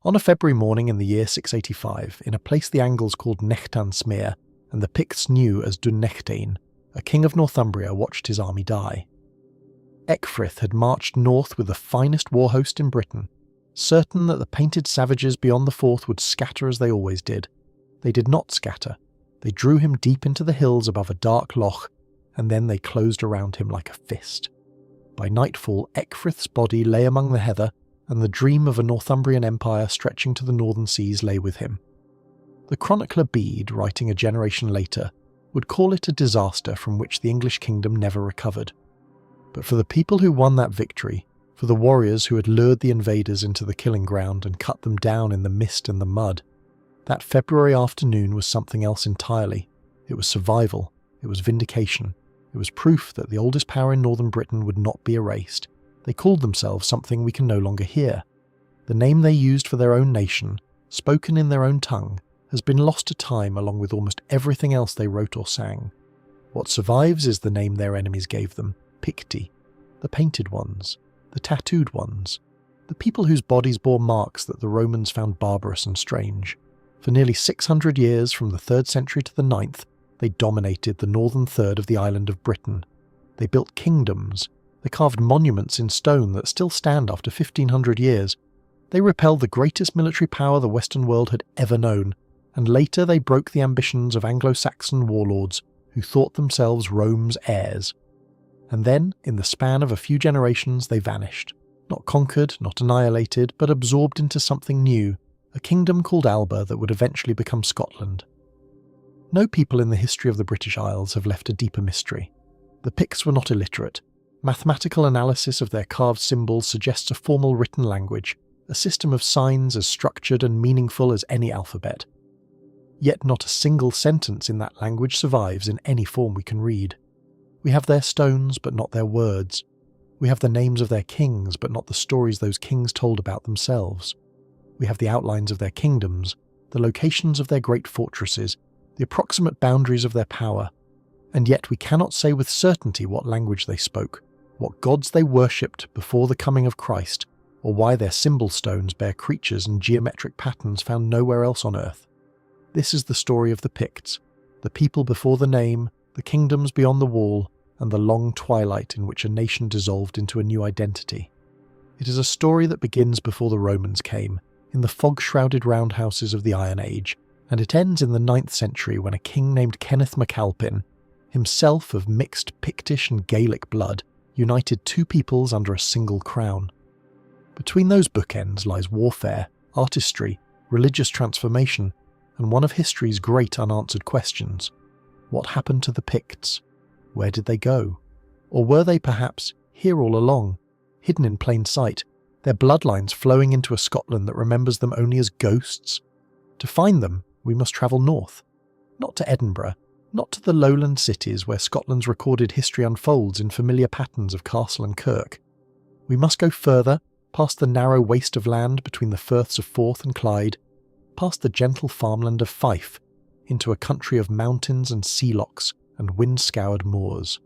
On a February morning in the year 685, in a place the Angles called Nechtansmere and the Picts knew as Dunnechtane, a king of Northumbria watched his army die. Ecgfrith had marched north with the finest war host in Britain, certain that the painted savages beyond the Forth would scatter as they always did. They did not scatter. They drew him deep into the hills above a dark loch, and then they closed around him like a fist. By nightfall, Ecgfrith's body lay among the heather, and the dream of a Northumbrian empire stretching to the northern seas lay with him. The chronicler Bede, writing a generation later, would call it a disaster from which the English kingdom never recovered. But for the people who won that victory, for the warriors who had lured the invaders into the killing ground and cut them down in the mist and the mud, that February afternoon was something else entirely. It was survival, it was vindication, it was proof that the oldest power in northern Britain would not be erased. They called themselves something we can no longer hear. The name they used for their own nation, spoken in their own tongue, has been lost to time along with almost everything else they wrote or sang. What survives is the name their enemies gave them, Picti, the painted ones, the tattooed ones, the people whose bodies bore marks that the Romans found barbarous and strange. For nearly 600 years, from the 3rd century to the 9th, they dominated the northern third of the island of Britain. They built kingdoms. They carved monuments in stone that still stand after 1500 years. They repelled the greatest military power the Western world had ever known, and later they broke the ambitions of Anglo-Saxon warlords who thought themselves Rome's heirs. And then, in the span of a few generations, they vanished. Not conquered, not annihilated, but absorbed into something new, a kingdom called Alba that would eventually become Scotland. No people in the history of the British Isles have left a deeper mystery. The Picts were not illiterate. Mathematical analysis of their carved symbols suggests a formal written language, a system of signs as structured and meaningful as any alphabet. Yet not a single sentence in that language survives in any form we can read. We have their stones, but not their words. We have the names of their kings, but not the stories those kings told about themselves. We have the outlines of their kingdoms, the locations of their great fortresses, the approximate boundaries of their power, and yet we cannot say with certainty what language they spoke, what gods they worshipped before the coming of Christ, or why their symbol stones bear creatures and geometric patterns found nowhere else on earth. This is the story of the Picts, the people before the name, the kingdoms beyond the wall, and the long twilight in which a nation dissolved into a new identity. It is a story that begins before the Romans came, in the fog-shrouded roundhouses of the Iron Age, and it ends in the 9th century when a king named Kenneth MacAlpin, himself of mixed Pictish and Gaelic blood, united two peoples under a single crown. Between those bookends lies warfare, artistry, religious transformation, and one of history's great unanswered questions. What happened to the Picts? Where did they go? Or were they perhaps here all along, hidden in plain sight, their bloodlines flowing into a Scotland that remembers them only as ghosts? To find them, we must travel north. Not to Edinburgh, not to the lowland cities where Scotland's recorded history unfolds in familiar patterns of castle and kirk. We must go further, past the narrow waste of land between the firths of Forth and Clyde, past the gentle farmland of Fife, into a country of mountains and sea lochs and wind-scoured moors.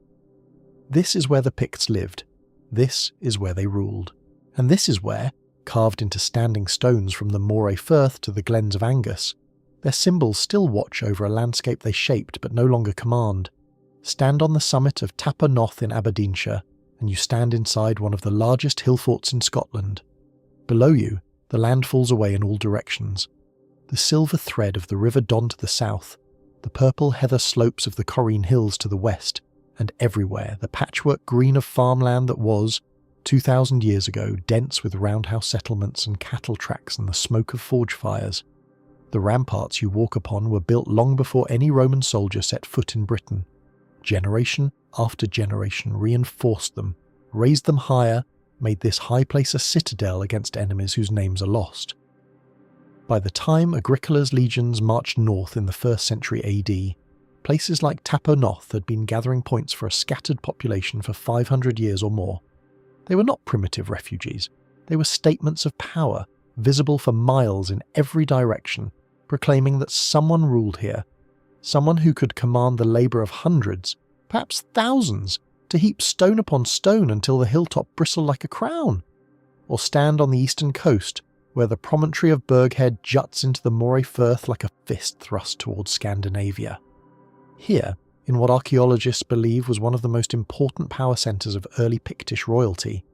This is where the Picts lived. This is where they ruled. And this is where, carved into standing stones from the Moray Firth to the glens of Angus, their symbols still watch over a landscape they shaped but no longer command. Stand on the summit of Tapa Noth in Aberdeenshire, and you stand inside one of the largest hill forts in Scotland. Below you, the land falls away in all directions. The silver thread of the River Don to the south, the purple heather slopes of the Corrine Hills to the west, and everywhere the patchwork green of farmland that was, 2,000 years ago, dense with roundhouse settlements and cattle tracks and the smoke of forge fires. The ramparts you walk upon were built long before any Roman soldier set foot in Britain. Generation after generation reinforced them, raised them higher, made this high place a citadel against enemies whose names are lost. By the time Agricola's legions marched north in the 1st century AD, places like Tapa Noth had been gathering points for a scattered population for 500 years or more. They were not primitive refugees. They were statements of power, visible for miles in every direction, proclaiming that someone ruled here, someone who could command the labour of hundreds, perhaps thousands, to heap stone upon stone until the hilltop bristled like a crown, or stand on the eastern coast, where the promontory of Berghead juts into the Moray Firth like a fist thrust towards Scandinavia. Here, in what archaeologists believe was one of the most important power centres of early Pictish royalty,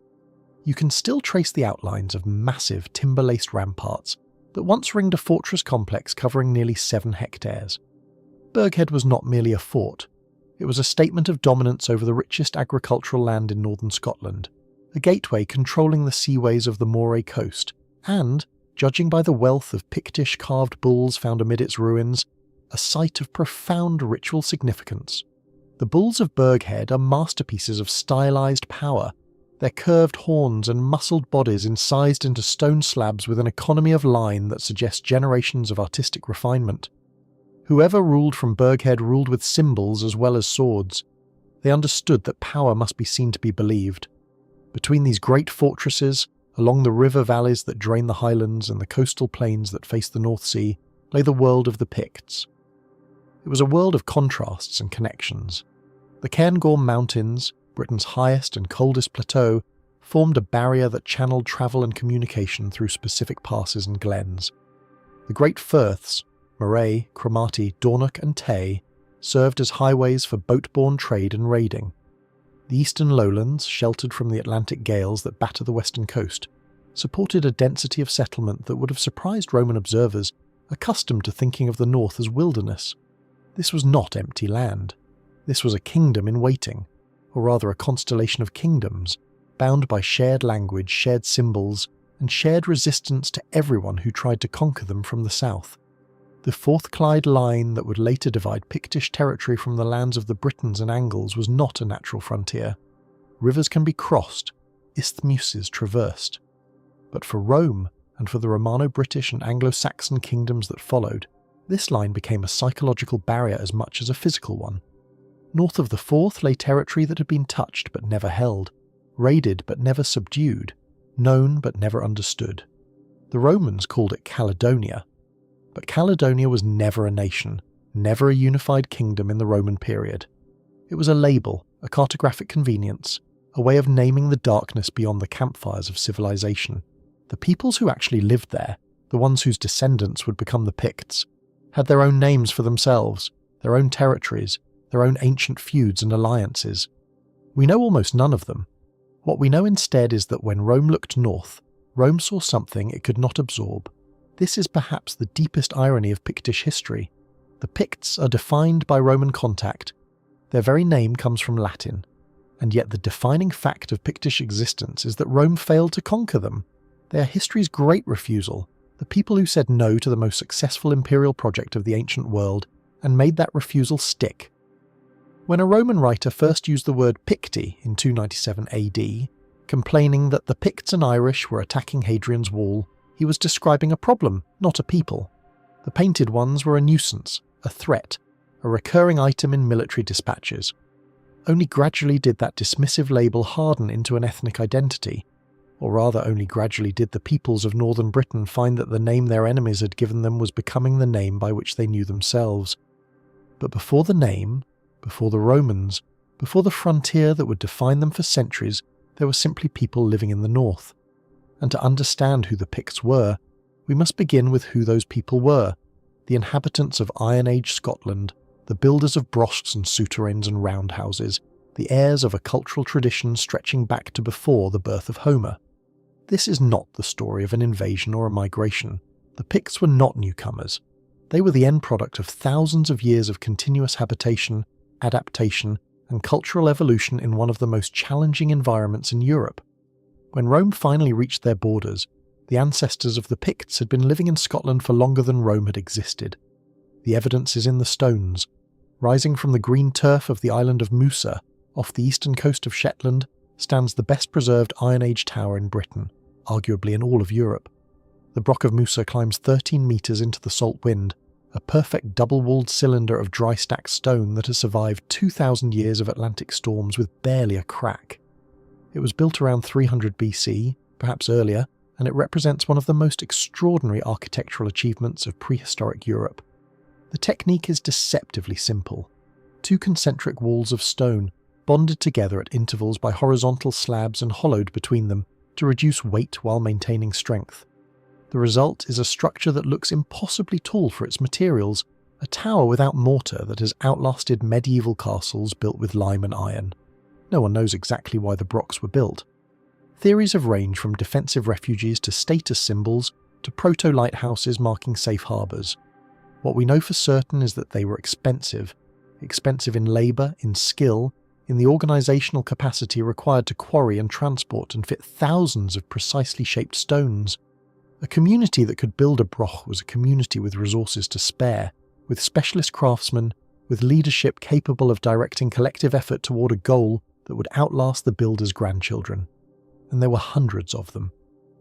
you can still trace the outlines of massive timber-laced ramparts that once ringed a fortress complex covering nearly 7 hectares. Berghead was not merely a fort, it was a statement of dominance over the richest agricultural land in northern Scotland, a gateway controlling the seaways of the Moray coast, and, judging by the wealth of Pictish carved bulls found amid its ruins, a site of profound ritual significance. The bulls of Berghead are masterpieces of stylized power, their curved horns and muscled bodies incised into stone slabs with an economy of line that suggests generations of artistic refinement. Whoever ruled from Berghead ruled with symbols as well as swords. They understood that power must be seen to be believed. Between these great fortresses, along the river valleys that drain the highlands and the coastal plains that face the North Sea, lay the world of the Picts. It was a world of contrasts and connections. The Cairngorm Mountains, Britain's highest and coldest plateau, formed a barrier that channeled travel and communication through specific passes and glens. The great firths, Moray, Cromarty, Dornoch and Tay, served as highways for boat-borne trade and raiding. The eastern lowlands, sheltered from the Atlantic gales that batter the western coast, supported a density of settlement that would have surprised Roman observers accustomed to thinking of the north as wilderness. This was not empty land. This was a kingdom in waiting, or rather a constellation of kingdoms, bound by shared language, shared symbols, and shared resistance to everyone who tried to conquer them from the south. The Forth-Clyde line that would later divide Pictish territory from the lands of the Britons and Angles was not a natural frontier. Rivers can be crossed, isthmuses traversed. But for Rome, and for the Romano-British and Anglo-Saxon kingdoms that followed, this line became a psychological barrier as much as a physical one. North of the Forth lay territory that had been touched but never held, raided but never subdued, known but never understood. The Romans called it Caledonia, but Caledonia was never a nation, never a unified kingdom in the Roman period. It was a label, a cartographic convenience, a way of naming the darkness beyond the campfires of civilization. The peoples who actually lived there, the ones whose descendants would become the Picts, had their own names for themselves, their own territories, their own ancient feuds and alliances. We know almost none of them. What we know instead is that when Rome looked north, Rome saw something it could not absorb. This is perhaps the deepest irony of Pictish history. The Picts are defined by Roman contact. Their very name comes from Latin, and yet the defining fact of Pictish existence is that Rome failed to conquer them. They are history's great refusal, the people who said no to the most successful imperial project of the ancient world and made that refusal stick. When a Roman writer first used the word Picti in 297 AD, complaining that the Picts and Irish were attacking Hadrian's Wall, he was describing a problem, not a people. The painted ones were a nuisance, a threat, a recurring item in military dispatches. Only gradually did that dismissive label harden into an ethnic identity, or rather only gradually did the peoples of northern Britain find that the name their enemies had given them was becoming the name by which they knew themselves. But before the name, before the Romans, before the frontier that would define them for centuries, there were simply people living in the north. And to understand who the Picts were, we must begin with who those people were, the inhabitants of Iron Age Scotland, the builders of brosts and souterrains and roundhouses, the heirs of a cultural tradition stretching back to before the birth of Homer. This is not the story of an invasion or a migration. The Picts were not newcomers. They were the end product of thousands of years of continuous habitation, adaptation, and cultural evolution in one of the most challenging environments in Europe. When Rome finally reached their borders, the ancestors of the Picts had been living in Scotland for longer than Rome had existed. The evidence is in the stones. Rising from the green turf of the island of Musa, off the eastern coast of Shetland, stands the best preserved Iron Age tower in Britain, arguably in all of Europe. The Broch of Musa climbs 13 metres into the salt wind, a perfect double-walled cylinder of dry stacked stone that has survived 2,000 years of Atlantic storms with barely a crack. It was built around 300 BC, perhaps earlier, and it represents one of the most extraordinary architectural achievements of prehistoric Europe. The technique is deceptively simple. 2 concentric walls of stone, bonded together at intervals by horizontal slabs and hollowed between them to reduce weight while maintaining strength. The result is a structure that looks impossibly tall for its materials, a tower without mortar that has outlasted medieval castles built with lime and iron. No one knows exactly why the Brocks were built. Theories have ranged from defensive refuges to status symbols to proto-lighthouses marking safe harbours. What we know for certain is that they were expensive in labour, in skill, in the organisational capacity required to quarry and transport and fit thousands of precisely shaped stones. A community that could build a broch was a community with resources to spare, with specialist craftsmen, with leadership capable of directing collective effort toward a goal that would outlast the builders' grandchildren. And there were hundreds of them.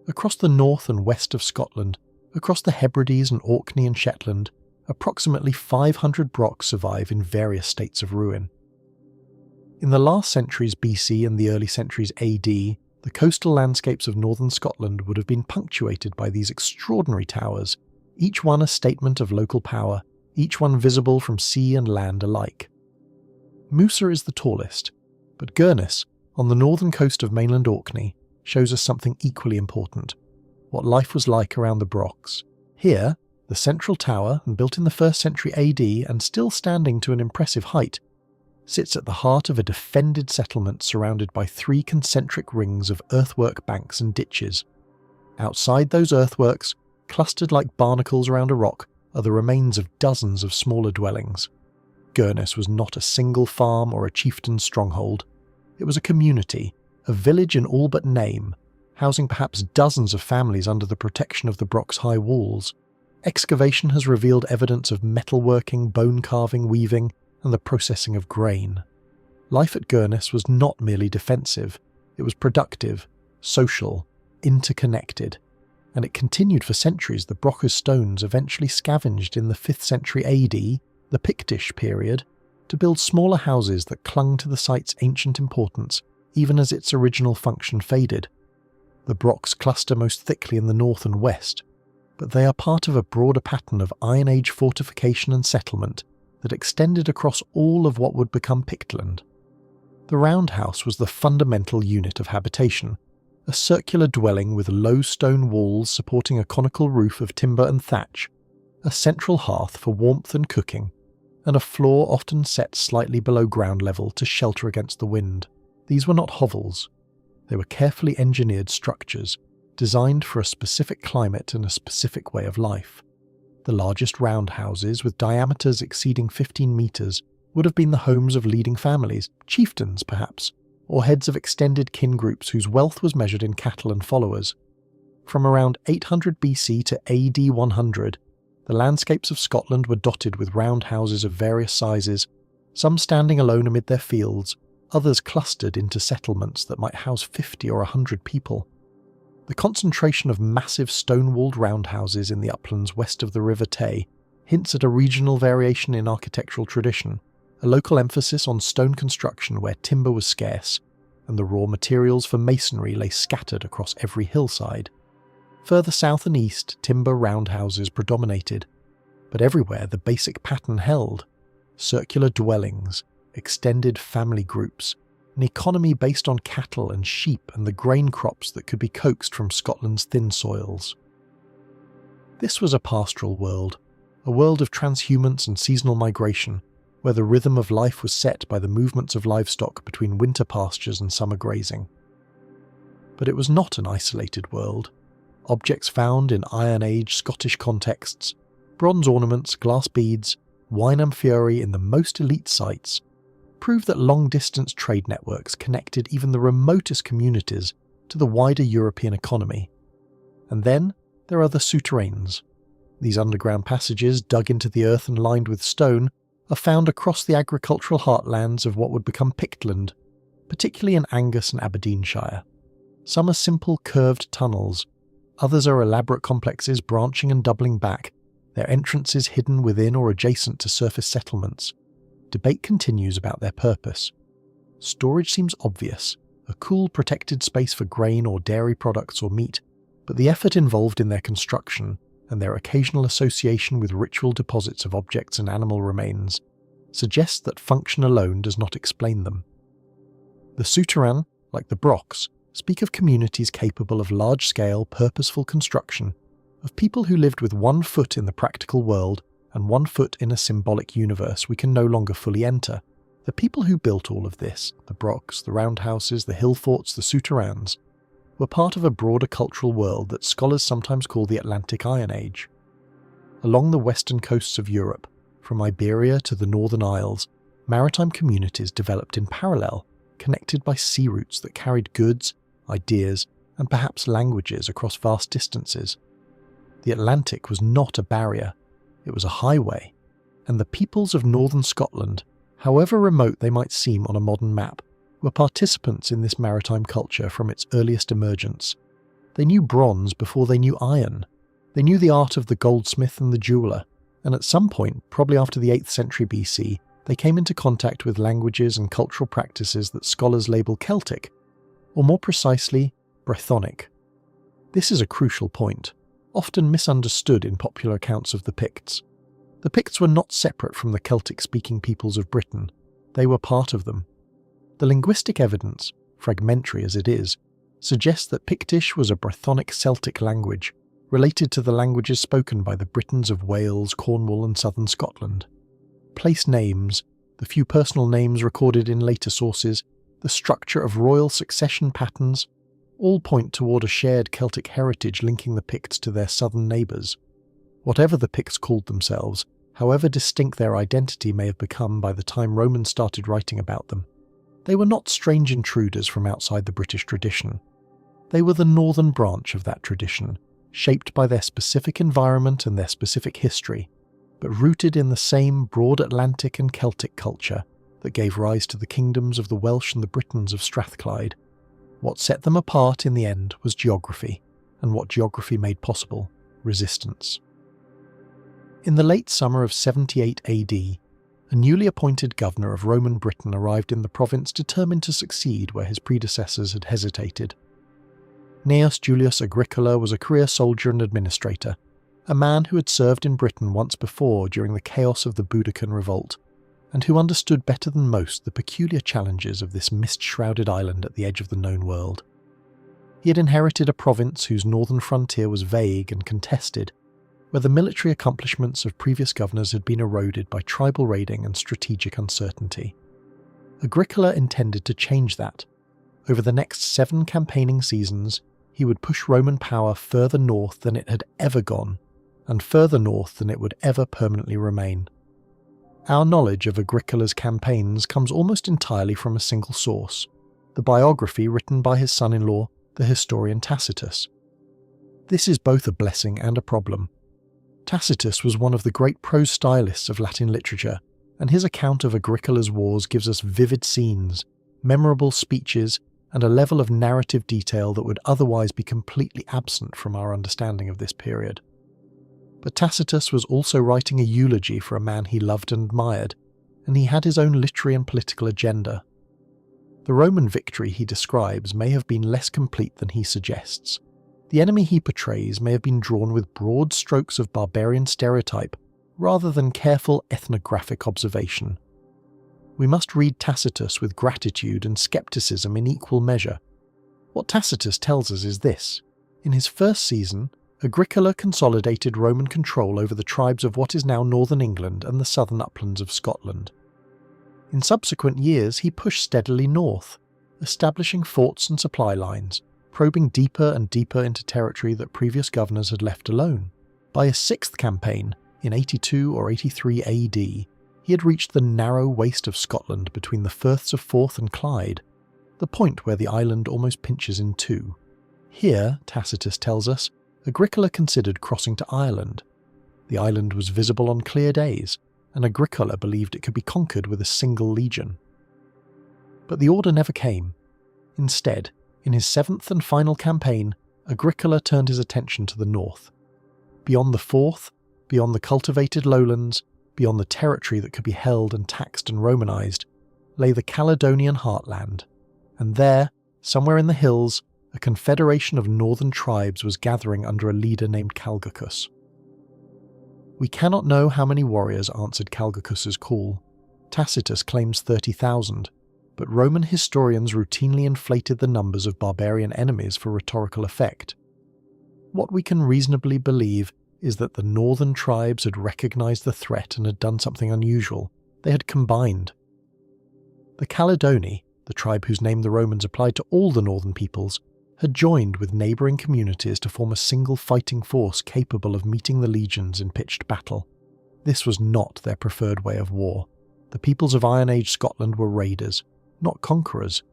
Across the north and west of Scotland, across the Hebrides and Orkney and Shetland, approximately 500 brocks survive in various states of ruin. In the last centuries BC and the early centuries AD, the coastal landscapes of northern Scotland would have been punctuated by these extraordinary towers, each one a statement of local power, each one visible from sea and land alike. Musa is the tallest, but Gurness, on the northern coast of mainland Orkney, shows us something equally important: what life was like around the brocks. Here, the central tower, built in the 1st century AD and still standing to an impressive height, sits at the heart of a defended settlement surrounded by 3 concentric rings of earthwork banks and ditches. Outside those earthworks, clustered like barnacles around a rock, are the remains of dozens of smaller dwellings. Gurness was not a single farm or a chieftain's stronghold. It was a community, a village in all but name, housing perhaps dozens of families under the protection of the Brock's high walls. Excavation has revealed evidence of metalworking, bone carving, weaving, and the processing of grain. Life at Gurness was not merely defensive, it was productive, social, interconnected, and it continued for centuries. The Brockers' stones eventually scavenged in the 5th century AD, the Pictish period, to build smaller houses that clung to the site's ancient importance even as its original function faded. The Brocks cluster most thickly in the north and west, but they are part of a broader pattern of Iron Age fortification and settlement that extended across all of what would become Pictland. The roundhouse was the fundamental unit of habitation, a circular dwelling with low stone walls supporting a conical roof of timber and thatch, a central hearth for warmth and cooking, and a floor often set slightly below ground level to shelter against the wind. These were not hovels. They were carefully engineered structures, designed for a specific climate and a specific way of life. The largest roundhouses, with diameters exceeding 15 metres, would have been the homes of leading families, chieftains perhaps, or heads of extended kin groups whose wealth was measured in cattle and followers. From around 800 BC to AD 100, the landscapes of Scotland were dotted with roundhouses of various sizes, some standing alone amid their fields, others clustered into settlements that might house 50 or 100 people. The concentration of massive stone-walled roundhouses in the uplands west of the River Tay hints at a regional variation in architectural tradition, a local emphasis on stone construction where timber was scarce, and the raw materials for masonry lay scattered across every hillside. Further south and east, timber roundhouses predominated, but everywhere the basic pattern held: circular dwellings, extended family groups, an economy based on cattle and sheep and the grain crops that could be coaxed from Scotland's thin soils. This was a pastoral world, a world of transhumance and seasonal migration, where the rhythm of life was set by the movements of livestock between winter pastures and summer grazing. But it was not an isolated world. Objects found in Iron Age Scottish contexts, bronze ornaments, glass beads, wine amphorae in the most elite sites, prove that long-distance trade networks connected even the remotest communities to the wider European economy. And then there are the souterrains. These underground passages, dug into the earth and lined with stone, are found across the agricultural heartlands of what would become Pictland, particularly in Angus and Aberdeenshire. Some are simple curved tunnels, others are elaborate complexes branching and doubling back, their entrances hidden within or adjacent to surface settlements. Debate continues about their purpose. Storage seems obvious, a cool protected space for grain or dairy products or meat, but the effort involved in their construction, and their occasional association with ritual deposits of objects and animal remains, suggests that function alone does not explain them. The souterrains, like the brocks, speak of communities capable of large-scale, purposeful construction, of people who lived with one foot in the practical world and one foot in a symbolic universe we can no longer fully enter. The people who built all of this, the Brocks, the Roundhouses, the hill forts, the souterrains, were part of a broader cultural world that scholars sometimes call the Atlantic Iron Age. Along the western coasts of Europe, from Iberia to the Northern Isles, maritime communities developed in parallel, connected by sea routes that carried goods, ideas, and perhaps languages across vast distances. The Atlantic was not a barrier, it was a highway, and the peoples of northern Scotland, however remote they might seem on a modern map, were participants in this maritime culture from its earliest emergence. They knew bronze before they knew iron. They knew the art of the goldsmith and the jeweller, and at some point, probably after the 8th century BC, they came into contact with languages and cultural practices that scholars label Celtic, or more precisely, Brythonic. This is a crucial point, often misunderstood in popular accounts of the Picts. The Picts were not separate from the Celtic-speaking peoples of Britain, they were part of them. The linguistic evidence, fragmentary as it is, suggests that Pictish was a Brythonic Celtic language, related to the languages spoken by the Britons of Wales, Cornwall and southern Scotland. Place names, the few personal names recorded in later sources, the structure of royal succession patterns, all point toward a shared Celtic heritage linking the Picts to their southern neighbours. Whatever the Picts called themselves, however distinct their identity may have become by the time Romans started writing about them, they were not strange intruders from outside the British tradition. They were the northern branch of that tradition, shaped by their specific environment and their specific history, but rooted in the same broad Atlantic and Celtic culture that gave rise to the kingdoms of the Welsh and the Britons of Strathclyde. What set them apart in the end was geography, and what geography made possible, resistance. In the late summer of 78 AD, a newly appointed governor of Roman Britain arrived in the province determined to succeed where his predecessors had hesitated. Gnaeus Julius Agricola was a career soldier and administrator, a man who had served in Britain once before during the chaos of the Boudiccan revolt, and who understood better than most the peculiar challenges of this mist-shrouded island at the edge of the known world. He had inherited a province whose northern frontier was vague and contested, where the military accomplishments of previous governors had been eroded by tribal raiding and strategic uncertainty. Agricola intended to change that. Over the next 7 campaigning seasons, he would push Roman power further north than it had ever gone, and further north than it would ever permanently remain. Our knowledge of Agricola's campaigns comes almost entirely from a single source, the biography written by his son-in-law, the historian Tacitus. This is both a blessing and a problem. Tacitus was one of the great prose stylists of Latin literature, and his account of Agricola's wars gives us vivid scenes, memorable speeches, and a level of narrative detail that would otherwise be completely absent from our understanding of this period. But Tacitus was also writing a eulogy for a man he loved and admired, and he had his own literary and political agenda. The Roman victory he describes may have been less complete than he suggests. The enemy he portrays may have been drawn with broad strokes of barbarian stereotype rather than careful ethnographic observation. We must read Tacitus with gratitude and skepticism in equal measure. What Tacitus tells us is this: in his first season, Agricola consolidated Roman control over the tribes of what is now northern England and the southern uplands of Scotland. In subsequent years, he pushed steadily north, establishing forts and supply lines, probing deeper and deeper into territory that previous governors had left alone. By his 6th campaign, in 82 or 83 AD, he had reached the narrow waste of Scotland between the Firths of Forth and Clyde, the point where the island almost pinches in two. Here, Tacitus tells us, Agricola considered crossing to Ireland. The island was visible on clear days, and Agricola believed it could be conquered with a single legion. But the order never came. Instead, in his 7th and final campaign, Agricola turned his attention to the north. Beyond the Forth, beyond the cultivated lowlands, beyond the territory that could be held and taxed and Romanized, lay the Caledonian heartland, and there, somewhere in the hills, a confederation of northern tribes was gathering under a leader named Calgacus. We cannot know how many warriors answered Calgacus's call. Tacitus claims 30,000, but Roman historians routinely inflated the numbers of barbarian enemies for rhetorical effect. What we can reasonably believe is that the northern tribes had recognized the threat and had done something unusual. They had combined. The Caledoni, the tribe whose name the Romans applied to all the northern peoples, had joined with neighbouring communities to form a single fighting force capable of meeting the legions in pitched battle. This was not their preferred way of war. The peoples of Iron Age Scotland were raiders, not conquerors.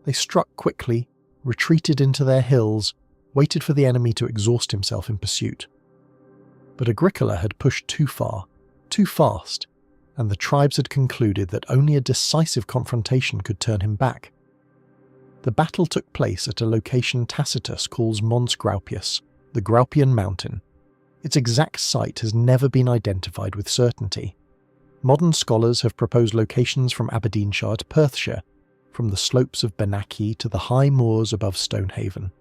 They struck quickly, retreated into their hills, waited for the enemy to exhaust himself in pursuit. But Agricola had pushed too far, too fast, and the tribes had concluded that only a decisive confrontation could turn him back. The battle took place at a location Tacitus calls Mons Graupius, the Graupian Mountain. Its exact site has never been identified with certainty. Modern scholars have proposed locations from Aberdeenshire to Perthshire, from the slopes of Benaki to the high moors above Stonehaven.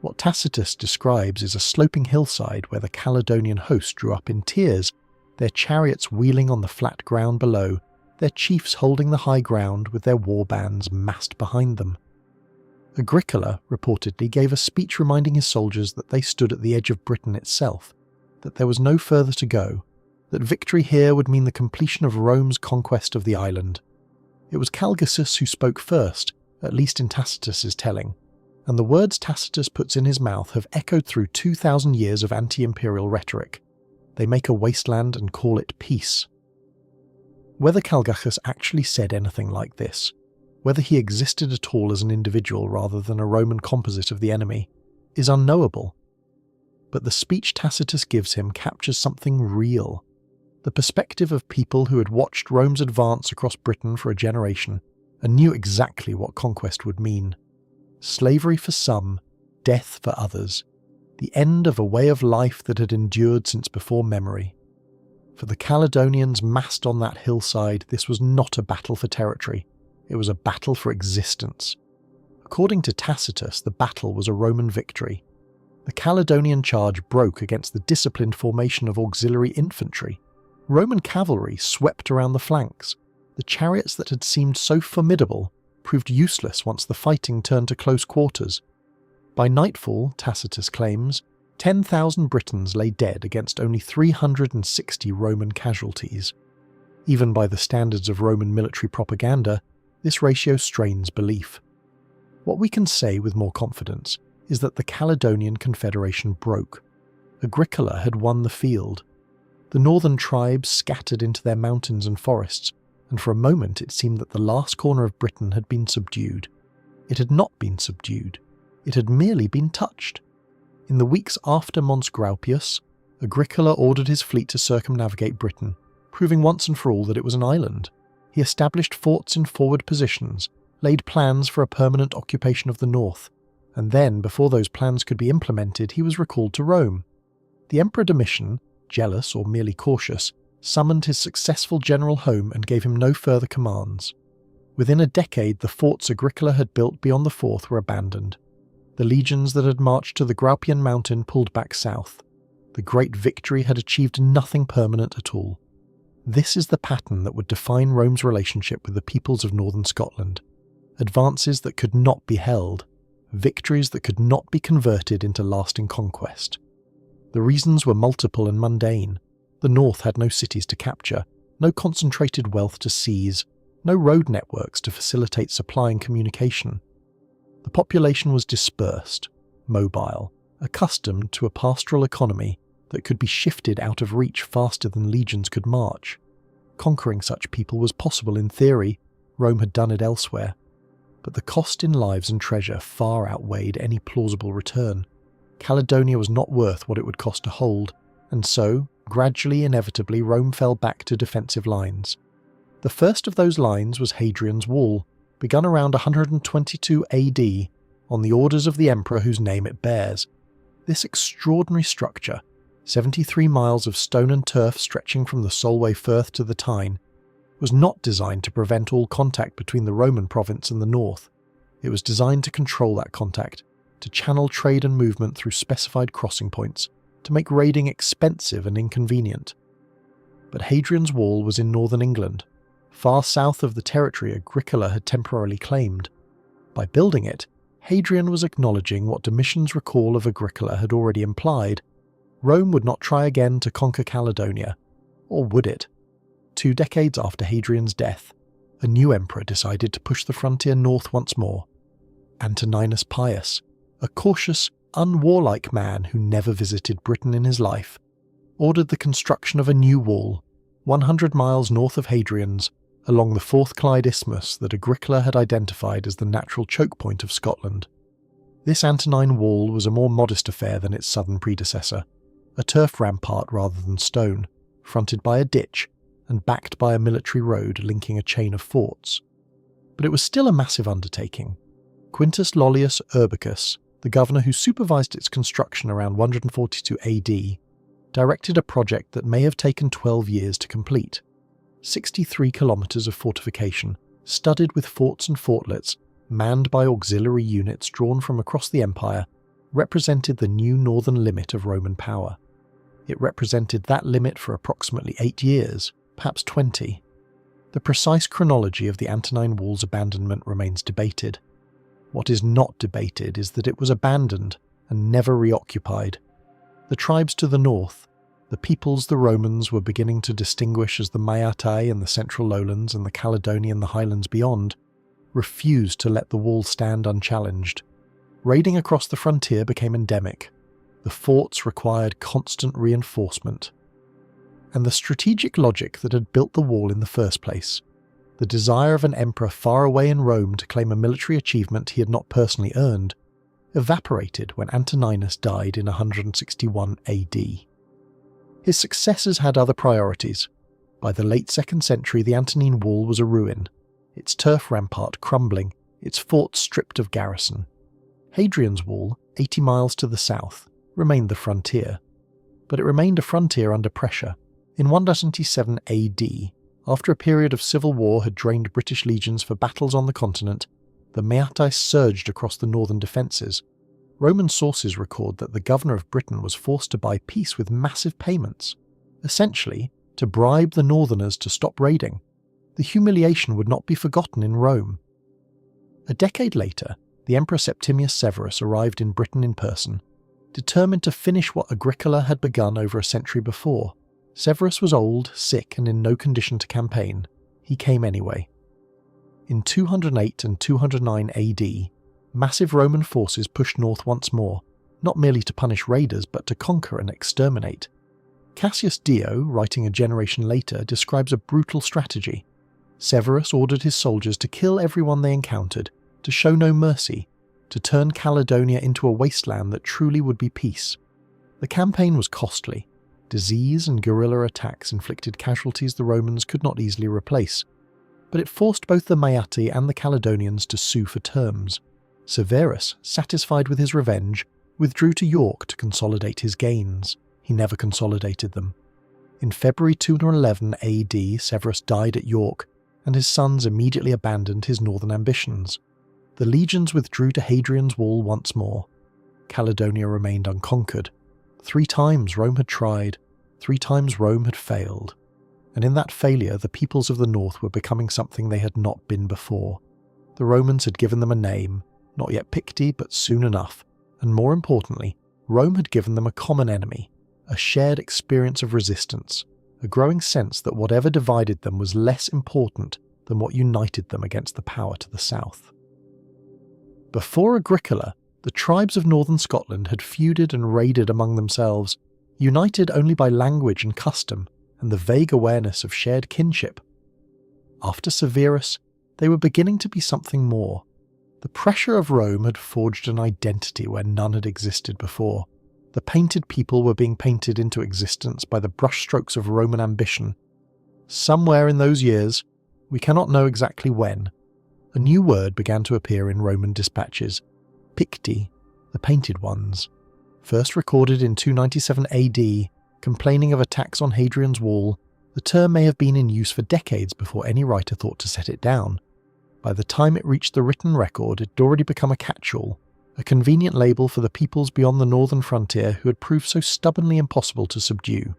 What Tacitus describes is a sloping hillside where the Caledonian host drew up in tiers, their chariots wheeling on the flat ground below, their chiefs holding the high ground with their war bands massed behind them. Agricola reportedly gave a speech reminding his soldiers that they stood at the edge of Britain itself, that there was no further to go, that victory here would mean the completion of Rome's conquest of the island. It was Calgasius who spoke first, at least in Tacitus's telling, and the words Tacitus puts in his mouth have echoed through 2,000 years of anti-imperial rhetoric. They make a wasteland and call it peace. Whether Calgasius actually said anything like this, whether he existed at all as an individual rather than a Roman composite of the enemy, is unknowable. But the speech Tacitus gives him captures something real. The perspective of people who had watched Rome's advance across Britain for a generation and knew exactly what conquest would mean. Slavery for some, death for others. The end of a way of life that had endured since before memory. For the Caledonians massed on that hillside, this was not a battle for territory. It was a battle for existence. According to Tacitus, the battle was a Roman victory. The Caledonian charge broke against the disciplined formation of auxiliary infantry. Roman cavalry swept around the flanks. The chariots that had seemed so formidable proved useless once the fighting turned to close quarters. By nightfall, Tacitus claims, 10,000 Britons lay dead against only 360 Roman casualties. Even by the standards of Roman military propaganda, this ratio strains belief. What we can say with more confidence is that the Caledonian Confederation broke. Agricola had won the field. The northern tribes scattered into their mountains and forests, and for a moment it seemed that the last corner of Britain had been subdued. It had not been subdued. It had merely been touched. In the weeks after Mons Graupius, Agricola ordered his fleet to circumnavigate Britain, proving once and for all that it was an island. He established forts in forward positions, laid plans for a permanent occupation of the north, and then, before those plans could be implemented, he was recalled to Rome. The Emperor Domitian, jealous or merely cautious, summoned his successful general home and gave him no further commands. Within a decade, the forts Agricola had built beyond the Forth were abandoned. The legions that had marched to the Graupian mountain pulled back south. The great victory had achieved nothing permanent at all. This is the pattern that would define Rome's relationship with the peoples of northern Scotland. Advances that could not be held, victories that could not be converted into lasting conquest. The reasons were multiple and mundane. The north had no cities to capture, no concentrated wealth to seize, no road networks to facilitate supply and communication. The population was dispersed, mobile, accustomed to a pastoral economy that could be shifted out of reach faster than legions could march. Conquering such people was possible in theory. Rome had done it elsewhere. But the cost in lives and treasure far outweighed any plausible return. Caledonia was not worth what it would cost to hold, and so, gradually, inevitably, Rome fell back to defensive lines. The first of those lines was Hadrian's Wall, begun around 122 AD, on the orders of the emperor whose name it bears. This extraordinary structure, 73 miles of stone and turf stretching from the Solway Firth to the Tyne, was not designed to prevent all contact between the Roman province and the north. It was designed to control that contact, to channel trade and movement through specified crossing points, to make raiding expensive and inconvenient. But Hadrian's Wall was in northern England, far south of the territory Agricola had temporarily claimed. By building it, Hadrian was acknowledging what Domitian's recall of Agricola had already implied. Rome would not try again to conquer Caledonia. Or would it? 2 decades after Hadrian's death, a new emperor decided to push the frontier north once more. Antoninus Pius, a cautious, unwarlike man who never visited Britain in his life, ordered the construction of a new wall, 100 miles north of Hadrian's, along the Fourth Clyde Isthmus that Agricola had identified as the natural choke point of Scotland. This Antonine wall was a more modest affair than its southern predecessor, a turf rampart rather than stone, fronted by a ditch and backed by a military road linking a chain of forts. But it was still a massive undertaking. Quintus Lollius Urbicus, the governor who supervised its construction around 142 AD, directed a project that may have taken 12 years to complete. 63 kilometres of fortification, studded with forts and fortlets, manned by auxiliary units drawn from across the empire, represented the new northern limit of Roman power. It represented that limit for approximately 8 years, perhaps 20. The precise chronology of the Antonine Wall's abandonment remains debated. What is not debated is that it was abandoned and never reoccupied. The tribes to the north, the peoples the Romans were beginning to distinguish as the Maeatae in the central lowlands and the Caledoni in the highlands beyond, refused to let the wall stand unchallenged. Raiding across the frontier became endemic. The forts required constant reinforcement. And the strategic logic that had built the wall in the first place, the desire of an emperor far away in Rome to claim a military achievement he had not personally earned, evaporated when Antoninus died in 161 AD. His successors had other priorities. By the late 2nd century, the Antonine Wall was a ruin, its turf rampart crumbling, its forts stripped of garrison. Hadrian's Wall, 80 miles to the south, remained the frontier. But it remained a frontier under pressure. In 197 AD, after a period of civil war had drained British legions for battles on the continent, the Maeatae surged across the northern defences. Roman sources record that the governor of Britain was forced to buy peace with massive payments, essentially to bribe the northerners to stop raiding. The humiliation would not be forgotten in Rome. A decade later, the Emperor Septimius Severus arrived in Britain in person, determined to finish what Agricola had begun over a century before. Severus was old, sick, and in no condition to campaign. He came anyway. In 208 and 209 AD, massive Roman forces pushed north once more, not merely to punish raiders but to conquer and exterminate. Cassius Dio, writing a generation later, describes a brutal strategy. Severus ordered his soldiers to kill everyone they encountered, to show no mercy, to turn Caledonia into a wasteland that truly would be peace. The campaign was costly. Disease and guerrilla attacks inflicted casualties the Romans could not easily replace, but it forced both the Maeatae and the Caledonians to sue for terms. Severus, satisfied with his revenge, withdrew to York to consolidate his gains. He never consolidated them. In February 211 AD, Severus died at York, and his sons immediately abandoned his northern ambitions. The legions withdrew to Hadrian's Wall once more. Caledonia remained unconquered. 3 times Rome had tried, 3 times Rome had failed. And in that failure, the peoples of the north were becoming something they had not been before. The Romans had given them a name, not yet Picts, but soon enough, and more importantly, Rome had given them a common enemy, a shared experience of resistance, a growing sense that whatever divided them was less important than what united them against the power to the south. Before Agricola, the tribes of northern Scotland had feuded and raided among themselves, united only by language and custom and the vague awareness of shared kinship. After Severus, they were beginning to be something more. The pressure of Rome had forged an identity where none had existed before. The painted people were being painted into existence by the brushstrokes of Roman ambition. Somewhere in those years, we cannot know exactly when, a new word began to appear in Roman dispatches: Picti, the painted ones. First recorded in 297 AD, complaining of attacks on Hadrian's Wall, the term may have been in use for decades before any writer thought to set it down. By the time it reached the written record, it had already become a catch-all, a convenient label for the peoples beyond the northern frontier who had proved so stubbornly impossible to subdue.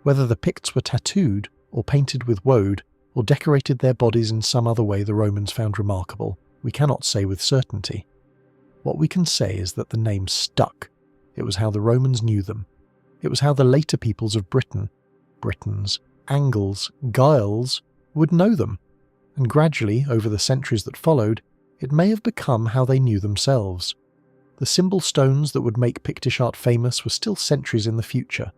Whether the Picts were tattooed, or painted with woad, or decorated their bodies in some other way the Romans found remarkable, we cannot say with certainty. what we can say is that the name stuck. It was how the Romans knew them. It was how the later peoples of Britain, Britons, Angles, Giles, would know them. And gradually, over the centuries that followed, it may have become how they knew themselves. The symbol stones that would make Pictish art famous were still centuries in the future.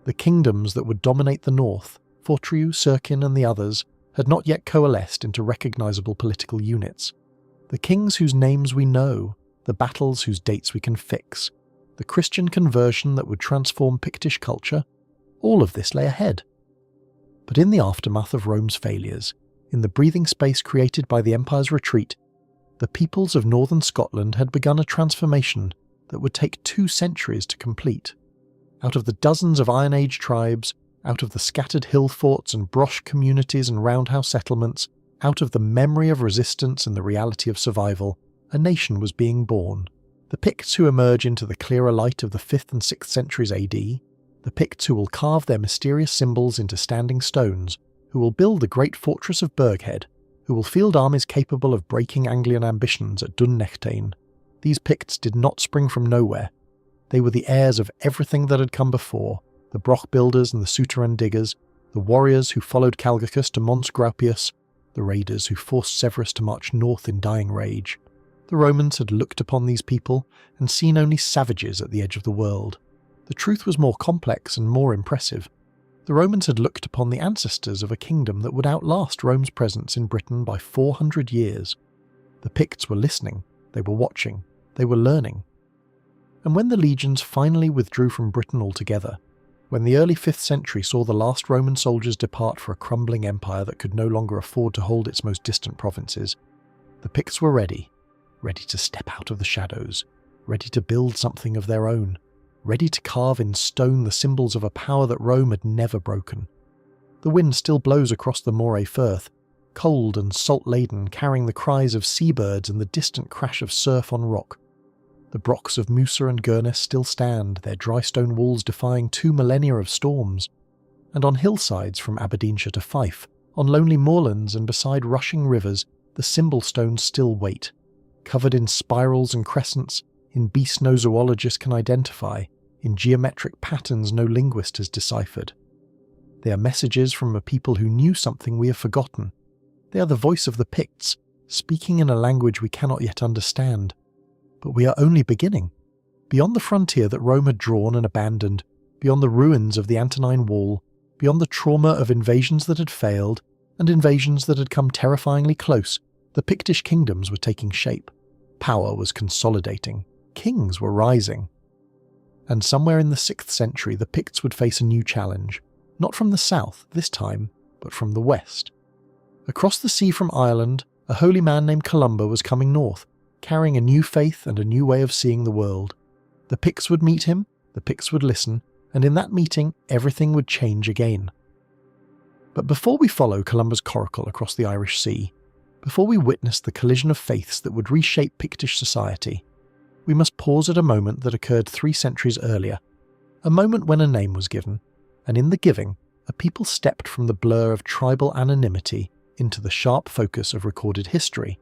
The kingdoms that would dominate the north, Fortriu, Sirkin and the others, had not yet coalesced into recognisable political units. The kings whose names we know, the battles whose dates we can fix, the Christian conversion that would transform Pictish culture, all of this lay ahead. But in the aftermath of Rome's failures, in the breathing space created by the Empire's retreat, the peoples of northern Scotland had begun a transformation that would take 2 centuries to complete. Out of the dozens of Iron Age tribes, out of the scattered hill forts and broch communities and roundhouse settlements, out of the memory of resistance and the reality of survival, a nation was being born. The Picts who emerge into the clearer light of the 5th and 6th centuries AD, the Picts who will carve their mysterious symbols into standing stones, who will build the great fortress of Burghead, who will field armies capable of breaking Anglian ambitions at Dun Nechtane. These Picts did not spring from nowhere. They were the heirs of everything that had come before, the broch builders and the souterrain diggers, the warriors who followed Calgacus to Mons Graupius, the raiders who forced Severus to march north in dying rage. The Romans had looked upon these people and seen only savages at the edge of the world. The truth was more complex and more impressive. The Romans had looked upon the ancestors of a kingdom that would outlast Rome's presence in Britain by 400 years. The Picts were listening, they were watching, they were learning. And when the legions finally withdrew from Britain altogether, when the early 5th century saw the last Roman soldiers depart for a crumbling empire that could no longer afford to hold its most distant provinces, the Picts were ready to step out of the shadows, ready to build something of their own, ready to carve in stone the symbols of a power that Rome had never broken. The wind still blows across the Moray Firth, cold and salt-laden, carrying the cries of seabirds and the distant crash of surf on rock. The brochs of Musa and Gurness still stand, their dry stone walls defying 2 millennia of storms. And on hillsides from Aberdeenshire to Fife, on lonely moorlands and beside rushing rivers, the symbol stones still wait, covered in spirals and crescents, in beasts no zoologist can identify, in geometric patterns no linguist has deciphered. They are messages from a people who knew something we have forgotten. They are the voice of the Picts, speaking in a language we cannot yet understand. But we are only beginning. Beyond the frontier that Rome had drawn and abandoned, beyond the ruins of the Antonine Wall, beyond the trauma of invasions that had failed, and invasions that had come terrifyingly close, the Pictish kingdoms were taking shape. Power was consolidating. Kings were rising. And somewhere in the 6th century the Picts would face a new challenge, not from the south this time, but from the west. Across the sea from Ireland, a holy man named Columba was coming north, carrying a new faith and a new way of seeing the world. The Picts would meet him, the Picts would listen, and in that meeting everything would change again. But before we follow Columba's coracle across the Irish Sea, before we witness the collision of faiths that would reshape Pictish society, we must pause at a moment that occurred 3 centuries earlier, a moment when a name was given, and in the giving, a people stepped from the blur of tribal anonymity into the sharp focus of recorded history.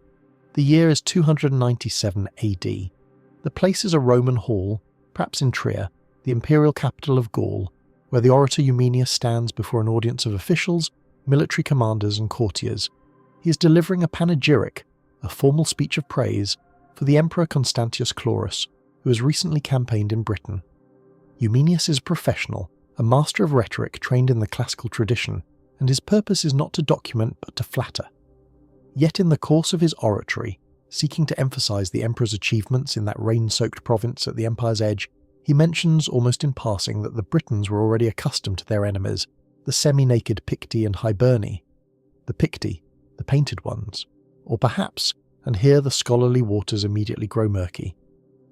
The year is 297 AD. The place is a Roman hall, perhaps in Trier, the imperial capital of Gaul, where the orator Eumenius stands before an audience of officials, military commanders and courtiers. He is delivering a panegyric, a formal speech of praise, for the Emperor Constantius Chlorus, who has recently campaigned in Britain. Eumenius is a professional, a master of rhetoric trained in the classical tradition, and his purpose is not to document but to flatter. Yet in the course of his oratory, seeking to emphasize the emperor's achievements in that rain-soaked province at the empire's edge, he mentions almost in passing that the Britons were already accustomed to their enemies, the semi-naked Picti and Hiberni. The Picti, the painted ones, or perhaps, and here the scholarly waters immediately grow murky,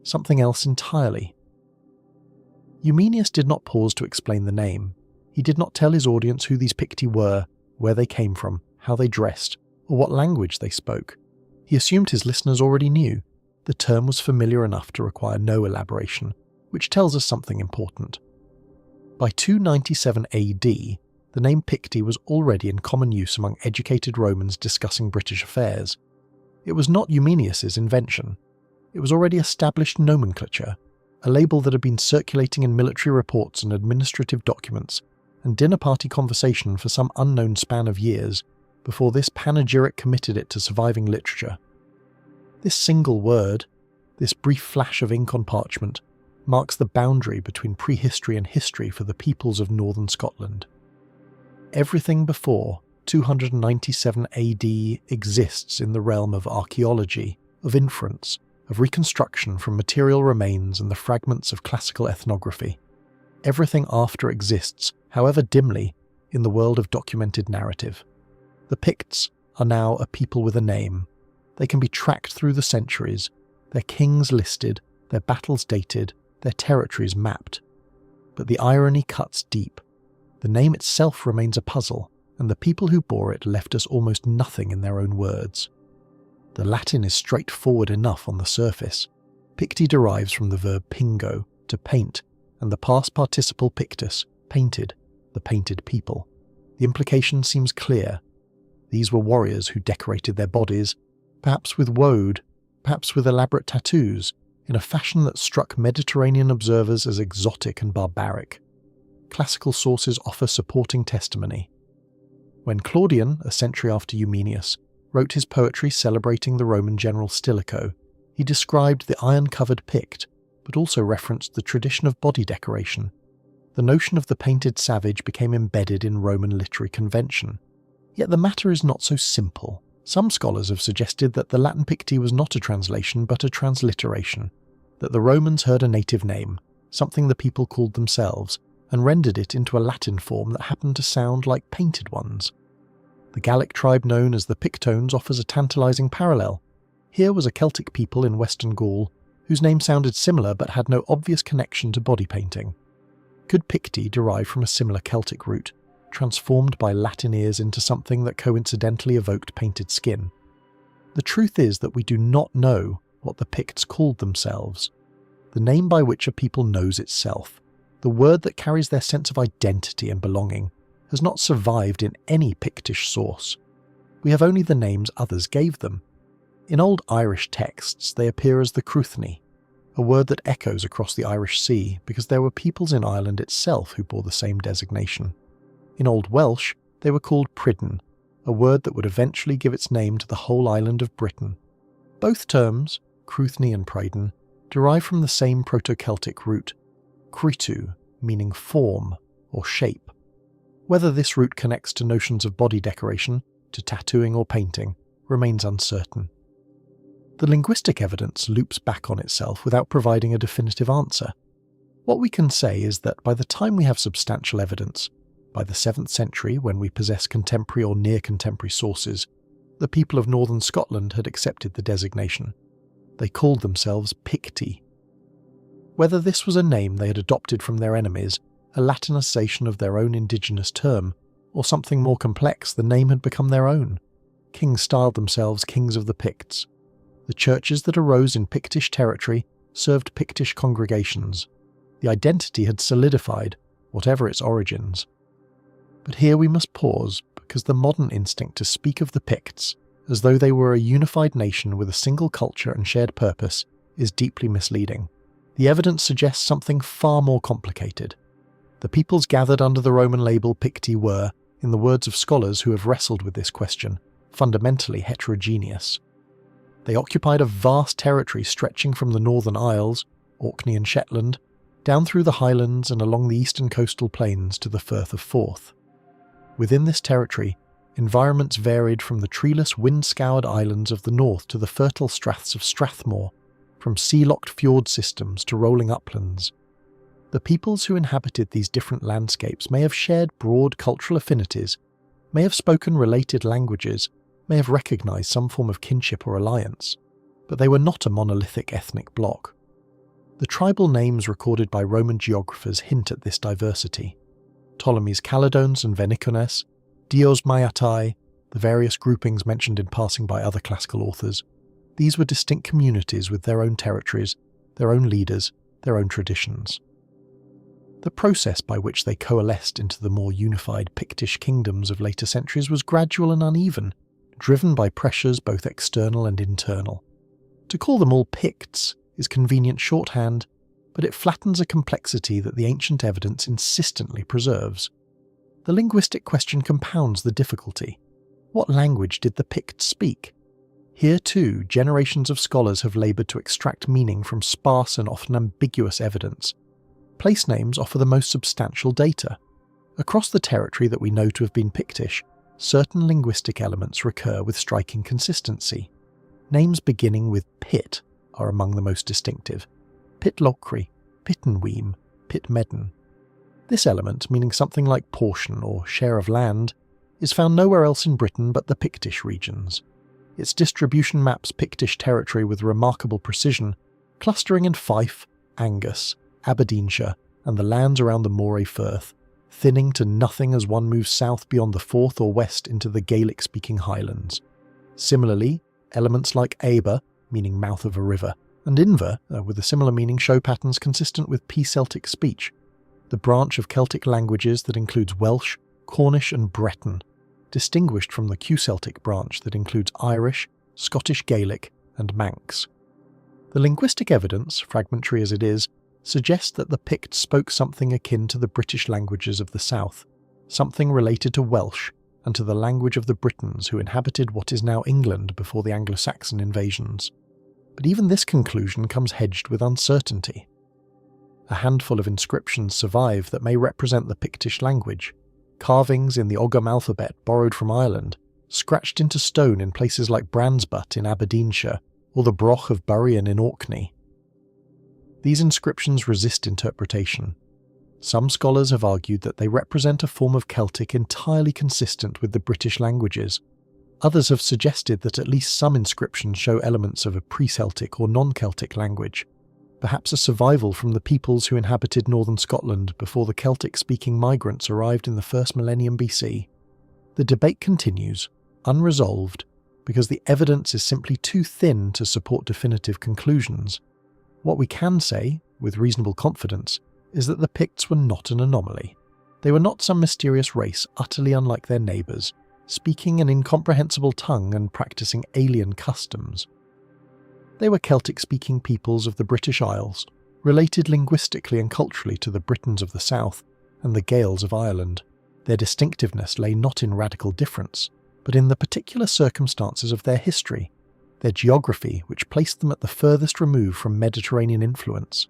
something else entirely. Eumenius did not pause to explain the name. He did not tell his audience who these Picti were, where they came from, how they dressed, or what language they spoke. He assumed his listeners already knew. The term was familiar enough to require no elaboration, which tells us something important. By 297 AD, the name Picti was already in common use among educated Romans discussing British affairs. It was not Eumenius's invention. It was already established nomenclature, a label that had been circulating in military reports and administrative documents and dinner party conversation for some unknown span of years before this panegyric committed it to surviving literature. This single word, this brief flash of ink on parchment, marks the boundary between prehistory and history for the peoples of northern Scotland. Everything before 297 AD exists in the realm of archaeology, of inference, of reconstruction from material remains and the fragments of classical ethnography. Everything after exists, however dimly, in the world of documented narrative. The Picts are now a people with a name. They can be tracked through the centuries, their kings listed, their battles dated, their territories mapped. But the irony cuts deep. The name itself remains a puzzle, and the people who bore it left us almost nothing in their own words. The Latin is straightforward enough on the surface. Picti derives from the verb pingo, to paint, and the past participle pictus, painted, the painted people. The implication seems clear. These were warriors who decorated their bodies, perhaps with woad, perhaps with elaborate tattoos, in a fashion that struck Mediterranean observers as exotic and barbaric. Classical sources offer supporting testimony. When Claudian, a century after Eumenius, wrote his poetry celebrating the Roman general Stilicho, he described the iron-covered Pict, but also referenced the tradition of body decoration. The notion of the painted savage became embedded in Roman literary convention. Yet the matter is not so simple. Some scholars have suggested that the Latin Picti was not a translation but a transliteration, that the Romans heard a native name, something the people called themselves, and rendered it into a Latin form that happened to sound like painted ones. The Gallic tribe known as the Pictones offers a tantalizing parallel. Here was a Celtic people in Western Gaul whose name sounded similar but had no obvious connection to body painting. Could Picti derive from a similar Celtic root, transformed by Latin ears into something that coincidentally evoked painted skin? The truth is that we do not know what the Picts called themselves. The name by which a people knows itself, the word that carries their sense of identity and belonging, has not survived in any Pictish source. We have only the names others gave them. In old Irish texts they appear as the Cruithne, a word that echoes across the Irish Sea because there were peoples in Ireland itself who bore the same designation. In Old Welsh they were called Prydain, a word that would eventually give its name to the whole island of Britain. Both terms, Cruithne and Prydain, derive from the same Proto-Celtic root, critu, meaning form or shape. Whether this root connects to notions of body decoration, to tattooing or painting, remains uncertain. The linguistic evidence loops back on itself without providing a definitive answer. What we can say is that by the time we have substantial evidence, by the 7th century when we possess contemporary or near-contemporary sources, the people of northern Scotland had accepted the designation. They called themselves Picti. Whether this was a name they had adopted from their enemies, a Latinisation of their own indigenous term, or something more complex, the name had become their own. Kings styled themselves Kings of the Picts. The churches that arose in Pictish territory served Pictish congregations. The identity had solidified, whatever its origins. But here we must pause, because the modern instinct to speak of the Picts as though they were a unified nation with a single culture and shared purpose is deeply misleading. The evidence suggests something far more complicated. The peoples gathered under the Roman label Picti were, in the words of scholars who have wrestled with this question, fundamentally heterogeneous. They occupied a vast territory stretching from the Northern Isles, Orkney and Shetland, down through the Highlands and along the eastern coastal plains to the Firth of Forth. Within this territory, environments varied from the treeless wind-scoured islands of the north to the fertile straths of Strathmore, from sea-locked fjord systems to rolling uplands. The peoples who inhabited these different landscapes may have shared broad cultural affinities, may have spoken related languages, may have recognized some form of kinship or alliance, but they were not a monolithic ethnic bloc. The tribal names recorded by Roman geographers hint at this diversity. Ptolemy's Caledones and Venicones, Dios Maiatai, the various groupings mentioned in passing by other classical authors, these were distinct communities with their own territories, their own leaders, their own traditions. The process by which they coalesced into the more unified Pictish kingdoms of later centuries was gradual and uneven, driven by pressures both external and internal. To call them all Picts is convenient shorthand, but it flattens a complexity that the ancient evidence insistently preserves. The linguistic question compounds the difficulty. What language did the Picts speak? Here too, generations of scholars have laboured to extract meaning from sparse and often ambiguous evidence. Place names offer the most substantial data. Across the territory that we know to have been Pictish, certain linguistic elements recur with striking consistency. Names beginning with Pit are among the most distinctive. Pitlocri, Pittenweem, Pitmedden. This element, meaning something like portion or share of land, is found nowhere else in Britain but the Pictish regions. Its distribution maps Pictish territory with remarkable precision, clustering in Fife, Angus, Aberdeenshire, and the lands around the Moray Firth, thinning to nothing as one moves south beyond the Forth or west into the Gaelic-speaking Highlands. Similarly, elements like Aber, meaning mouth of a river, and Inver, with a similar meaning, show patterns consistent with P-Celtic speech, the branch of Celtic languages that includes Welsh, Cornish and Breton, distinguished from the Q-Celtic branch that includes Irish, Scottish Gaelic and Manx. The linguistic evidence, fragmentary as it is, suggests that the Picts spoke something akin to the British languages of the south, something related to Welsh and to the language of the Britons who inhabited what is now England before the Anglo-Saxon invasions. But even this conclusion comes hedged with uncertainty. A handful of inscriptions survive that may represent the Pictish language, carvings in the Ogham alphabet borrowed from Ireland, scratched into stone in places like Brandsbutt in Aberdeenshire or the Broch of Burrion in Orkney. These inscriptions resist interpretation. Some scholars have argued that they represent a form of Celtic entirely consistent with the British languages. Others have suggested that at least some inscriptions show elements of a pre-Celtic or non-Celtic language, perhaps a survival from the peoples who inhabited northern Scotland before the Celtic-speaking migrants arrived in the first millennium BC. The debate continues, unresolved, because the evidence is simply too thin to support definitive conclusions. What we can say, with reasonable confidence, is that the Picts were not an anomaly. They were not some mysterious race utterly unlike their neighbours, speaking an incomprehensible tongue and practising alien customs. They were Celtic-speaking peoples of the British Isles, related linguistically and culturally to the Britons of the south and the Gaels of Ireland. Their distinctiveness lay not in radical difference, but in the particular circumstances of their history, their geography which placed them at the furthest remove from Mediterranean influence,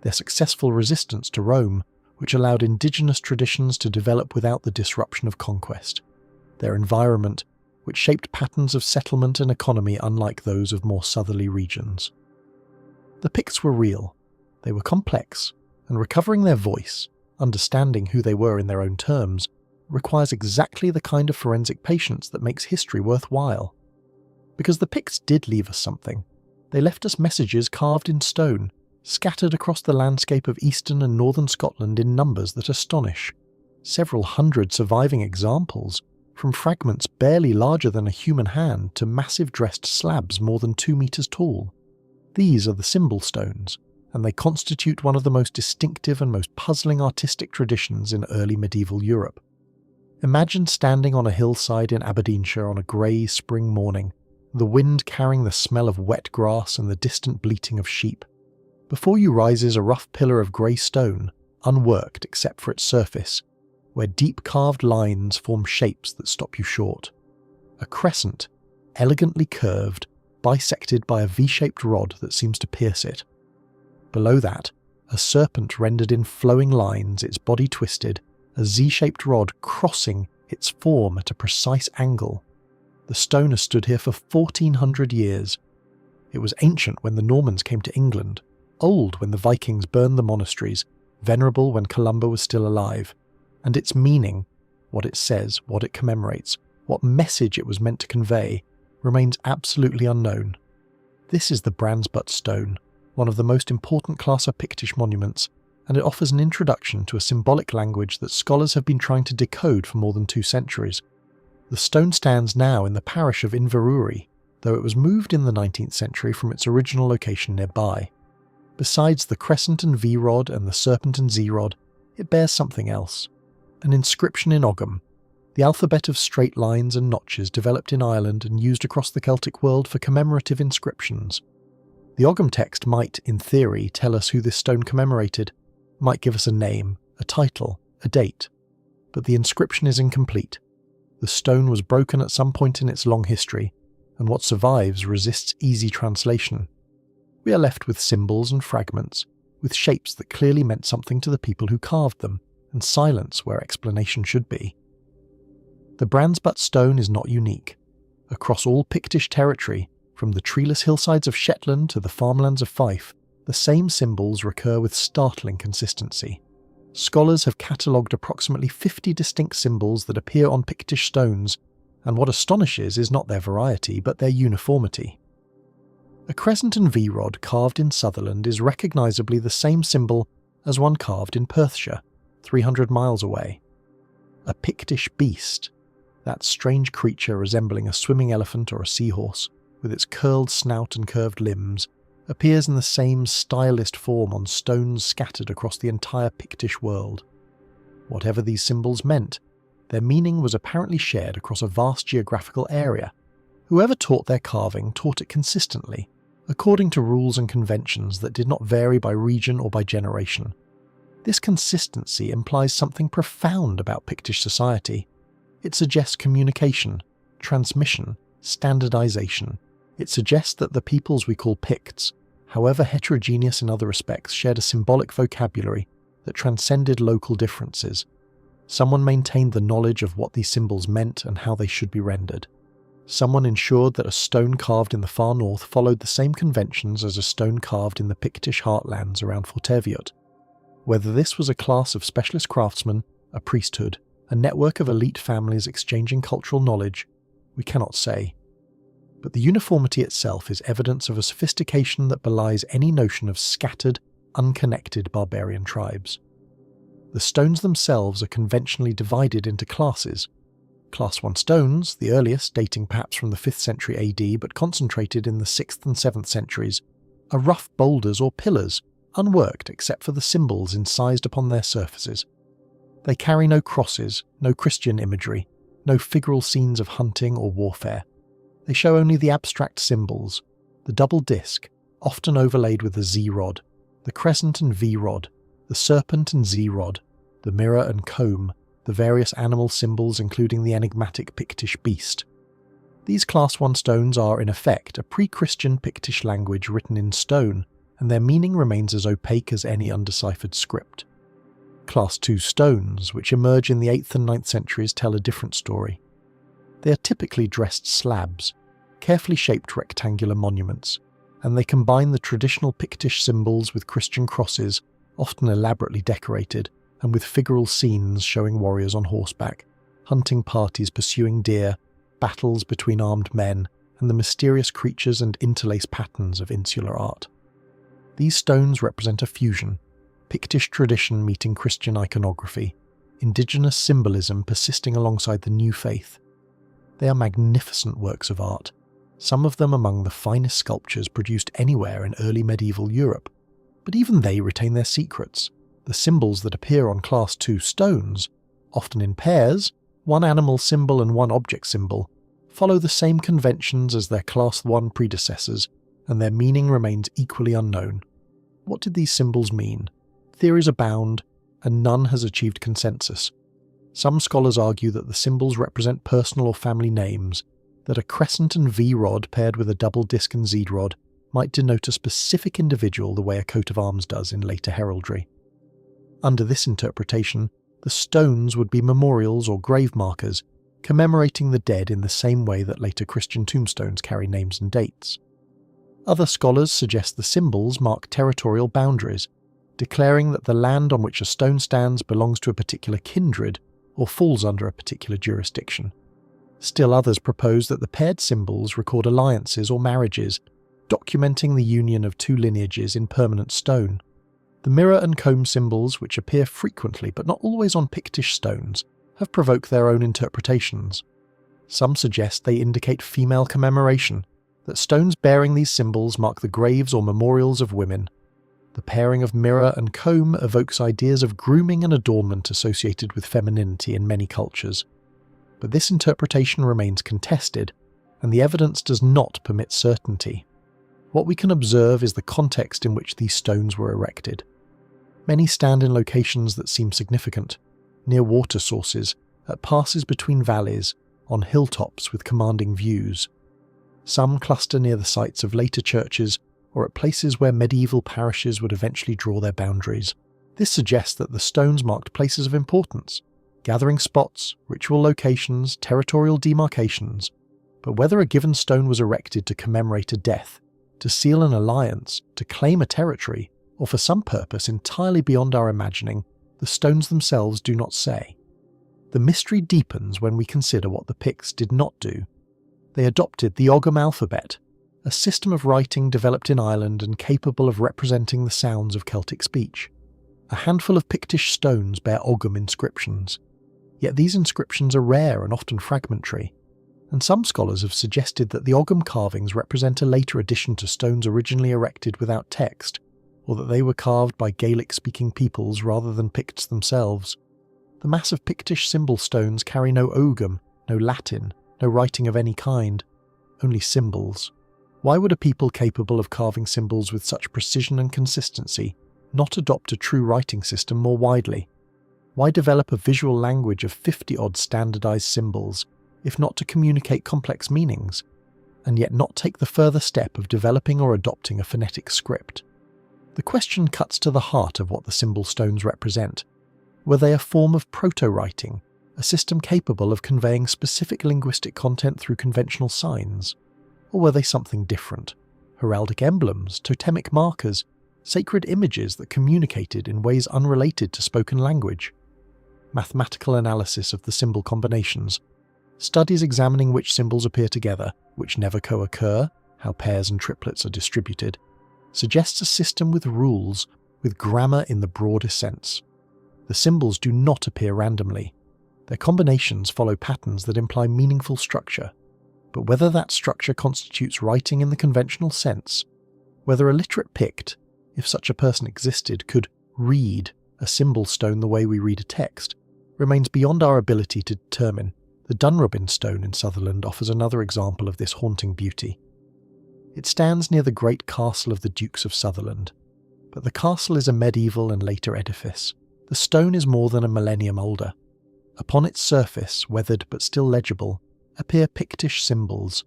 their successful resistance to Rome, which allowed indigenous traditions to develop without the disruption of conquest, their environment, which shaped patterns of settlement and economy unlike those of more southerly regions. The Picts were real, they were complex, and recovering their voice, understanding who they were in their own terms, requires exactly the kind of forensic patience that makes history worthwhile. Because the Picts did leave us something. They left us messages carved in stone, scattered across the landscape of eastern and northern Scotland in numbers that astonish. Several hundred surviving examples, from fragments barely larger than a human hand to massive dressed slabs more than 2 meters tall. These are the symbol stones, and they constitute one of the most distinctive and most puzzling artistic traditions in early medieval Europe. Imagine standing on a hillside in Aberdeenshire on a grey spring morning, the wind carrying the smell of wet grass and the distant bleating of sheep. Before you rises a rough pillar of grey stone, unworked except for its surface, where deep carved lines form shapes that stop you short. A crescent, elegantly curved, bisected by a V-shaped rod that seems to pierce it. Below that, a serpent rendered in flowing lines, its body twisted, a Z-shaped rod crossing its form at a precise angle. The stone has stood here for 1400 years. It was ancient when the Normans came to England, old when the Vikings burned the monasteries, venerable when Columba was still alive, and its meaning, what it says, what it commemorates, what message it was meant to convey, remains absolutely unknown. This is the Brandsbutt stone, one of the most important class of Pictish monuments, and it offers an introduction to a symbolic language that scholars have been trying to decode for more than 2 centuries. The stone stands now in the parish of Inverurie, though it was moved in the 19th century from its original location nearby. Besides the crescent and V-rod and the serpent and Z-rod, it bears something else. An inscription in Ogham, the alphabet of straight lines and notches developed in Ireland and used across the Celtic world for commemorative inscriptions. The Ogham text might, in theory, tell us who this stone commemorated, might give us a name, a title, a date, but the inscription is incomplete. The stone was broken at some point in its long history, and what survives resists easy translation. We are left with symbols and fragments, with shapes that clearly meant something to the people who carved them, and silence where explanation should be. The Brandsbutt stone is not unique. Across all Pictish territory, from the treeless hillsides of Shetland to the farmlands of Fife, the same symbols recur with startling consistency. Scholars have catalogued approximately 50 distinct symbols that appear on Pictish stones, and what astonishes is not their variety but their uniformity. A crescent and V-rod carved in Sutherland is recognisably the same symbol as one carved in Perthshire, 300 miles away. A Pictish beast, that strange creature resembling a swimming elephant or a seahorse, with its curled snout and curved limbs, appears in the same stylist form on stones scattered across the entire Pictish world. Whatever these symbols meant, their meaning was apparently shared across a vast geographical area. Whoever taught their carving taught it consistently, according to rules and conventions that did not vary by region or by generation. This consistency implies something profound about Pictish society. It suggests communication, transmission, standardization. It suggests that the peoples we call Picts, however heterogeneous in other respects, shared a symbolic vocabulary that transcended local differences. Someone maintained the knowledge of what these symbols meant and how they should be rendered. Someone ensured that a stone carved in the far north followed the same conventions as a stone carved in the Pictish heartlands around Forteviot. Whether this was a class of specialist craftsmen, a priesthood, a network of elite families exchanging cultural knowledge, we cannot say. But the uniformity itself is evidence of a sophistication that belies any notion of scattered, unconnected barbarian tribes. The stones themselves are conventionally divided into classes. Class 1 stones, the earliest dating perhaps from the 5th century AD but concentrated in the 6th and 7th centuries, are rough boulders or pillars, unworked except for the symbols incised upon their surfaces. They carry no crosses, no Christian imagery, no figural scenes of hunting or warfare. They show only the abstract symbols, the double disc, often overlaid with a Z-rod, the crescent and V-rod, the serpent and Z-rod, the mirror and comb, the various animal symbols including the enigmatic Pictish beast. These Class 1 stones are in effect a pre-Christian Pictish language written in stone, and their meaning remains as opaque as any undeciphered script. Class 2 stones, which emerge in the 8th and 9th centuries, tell a different story. They are typically dressed slabs, carefully shaped rectangular monuments, and they combine the traditional Pictish symbols with Christian crosses, often elaborately decorated, and with figural scenes showing warriors on horseback, hunting parties pursuing deer, battles between armed men, and the mysterious creatures and interlaced patterns of insular art. These stones represent a fusion, Pictish tradition meeting Christian iconography, indigenous symbolism persisting alongside the new faith. They are magnificent works of art, some of them among the finest sculptures produced anywhere in early medieval Europe, but even they retain their secrets. The symbols that appear on Class 2 stones, often in pairs, one animal symbol and one object symbol, follow the same conventions as their Class 1 predecessors, and their meaning remains equally unknown. What did these symbols mean? Theories abound, and none has achieved consensus. Some scholars argue that the symbols represent personal or family names, that a crescent and V-rod paired with a double disc and Z-rod might denote a specific individual the way a coat of arms does in later heraldry. Under this interpretation, the stones would be memorials or grave markers, commemorating the dead in the same way that later Christian tombstones carry names and dates. Other scholars suggest the symbols mark territorial boundaries, declaring that the land on which a stone stands belongs to a particular kindred or falls under a particular jurisdiction. Still others propose that the paired symbols record alliances or marriages, documenting the union of two lineages in permanent stone. The mirror and comb symbols, which appear frequently but not always on Pictish stones, have provoked their own interpretations. Some suggest they indicate female commemoration, that stones bearing these symbols mark the graves or memorials of women. The pairing of mirror and comb evokes ideas of grooming and adornment associated with femininity in many cultures. But this interpretation remains contested, and the evidence does not permit certainty. What we can observe is the context in which these stones were erected. Many stand in locations that seem significant, near water sources, at passes between valleys, on hilltops with commanding views. Some cluster near the sites of later churches or at places where medieval parishes would eventually draw their boundaries. This suggests that the stones marked places of importance, gathering spots, ritual locations, territorial demarcations. But whether a given stone was erected to commemorate a death, to seal an alliance, to claim a territory, or for some purpose entirely beyond our imagining, the stones themselves do not say. The mystery deepens when we consider what the Picts did not do. They adopted the Ogham alphabet, a system of writing developed in Ireland and capable of representing the sounds of Celtic speech. A handful of Pictish stones bear Ogham inscriptions, yet these inscriptions are rare and often fragmentary, and some scholars have suggested that the Ogham carvings represent a later addition to stones originally erected without text, or that they were carved by Gaelic-speaking peoples rather than Picts themselves. The massive Pictish symbol stones carry no Ogham, no Latin, no writing of any kind, only symbols. Why would a people capable of carving symbols with such precision and consistency not adopt a true writing system more widely? Why develop a visual language of 50-odd standardized symbols, if not to communicate complex meanings, and yet not take the further step of developing or adopting a phonetic script? The question cuts to the heart of what the symbol stones represent. Were they a form of proto-writing, a system capable of conveying specific linguistic content through conventional signs? Or were they something different? Heraldic emblems, totemic markers, sacred images that communicated in ways unrelated to spoken language? Mathematical analysis of the symbol combinations, studies examining which symbols appear together, which never co-occur, how pairs and triplets are distributed, suggests a system with rules, with grammar in the broadest sense. The symbols do not appear randomly. Their combinations follow patterns that imply meaningful structure. But whether that structure constitutes writing in the conventional sense, whether a literate Pict, if such a person existed, could read a symbol stone the way we read a text, remains beyond our ability to determine. The Dunrobin stone in Sutherland offers another example of this haunting beauty. It stands near the great castle of the Dukes of Sutherland, but the castle is a medieval and later edifice. The stone is more than a millennium older. Upon its surface, weathered but still legible, appear Pictish symbols,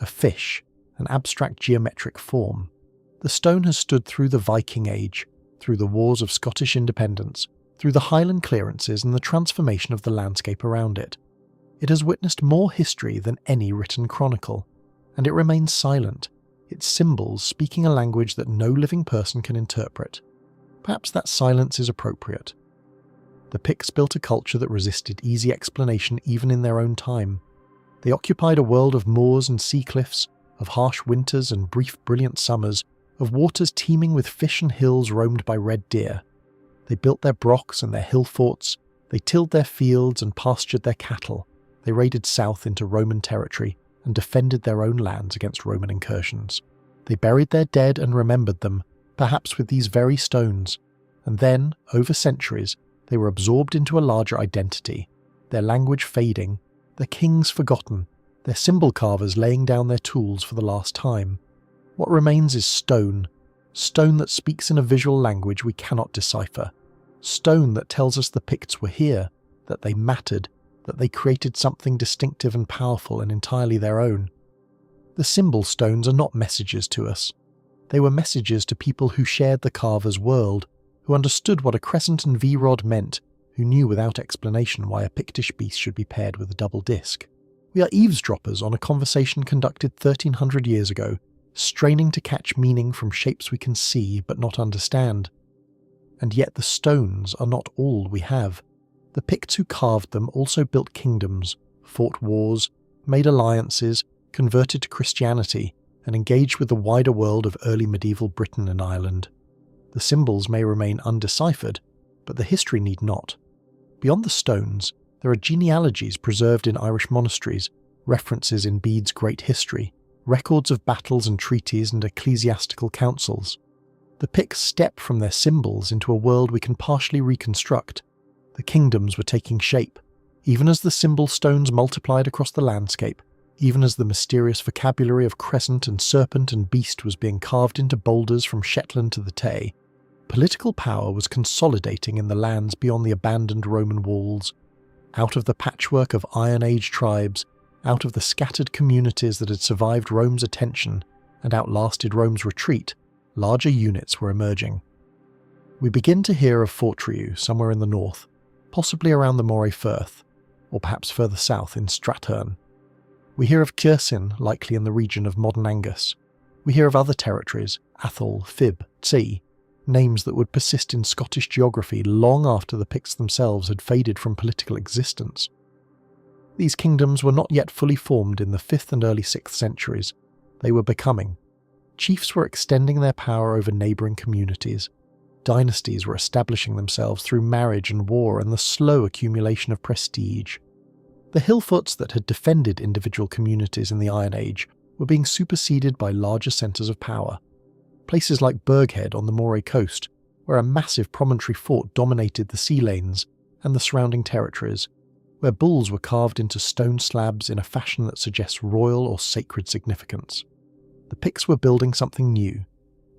a fish, an abstract geometric form. The stone has stood through the Viking Age, through the wars of Scottish independence, through the Highland clearances and the transformation of the landscape around it. It has witnessed more history than any written chronicle, and it remains silent, its symbols speaking a language that no living person can interpret. Perhaps that silence is appropriate. The Picts built a culture that resisted easy explanation even in their own time. They occupied a world of moors and sea cliffs, of harsh winters and brief brilliant summers, of waters teeming with fish and hills roamed by red deer. They built their brocks and their hill forts, they tilled their fields and pastured their cattle, they raided south into Roman territory and defended their own lands against Roman incursions. They buried their dead and remembered them, perhaps with these very stones, and then, over centuries, they were absorbed into a larger identity, their language fading, their kings forgotten, their symbol carvers laying down their tools for the last time. What remains is stone, stone that speaks in a visual language we cannot decipher, stone that tells us the Picts were here, that they mattered, that they created something distinctive and powerful and entirely their own. The symbol stones are not messages to us. They were messages to people who shared the carver's world, who understood what a crescent and V-rod meant, who knew without explanation why a Pictish beast should be paired with a double disc. We are eavesdroppers on a conversation conducted 1300 years ago, straining to catch meaning from shapes we can see but not understand. And yet the stones are not all we have. The Picts who carved them also built kingdoms, fought wars, made alliances, converted to Christianity, and engaged with the wider world of early medieval Britain and Ireland. The symbols may remain undeciphered, but the history need not. Beyond the stones, there are genealogies preserved in Irish monasteries, references in Bede's Great History, records of battles and treaties and ecclesiastical councils. The Picts step from their symbols into a world we can partially reconstruct. The kingdoms were taking shape. Even as the symbol stones multiplied across the landscape, even as the mysterious vocabulary of crescent and serpent and beast was being carved into boulders from Shetland to the Tay, political power was consolidating in the lands beyond the abandoned Roman walls, out of the patchwork of Iron Age tribes, out of the scattered communities that had survived Rome's attention and outlasted Rome's retreat. Larger units were emerging. We begin to hear of Fortriu somewhere in the north, possibly around the Moray Firth, or perhaps further south in Strathern. We hear of Kjersin, likely in the region of modern Angus. We hear of other territories, Athol, Fib, Tsi, names that would persist in Scottish geography long after the Picts themselves had faded from political existence. These kingdoms were not yet fully formed in the 5th and early 6th centuries. They were becoming. Chiefs were extending their power over neighbouring communities. Dynasties were establishing themselves through marriage and war and the slow accumulation of prestige. The hillforts that had defended individual communities in the Iron Age were being superseded by larger centres of power. Places like Burghead on the Moray coast, where a massive promontory fort dominated the sea lanes and the surrounding territories, where bulls were carved into stone slabs in a fashion that suggests royal or sacred significance. The Picts were building something new,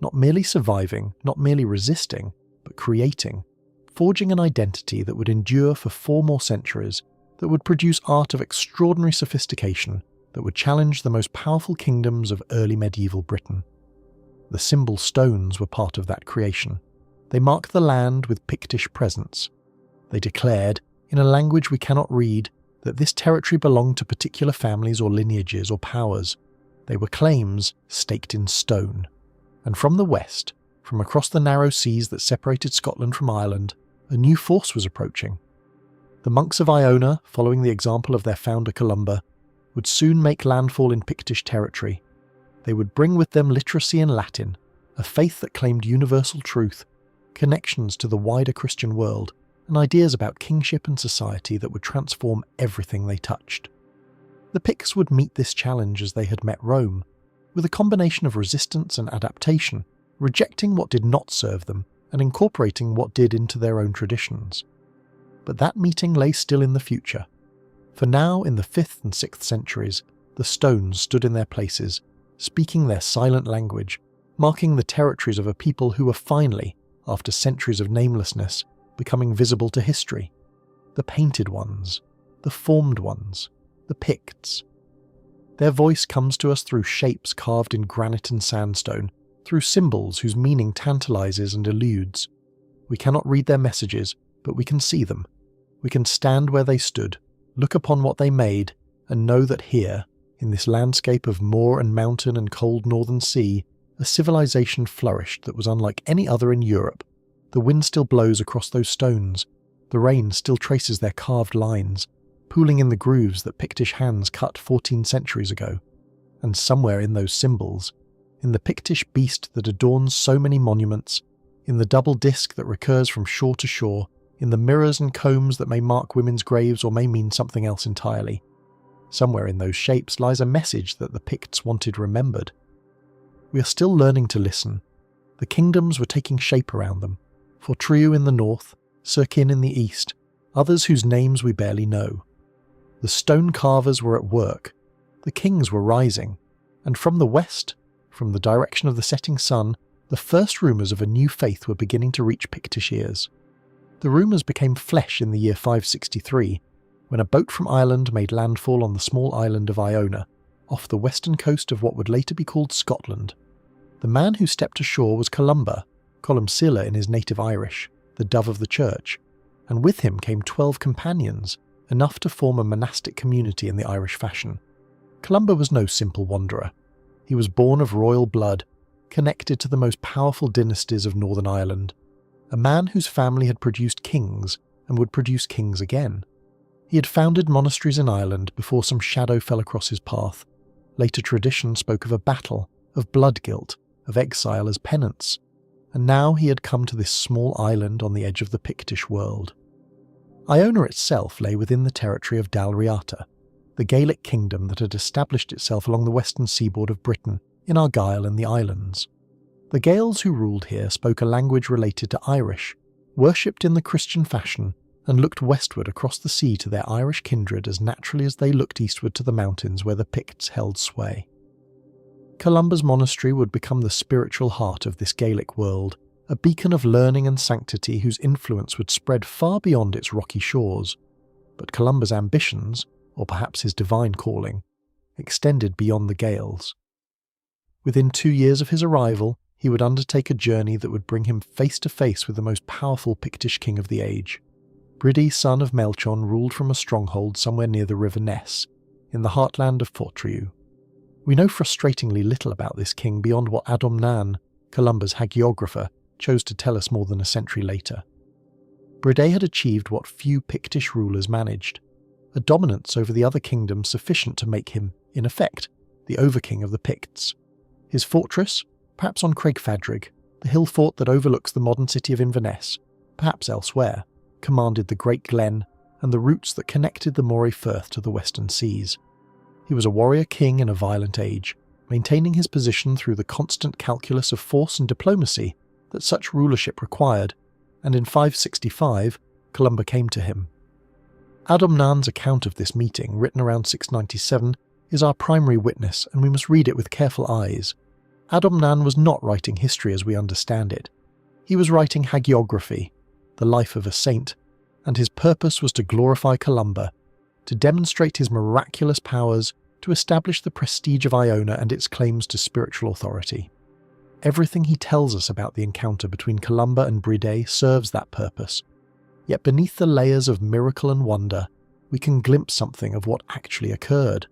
not merely surviving, not merely resisting, but creating, forging an identity that would endure for 4 more centuries, that would produce art of extraordinary sophistication, that would challenge the most powerful kingdoms of early medieval Britain. The symbol stones were part of that creation. They mark the land with Pictish presence. They declared, in a language we cannot read, that this territory belonged to particular families or lineages or powers. They were claims staked in stone. And from the west, from across the narrow seas that separated Scotland from Ireland, a new force was approaching. The monks of Iona, following the example of their founder Columba, would soon make landfall in Pictish territory. They would bring with them literacy in Latin, a faith that claimed universal truth, connections to the wider Christian world, and ideas about kingship and society that would transform everything they touched. The Picts would meet this challenge as they had met Rome, with a combination of resistance and adaptation, rejecting what did not serve them and incorporating what did into their own traditions. But that meeting lay still in the future. For now, in the 5th and 6th centuries, the stones stood in their places, speaking their silent language, marking the territories of a people who were finally, after centuries of namelessness, becoming visible to history. The painted ones, the formed ones, the Picts. Their voice comes to us through shapes carved in granite and sandstone, through symbols whose meaning tantalizes and eludes. We cannot read their messages, but we can see them. We can stand where they stood, look upon what they made, and know that here, in this landscape of moor and mountain and cold northern sea, a civilization flourished that was unlike any other in Europe. The wind still blows across those stones. The rain still traces their carved lines, pooling in the grooves that Pictish hands cut 14 centuries ago. And somewhere in those symbols, in the Pictish beast that adorns so many monuments, in the double disc that recurs from shore to shore, in the mirrors and combs that may mark women's graves or may mean something else entirely, somewhere in those shapes lies a message that the Picts wanted remembered. We are still learning to listen. The kingdoms were taking shape around them. Fortriu in the north, Serkin in the east, others whose names we barely know. The stone carvers were at work, the kings were rising, and from the west, from the direction of the setting sun, the first rumours of a new faith were beginning to reach Pictish ears. The rumours became flesh in the year 563, when a boat from Ireland made landfall on the small island of Iona, off the western coast of what would later be called Scotland. The man who stepped ashore was Columba, Columcille in his native Irish, the dove of the church, and with him came 12 companions, enough to form a monastic community in the Irish fashion. Columba was no simple wanderer. He was born of royal blood, connected to the most powerful dynasties of Northern Ireland, a man whose family had produced kings and would produce kings again. He had founded monasteries in Ireland before some shadow fell across his path. Later tradition spoke of a battle, of blood guilt, of exile as penance, and now he had come to this small island on the edge of the Pictish world. Iona itself lay within the territory of Dalriata, the Gaelic kingdom that had established itself along the western seaboard of Britain, in Argyll and the islands. The Gaels who ruled here spoke a language related to Irish, worshipped in the Christian fashion, and looked westward across the sea to their Irish kindred as naturally as they looked eastward to the mountains where the Picts held sway. Columba's monastery would become the spiritual heart of this Gaelic world, a beacon of learning and sanctity whose influence would spread far beyond its rocky shores. But Columba's ambitions, or perhaps his divine calling, extended beyond the Gaels. Within 2 years of his arrival, he would undertake a journey that would bring him face to face with the most powerful Pictish king of the age. Bride, son of Melchon, ruled from a stronghold somewhere near the river Ness, in the heartland of Fortriu. We know frustratingly little about this king beyond what Adamnan, Columba's hagiographer, chose to tell us more than a century later. Bride had achieved what few Pictish rulers managed, a dominance over the other kingdoms sufficient to make him, in effect, the overking of the Picts. His fortress, perhaps on Craigfadrig, the hill fort that overlooks the modern city of Inverness, perhaps elsewhere, commanded the Great Glen and the routes that connected the Moray Firth to the western seas. He was a warrior king in a violent age, maintaining his position through the constant calculus of force and diplomacy that such rulership required, and in 565, Columba came to him. Adamnan's account of this meeting, written around 697, is our primary witness, and we must read it with careful eyes. Adamnan was not writing history as we understand it. He was writing hagiography, the life of a saint, and his purpose was to glorify Columba, to demonstrate his miraculous powers, to establish the prestige of Iona and its claims to spiritual authority. Everything he tells us about the encounter between Columba and Bride serves that purpose. Yet beneath the layers of miracle and wonder, we can glimpse something of what actually occurred.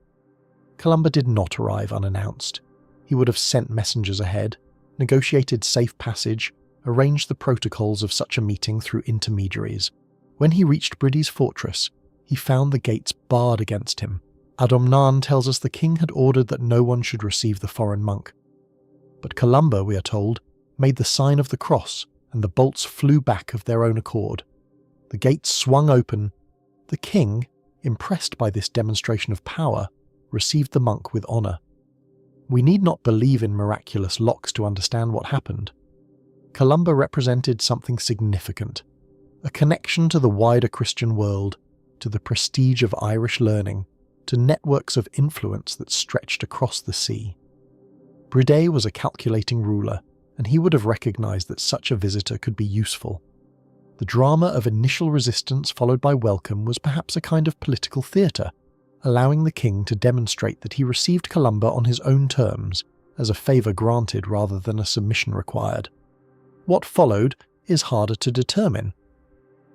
Columba did not arrive unannounced. He would have sent messengers ahead, negotiated safe passage, arranged the protocols of such a meeting through intermediaries. When he reached Bride's fortress, he found the gates barred against him. Adamnan tells us the king had ordered that no one should receive the foreign monk. But Columba, we are told, made the sign of the cross, and the bolts flew back of their own accord. The gates swung open. The king, impressed by this demonstration of power, received the monk with honour. We need not believe in miraculous locks to understand what happened. Columba represented something significant, a connection to the wider Christian world, to the prestige of Irish learning, to networks of influence that stretched across the sea. Bride was a calculating ruler, and he would have recognised that such a visitor could be useful. The drama of initial resistance followed by welcome was perhaps a kind of political theatre, allowing the king to demonstrate that he received Columba on his own terms, as a favour granted rather than a submission required. What followed is harder to determine.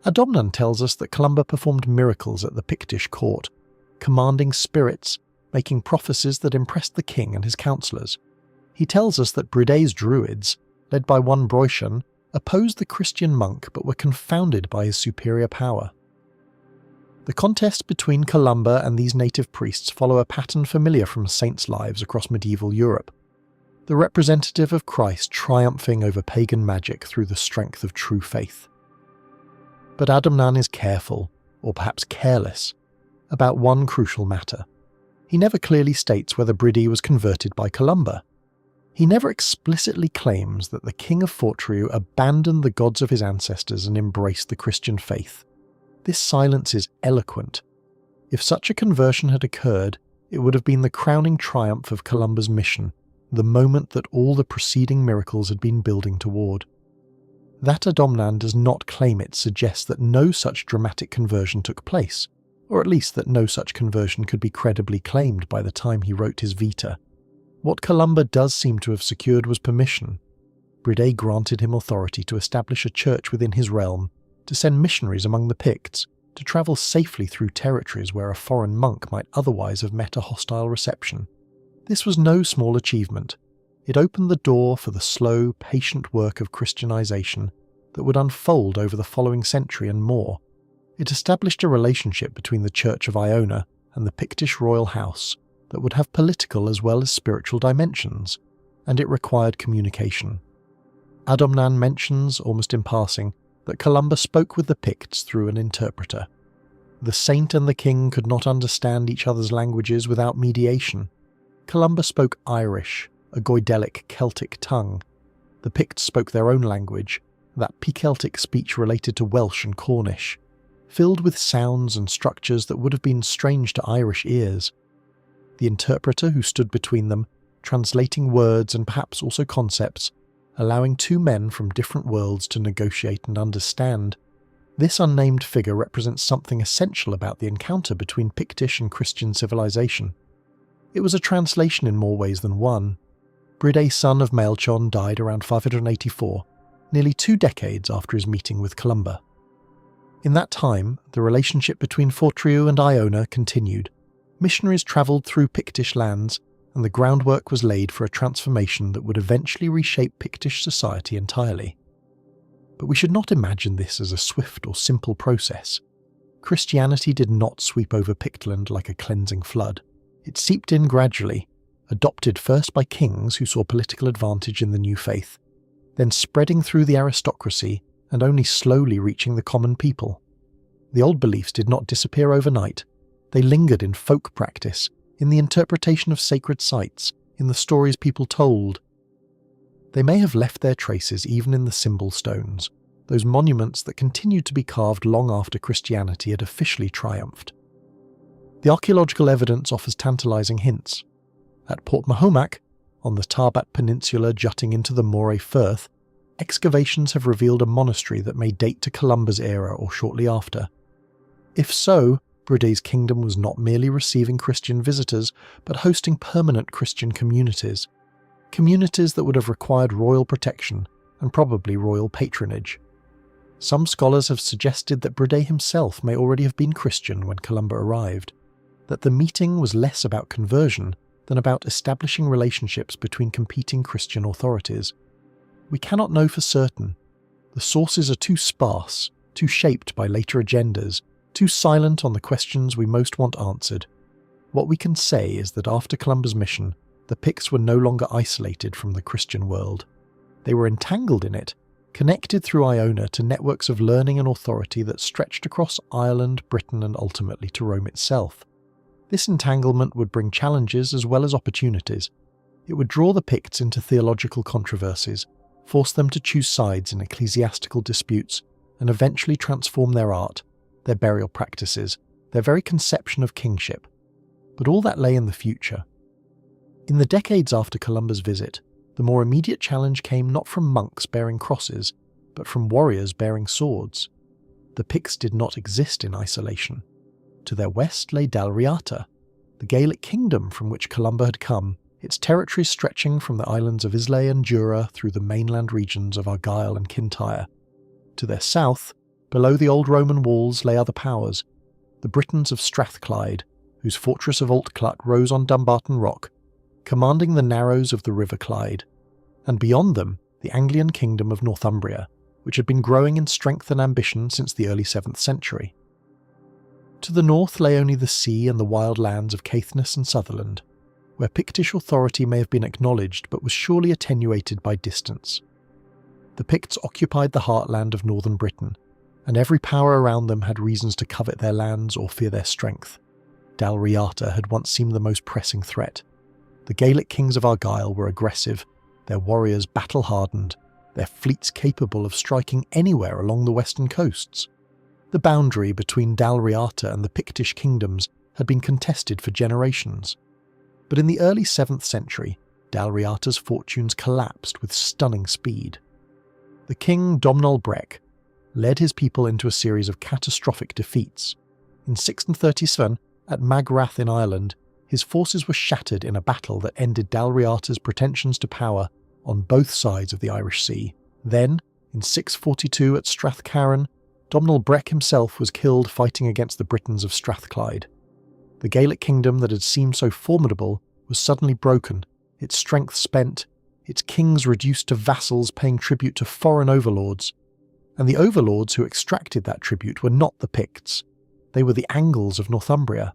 Adamnan tells us that Columba performed miracles at the Pictish court, commanding spirits, making prophecies that impressed the king and his councillors. He tells us that Bride's druids, led by one Broichan, opposed the Christian monk but were confounded by his superior power. The contest between Columba and these native priests follow a pattern familiar from saints' lives across medieval Europe. The representative of Christ triumphing over pagan magic through the strength of true faith. But Adamnan is careful, or perhaps careless, about one crucial matter. He never clearly states whether Bride was converted by Columba. He never explicitly claims that the king of Fortriu abandoned the gods of his ancestors and embraced the Christian faith. This silence is eloquent. If such a conversion had occurred, it would have been the crowning triumph of Columba's mission, the moment that all the preceding miracles had been building toward. That Adamnan does not claim it suggests that no such dramatic conversion took place, or at least that no such conversion could be credibly claimed by the time he wrote his Vita. What Columba does seem to have secured was permission. Bride granted him authority to establish a church within his realm, to send missionaries among the Picts, to travel safely through territories where a foreign monk might otherwise have met a hostile reception. This was no small achievement. It opened the door for the slow, patient work of Christianization that would unfold over the following century and more. It established a relationship between the Church of Iona and the Pictish royal house that would have political as well as spiritual dimensions, and it required communication. Adamnan mentions, almost in passing, that Columba spoke with the Picts through an interpreter. The saint and the king could not understand each other's languages without mediation. Columba spoke Irish, a Goidelic Celtic tongue. The Picts spoke their own language, that Celtic speech related to Welsh and Cornish. filled with sounds and structures that would have been strange to Irish ears. The interpreter who stood between them, translating words and perhaps also concepts, allowing two men from different worlds to negotiate and understand. This unnamed figure represents something essential about the encounter between Pictish and Christian civilization. It was a translation in more ways than one. Bride, son of Maelchon, died around 584, nearly 2 decades after his meeting with Columba. In that time, the relationship between Fortriu and Iona continued. Missionaries travelled through Pictish lands, and the groundwork was laid for a transformation that would eventually reshape Pictish society entirely. But we should not imagine this as a swift or simple process. Christianity did not sweep over Pictland like a cleansing flood. It seeped in gradually, adopted first by kings who saw political advantage in the new faith, then spreading through the aristocracy and only slowly reaching the common people. The old beliefs did not disappear overnight. They lingered in folk practice, in the interpretation of sacred sites, in the stories people told. They may have left their traces even in the symbol stones, those monuments that continued to be carved long after Christianity had officially triumphed. The archaeological evidence offers tantalising hints. At Port Mahomac, on the Tarbat Peninsula jutting into the Moray Firth, excavations have revealed a monastery that may date to Columba's era or shortly after. If so, Bride's kingdom was not merely receiving Christian visitors, but hosting permanent Christian communities. Communities that would have required royal protection and probably royal patronage. Some scholars have suggested that Bride himself may already have been Christian when Columba arrived, that the meeting was less about conversion than about establishing relationships between competing Christian authorities. We cannot know for certain. The sources are too sparse, too shaped by later agendas, too silent on the questions we most want answered. What we can say is that after Columba's mission, the Picts were no longer isolated from the Christian world. They were entangled in it, connected through Iona to networks of learning and authority that stretched across Ireland, Britain, and ultimately to Rome itself. This entanglement would bring challenges as well as opportunities. It would draw the Picts into theological controversies, force them to choose sides in ecclesiastical disputes, and eventually transform their art, their burial practices, their very conception of kingship. But all that lay in the future. In the decades after Columba's visit, the more immediate challenge came not from monks bearing crosses, but from warriors bearing swords. The Picts did not exist in isolation. To their west lay Dalriata, the Gaelic kingdom from which Columba had come, its territories stretching from the islands of Islay and Jura through the mainland regions of Argyll and Kintyre. To their south, below the old Roman walls, lay other powers, the Britons of Strathclyde, whose fortress of Altclut rose on Dumbarton Rock, commanding the narrows of the River Clyde, and beyond them the Anglian kingdom of Northumbria, which had been growing in strength and ambition since the early 7th century. To the north lay only the sea and the wild lands of Caithness and Sutherland, where Pictish authority may have been acknowledged but was surely attenuated by distance. The Picts occupied the heartland of northern Britain, and every power around them had reasons to covet their lands or fear their strength. Dalriata had once seemed the most pressing threat. The Gaelic kings of Argyll were aggressive, their warriors battle-hardened, their fleets capable of striking anywhere along the western coasts. The boundary between Dalriata and the Pictish kingdoms had been contested for generations. But in the early 7th century, Dalriata's fortunes collapsed with stunning speed. The king Domnall Breck led his people into a series of catastrophic defeats. In 637, at Magrath in Ireland, his forces were shattered in a battle that ended Dalriata's pretensions to power on both sides of the Irish Sea. Then, in 642 at Strathcarron, Domnall Breck himself was killed fighting against the Britons of Strathclyde. The Gaelic kingdom that had seemed so formidable was suddenly broken, its strength spent, its kings reduced to vassals paying tribute to foreign overlords. And the overlords who extracted that tribute were not the Picts. They were the Angles of Northumbria.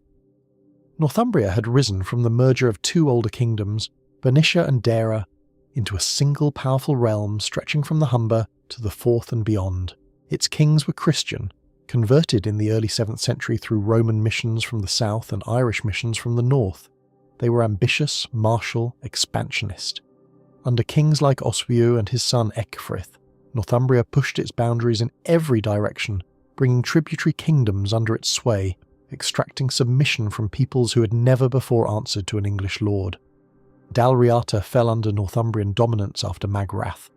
Northumbria had risen from the merger of two older kingdoms, Bernicia and Dara, into a single powerful realm stretching from the Humber to the Forth and beyond. Its kings were Christian, converted in the early 7th century through Roman missions from the south and Irish missions from the north. They were ambitious, martial, expansionist. Under kings like Oswiu and his son Ecgfrith, Northumbria pushed its boundaries in every direction, bringing tributary kingdoms under its sway, extracting submission from peoples who had never before answered to an English lord. Dalriata fell under Northumbrian dominance after Magrath,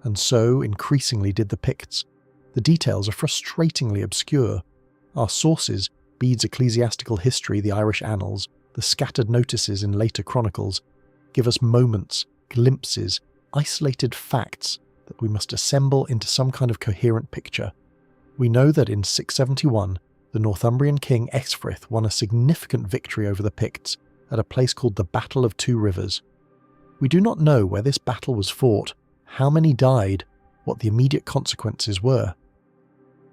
and so increasingly did the Picts. The details are frustratingly obscure. Our sources, Bede's ecclesiastical history, the Irish annals, the scattered notices in later chronicles, give us moments, glimpses, isolated facts that we must assemble into some kind of coherent picture. We know that in 671, the Northumbrian king Ecgfrith won a significant victory over the Picts at a place called the Battle of Two Rivers. We do not know where this battle was fought, how many died, what the immediate consequences were.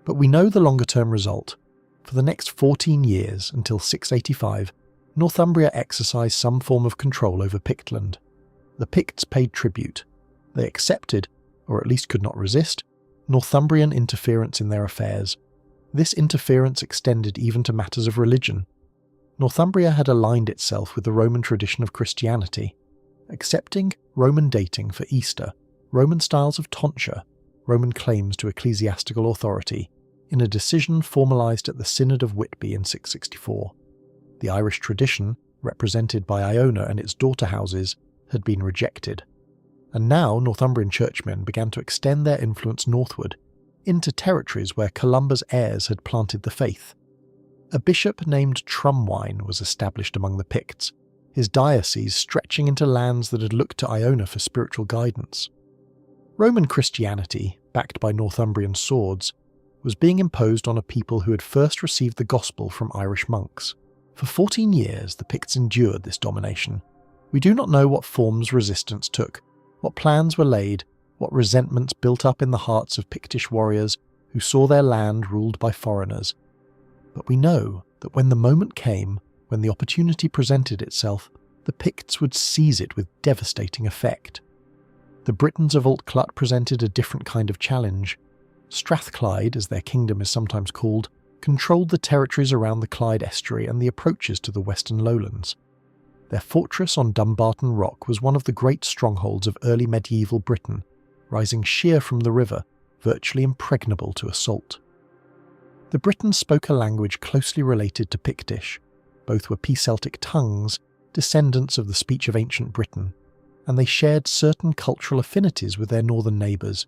But we know the longer-term result. For the next 14 years, until 685, Northumbria exercised some form of control over Pictland. The Picts paid tribute. They accepted, or at least could not resist, Northumbrian interference in their affairs. This interference extended even to matters of religion. Northumbria had aligned itself with the Roman tradition of Christianity, accepting Roman dating for Easter, Roman styles of tonsure, Roman claims to ecclesiastical authority, in a decision formalised at the Synod of Whitby in 664. The Irish tradition, represented by Iona and its daughter houses, had been rejected. And now Northumbrian churchmen began to extend their influence northward, into territories where Columba's heirs had planted the faith. A bishop named Trumwine was established among the Picts, his diocese stretching into lands that had looked to Iona for spiritual guidance. Roman Christianity, backed by Northumbrian swords, was being imposed on a people who had first received the gospel from Irish monks. For 14 years, the Picts endured this domination. We do not know what forms resistance took, what plans were laid, what resentments built up in the hearts of Pictish warriors who saw their land ruled by foreigners. But we know that when the moment came, when the opportunity presented itself, the Picts would seize it with devastating effect. The Britons of Alt-Clut presented a different kind of challenge. Strathclyde, as their kingdom is sometimes called, controlled the territories around the Clyde estuary and the approaches to the western lowlands. Their fortress on Dumbarton Rock was one of the great strongholds of early medieval Britain, rising sheer from the river, virtually impregnable to assault. The Britons spoke a language closely related to Pictish. Both were P-Celtic tongues, descendants of the speech of ancient Britain, and they shared certain cultural affinities with their northern neighbours.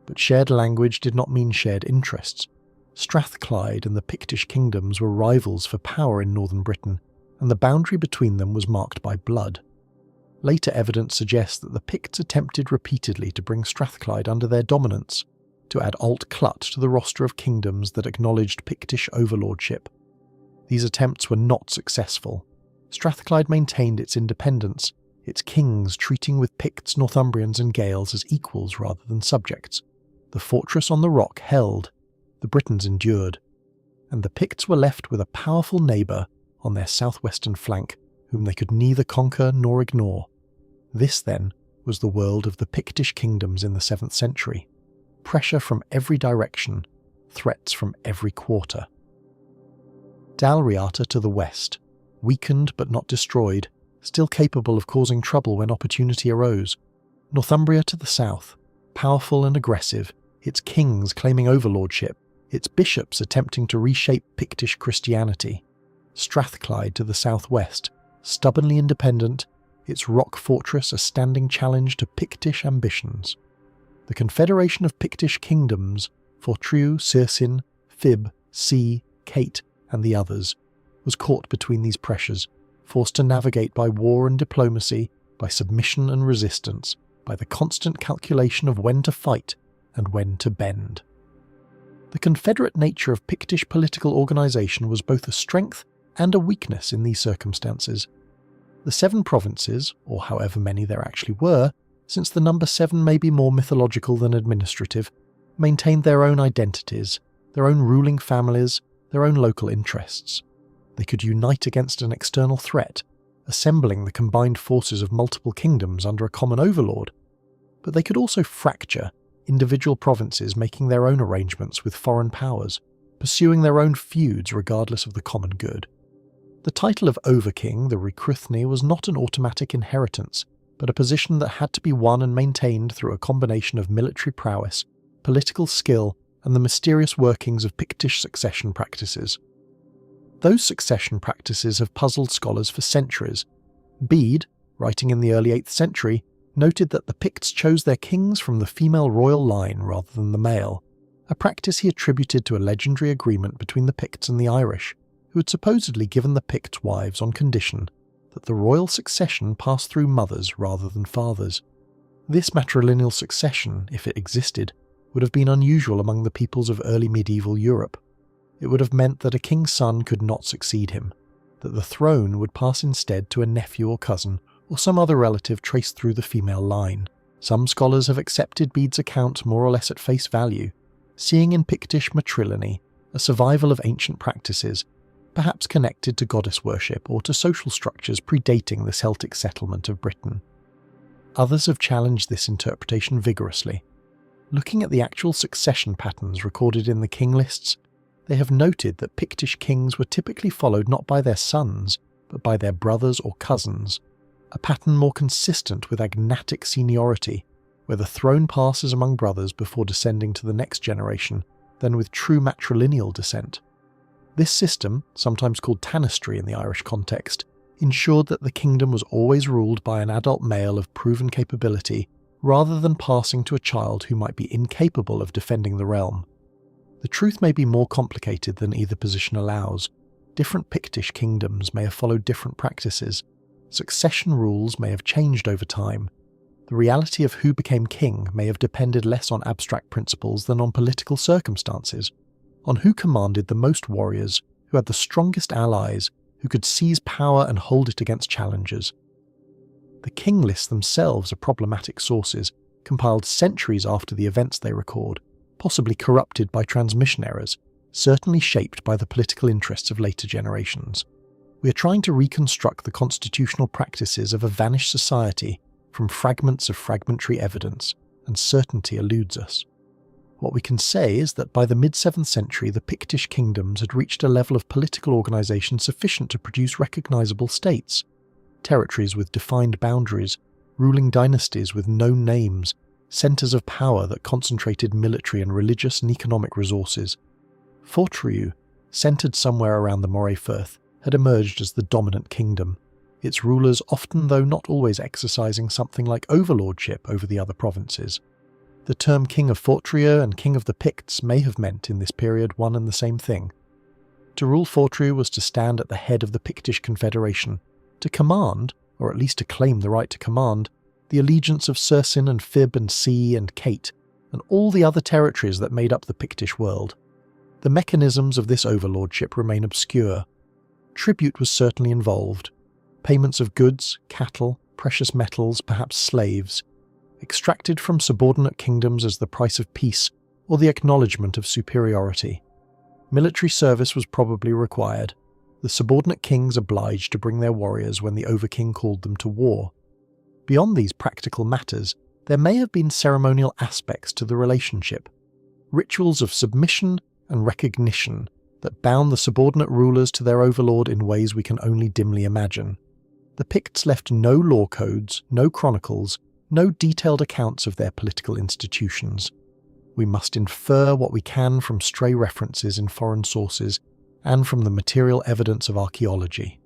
But shared language did not mean shared interests. Strathclyde and the Pictish kingdoms were rivals for power in northern Britain, and the boundary between them was marked by blood. Later evidence suggests that the Picts attempted repeatedly to bring Strathclyde under their dominance, to add Alt-Clut to the roster of kingdoms that acknowledged Pictish overlordship. These attempts were not successful. Strathclyde maintained its independence, its kings treating with Picts, Northumbrians and Gaels as equals rather than subjects. The fortress on the rock held, the Britons endured, and the Picts were left with a powerful neighbour on their southwestern flank whom they could neither conquer nor ignore. This, then, was the world of the Pictish kingdoms in the 7th century. Pressure from every direction, threats from every quarter. Dalriata to the west, weakened but not destroyed, still capable of causing trouble when opportunity arose. Northumbria to the south, powerful and aggressive, its kings claiming overlordship, its bishops attempting to reshape Pictish Christianity. Strathclyde to the southwest, stubbornly independent, its rock fortress a standing challenge to Pictish ambitions. The confederation of Pictish kingdoms, Fortriu, Circin, Fib, See, Kate, and the others, was caught between these pressures, forced to navigate by war and diplomacy, by submission and resistance, by the constant calculation of when to fight and when to bend. The confederate nature of Pictish political organisation was both a strength and a weakness in these circumstances. The 7 provinces, or however many there actually were, since the number 7 may be more mythological than administrative, maintained their own identities, their own ruling families, their own local interests. They could unite against an external threat, assembling the combined forces of multiple kingdoms under a common overlord, but they could also fracture, individual provinces making their own arrangements with foreign powers, pursuing their own feuds regardless of the common good. The title of Overking, the Recruithne, was not an automatic inheritance, but a position that had to be won and maintained through a combination of military prowess, political skill, and the mysterious workings of Pictish succession practices. Those succession practices have puzzled scholars for centuries. Bede, writing in the early 8th century, noted that the Picts chose their kings from the female royal line rather than the male, a practice he attributed to a legendary agreement between the Picts and the Irish, who had supposedly given the Pict wives on condition that the royal succession passed through mothers rather than fathers. This matrilineal succession, if it existed, would have been unusual among the peoples of early medieval Europe. It would have meant that a king's son could not succeed him, that the throne would pass instead to a nephew or cousin, or some other relative traced through the female line. Some scholars have accepted Bede's account more or less at face value, seeing in Pictish matrilineal a survival of ancient practices, perhaps connected to goddess worship or to social structures predating the Celtic settlement of Britain. Others have challenged this interpretation vigorously. Looking at the actual succession patterns recorded in the king lists, they have noted that Pictish kings were typically followed not by their sons, but by their brothers or cousins, a pattern more consistent with agnatic seniority, where the throne passes among brothers before descending to the next generation, than with true matrilineal descent. This system, sometimes called tanistry in the Irish context, ensured that the kingdom was always ruled by an adult male of proven capability, rather than passing to a child who might be incapable of defending the realm. The truth may be more complicated than either position allows. Different Pictish kingdoms may have followed different practices. Succession rules may have changed over time. The reality of who became king may have depended less on abstract principles than on political circumstances, on who commanded the most warriors, who had the strongest allies, who could seize power and hold it against challengers. The king lists themselves are problematic sources, compiled centuries after the events they record, possibly corrupted by transmission errors, certainly shaped by the political interests of later generations. We are trying to reconstruct the constitutional practices of a vanished society from fragments of fragmentary evidence, and certainty eludes us. What we can say is that by the mid-7th century the Pictish kingdoms had reached a level of political organisation sufficient to produce recognisable states, territories with defined boundaries, ruling dynasties with known names, centres of power that concentrated military and religious and economic resources. Fortriu, centred somewhere around the Moray Firth, had emerged as the dominant kingdom, its rulers often though not always exercising something like overlordship over the other provinces. The term King of Fortriu and King of the Picts may have meant in this period one and the same thing. To rule Fortriu was to stand at the head of the Pictish confederation, to command, or at least to claim the right to command, the allegiance of Sursin and Fib and See and Kate, and all the other territories that made up the Pictish world. The mechanisms of this overlordship remain obscure. Tribute was certainly involved. Payments of goods, cattle, precious metals, perhaps slaves, extracted from subordinate kingdoms as the price of peace or the acknowledgement of superiority. Military service was probably required, the subordinate kings obliged to bring their warriors when the overking called them to war. Beyond these practical matters, there may have been ceremonial aspects to the relationship, rituals of submission and recognition that bound the subordinate rulers to their overlord in ways we can only dimly imagine. The Picts left no law codes, no chronicles, no detailed accounts of their political institutions. We must infer what we can from stray references in foreign sources and from the material evidence of archaeology.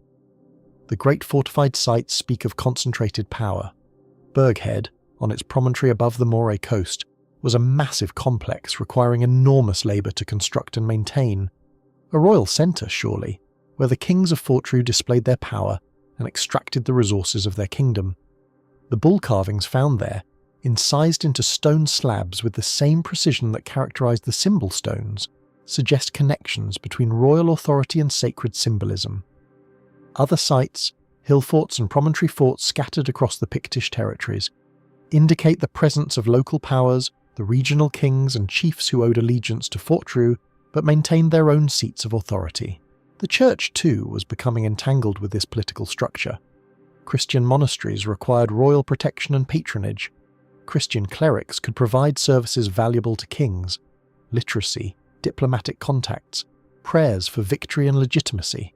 The great fortified sites speak of concentrated power. Burghead, on its promontory above the Moray coast, was a massive complex requiring enormous labour to construct and maintain. A royal centre, surely, where the kings of Fortriu displayed their power and extracted the resources of their kingdom. The bull carvings found there, incised into stone slabs with the same precision that characterised the symbol stones, suggest connections between royal authority and sacred symbolism. Other sites, hill forts and promontory forts scattered across the Pictish territories, indicate the presence of local powers, the regional kings and chiefs who owed allegiance to Fortriu but maintained their own seats of authority. The church, too, was becoming entangled with this political structure. Christian monasteries required royal protection and patronage. Christian clerics could provide services valuable to kings, literacy, diplomatic contacts, prayers for victory and legitimacy.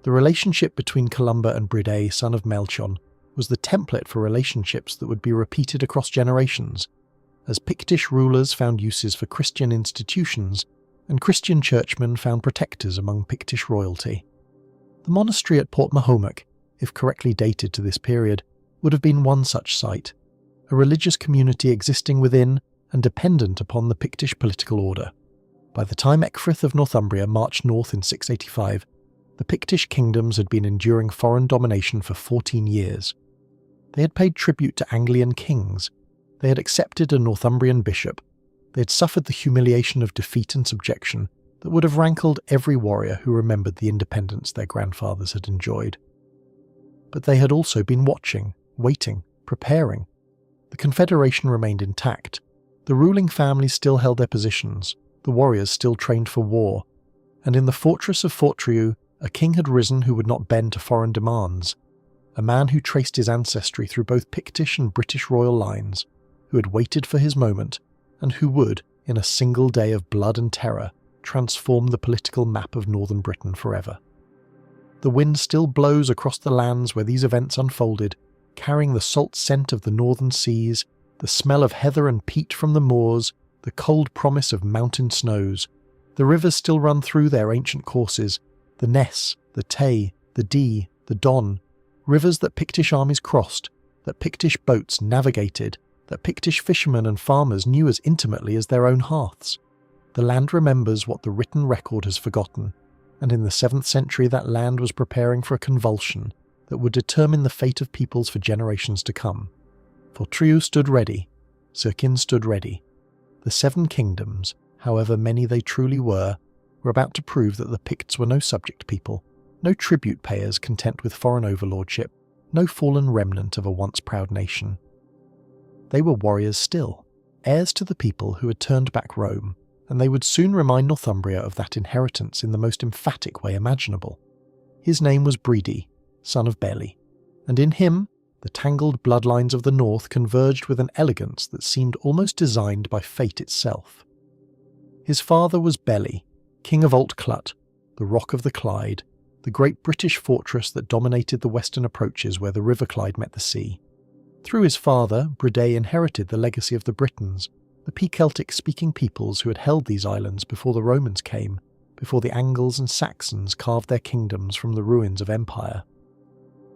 The relationship between Columba and Bride, son of Melchion, was the template for relationships that would be repeated across generations. as Pictish rulers found uses for Christian institutions and Christian churchmen found protectors among Pictish royalty. The monastery at Port Mahomet, if correctly dated to this period, would have been one such site, a religious community existing within and dependent upon the Pictish political order. By the time Ecgfrith of Northumbria marched north in 685, the Pictish kingdoms had been enduring foreign domination for 14 years. They had paid tribute to Anglian kings, they had accepted a Northumbrian bishop, they had suffered the humiliation of defeat and subjection that would have rankled every warrior who remembered the independence their grandfathers had enjoyed. But they had also been watching, waiting, preparing. The confederation remained intact. The ruling families still held their positions, the warriors still trained for war, and in the fortress of Fortriu, a king had risen who would not bend to foreign demands, a man who traced his ancestry through both Pictish and British royal lines, who had waited for his moment, and who would, in a single day of blood and terror, transform the political map of northern Britain forever. The wind still blows across the lands where these events unfolded, carrying the salt scent of the northern seas, the smell of heather and peat from the moors, the cold promise of mountain snows. The rivers still run through their ancient courses, the Ness, the Tay, the Dee, the Don, rivers that Pictish armies crossed, that Pictish boats navigated, that Pictish fishermen and farmers knew as intimately as their own hearths. The land remembers what the written record has forgotten, and in the 7th century that land was preparing for a convulsion that would determine the fate of peoples for generations to come. Fortriu stood ready, Sirkin stood ready. The 7 kingdoms, however many they truly were about to prove that the Picts were no subject people, no tribute payers content with foreign overlordship, no fallen remnant of a once proud nation. They were warriors still, heirs to the people who had turned back Rome, and they would soon remind Northumbria of that inheritance in the most emphatic way imaginable. His name was Bridi, son of Beli, and in him the tangled bloodlines of the north converged with an elegance that seemed almost designed by fate itself. His father was Beli, king of Old Clut, the Rock of the Clyde, the great British fortress that dominated the western approaches where the River Clyde met the sea. Through his father, Bride inherited the legacy of the Britons, the P-Celtic-speaking peoples who had held these islands before the Romans came, before the Angles and Saxons carved their kingdoms from the ruins of empire.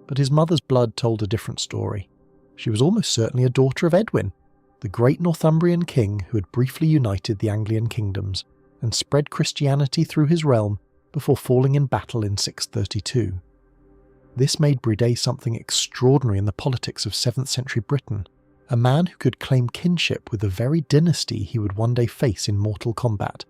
But his mother's blood told a different story. She was almost certainly a daughter of Edwin, the great Northumbrian king who had briefly united the Anglian kingdoms and spread Christianity through his realm before falling in battle in 632. This made Bride something extraordinary in the politics of 7th century Britain, a man who could claim kinship with the very dynasty he would one day face in mortal combat.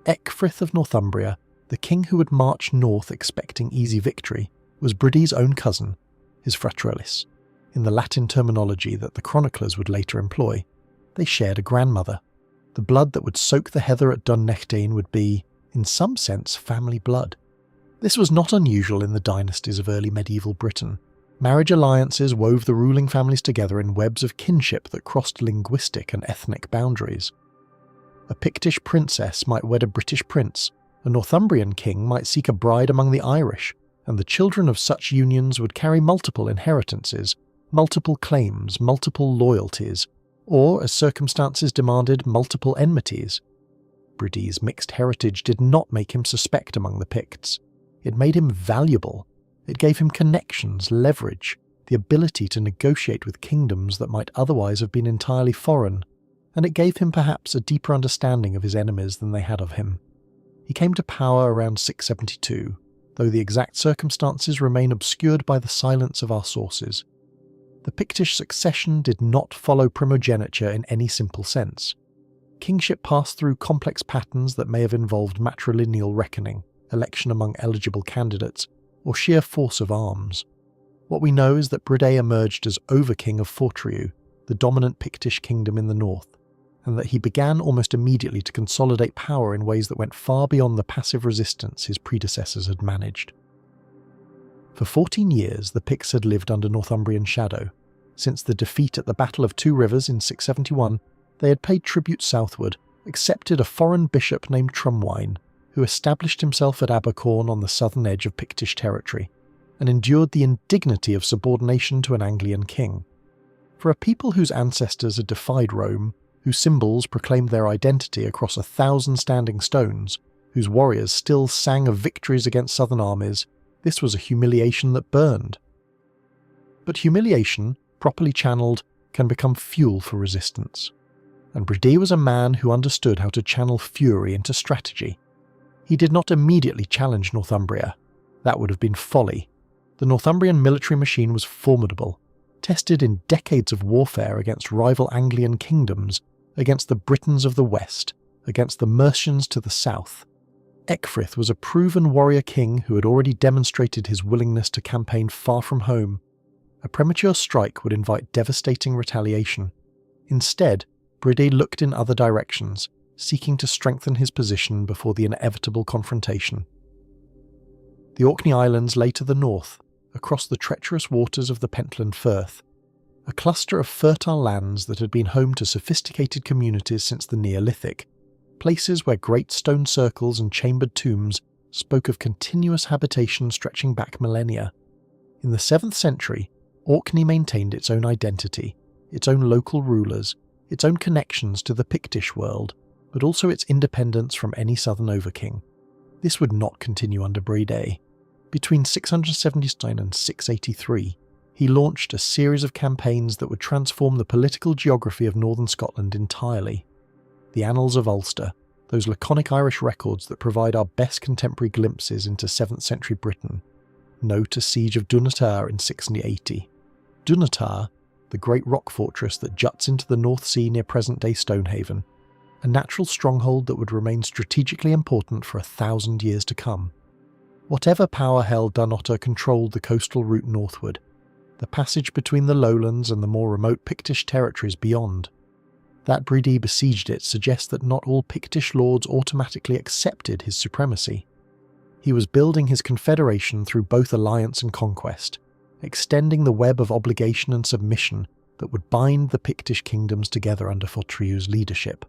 Ecgfrith of Northumbria, the king who would march north expecting easy victory, was Bridi's own cousin, his fratralis. In the Latin terminology that the chroniclers would later employ, they shared a grandmother. The blood that would soak the heather at Dun Nechdane would be, in some sense, family blood. This was not unusual in the dynasties of early medieval Britain. Marriage alliances wove the ruling families together in webs of kinship that crossed linguistic and ethnic boundaries. A Pictish princess might wed a British prince, a Northumbrian king might seek a bride among the Irish, and the children of such unions would carry multiple inheritances, multiple claims, multiple loyalties, or, as circumstances demanded, multiple enmities. Bridi's mixed heritage did not make him suspect among the Picts. It made him valuable. It gave him connections, leverage, the ability to negotiate with kingdoms that might otherwise have been entirely foreign, and it gave him perhaps a deeper understanding of his enemies than they had of him. He came to power around 672, though the exact circumstances remain obscured by the silence of our sources. The Pictish succession did not follow primogeniture in any simple sense. Kingship passed through complex patterns that may have involved matrilineal reckoning, election among eligible candidates, or sheer force of arms. What we know is that Bride emerged as Overking of Fortriu, the dominant Pictish kingdom in the north, and that he began almost immediately to consolidate power in ways that went far beyond the passive resistance his predecessors had managed. For 14 years the Picts had lived under Northumbrian shadow. Since the defeat at the Battle of Two Rivers in 671, they had paid tribute southward, accepted a foreign bishop named Trumwine, who established himself at Abercorn on the southern edge of Pictish territory, and endured the indignity of subordination to an Anglian king. For a people whose ancestors had defied Rome, whose symbols proclaimed their identity across 1,000 standing stones, whose warriors still sang of victories against southern armies, this was a humiliation that burned. But humiliation, properly channeled, can become fuel for resistance. And Brede was a man who understood how to channel fury into strategy. He did not immediately challenge Northumbria. That would have been folly. The Northumbrian military machine was formidable, tested in decades of warfare against rival Anglian kingdoms, against the Britons of the west, against the Mercians to the south. Ecgfrith was a proven warrior king who had already demonstrated his willingness to campaign far from home. A premature strike would invite devastating retaliation. Instead, Brede looked in other directions, seeking to strengthen his position before the inevitable confrontation. The Orkney Islands lay to the north, across the treacherous waters of the Pentland Firth, a cluster of fertile lands that had been home to sophisticated communities since the Neolithic, places where great stone circles and chambered tombs spoke of continuous habitation stretching back millennia. In the 7th century, Orkney maintained its own identity, its own local rulers, its own connections to the Pictish world, but also its independence from any southern overking. This would not continue under Brede. Between 679 and 683, he launched a series of campaigns that would transform the political geography of northern Scotland entirely. The Annals of Ulster, those laconic Irish records that provide our best contemporary glimpses into 7th century Britain, note a siege of Dunatar in 680. Dunatar, the great rock fortress that juts into the North Sea near present-day Stonehaven, a natural stronghold that would remain strategically important for 1,000 years to come. Whatever power held Dunnottar controlled the coastal route northward, the passage between the lowlands and the more remote Pictish territories beyond. That Brede besieged it suggests that not all Pictish lords automatically accepted his supremacy. He was building his confederation through both alliance and conquest, extending the web of obligation and submission that would bind the Pictish kingdoms together under Fortriu's leadership.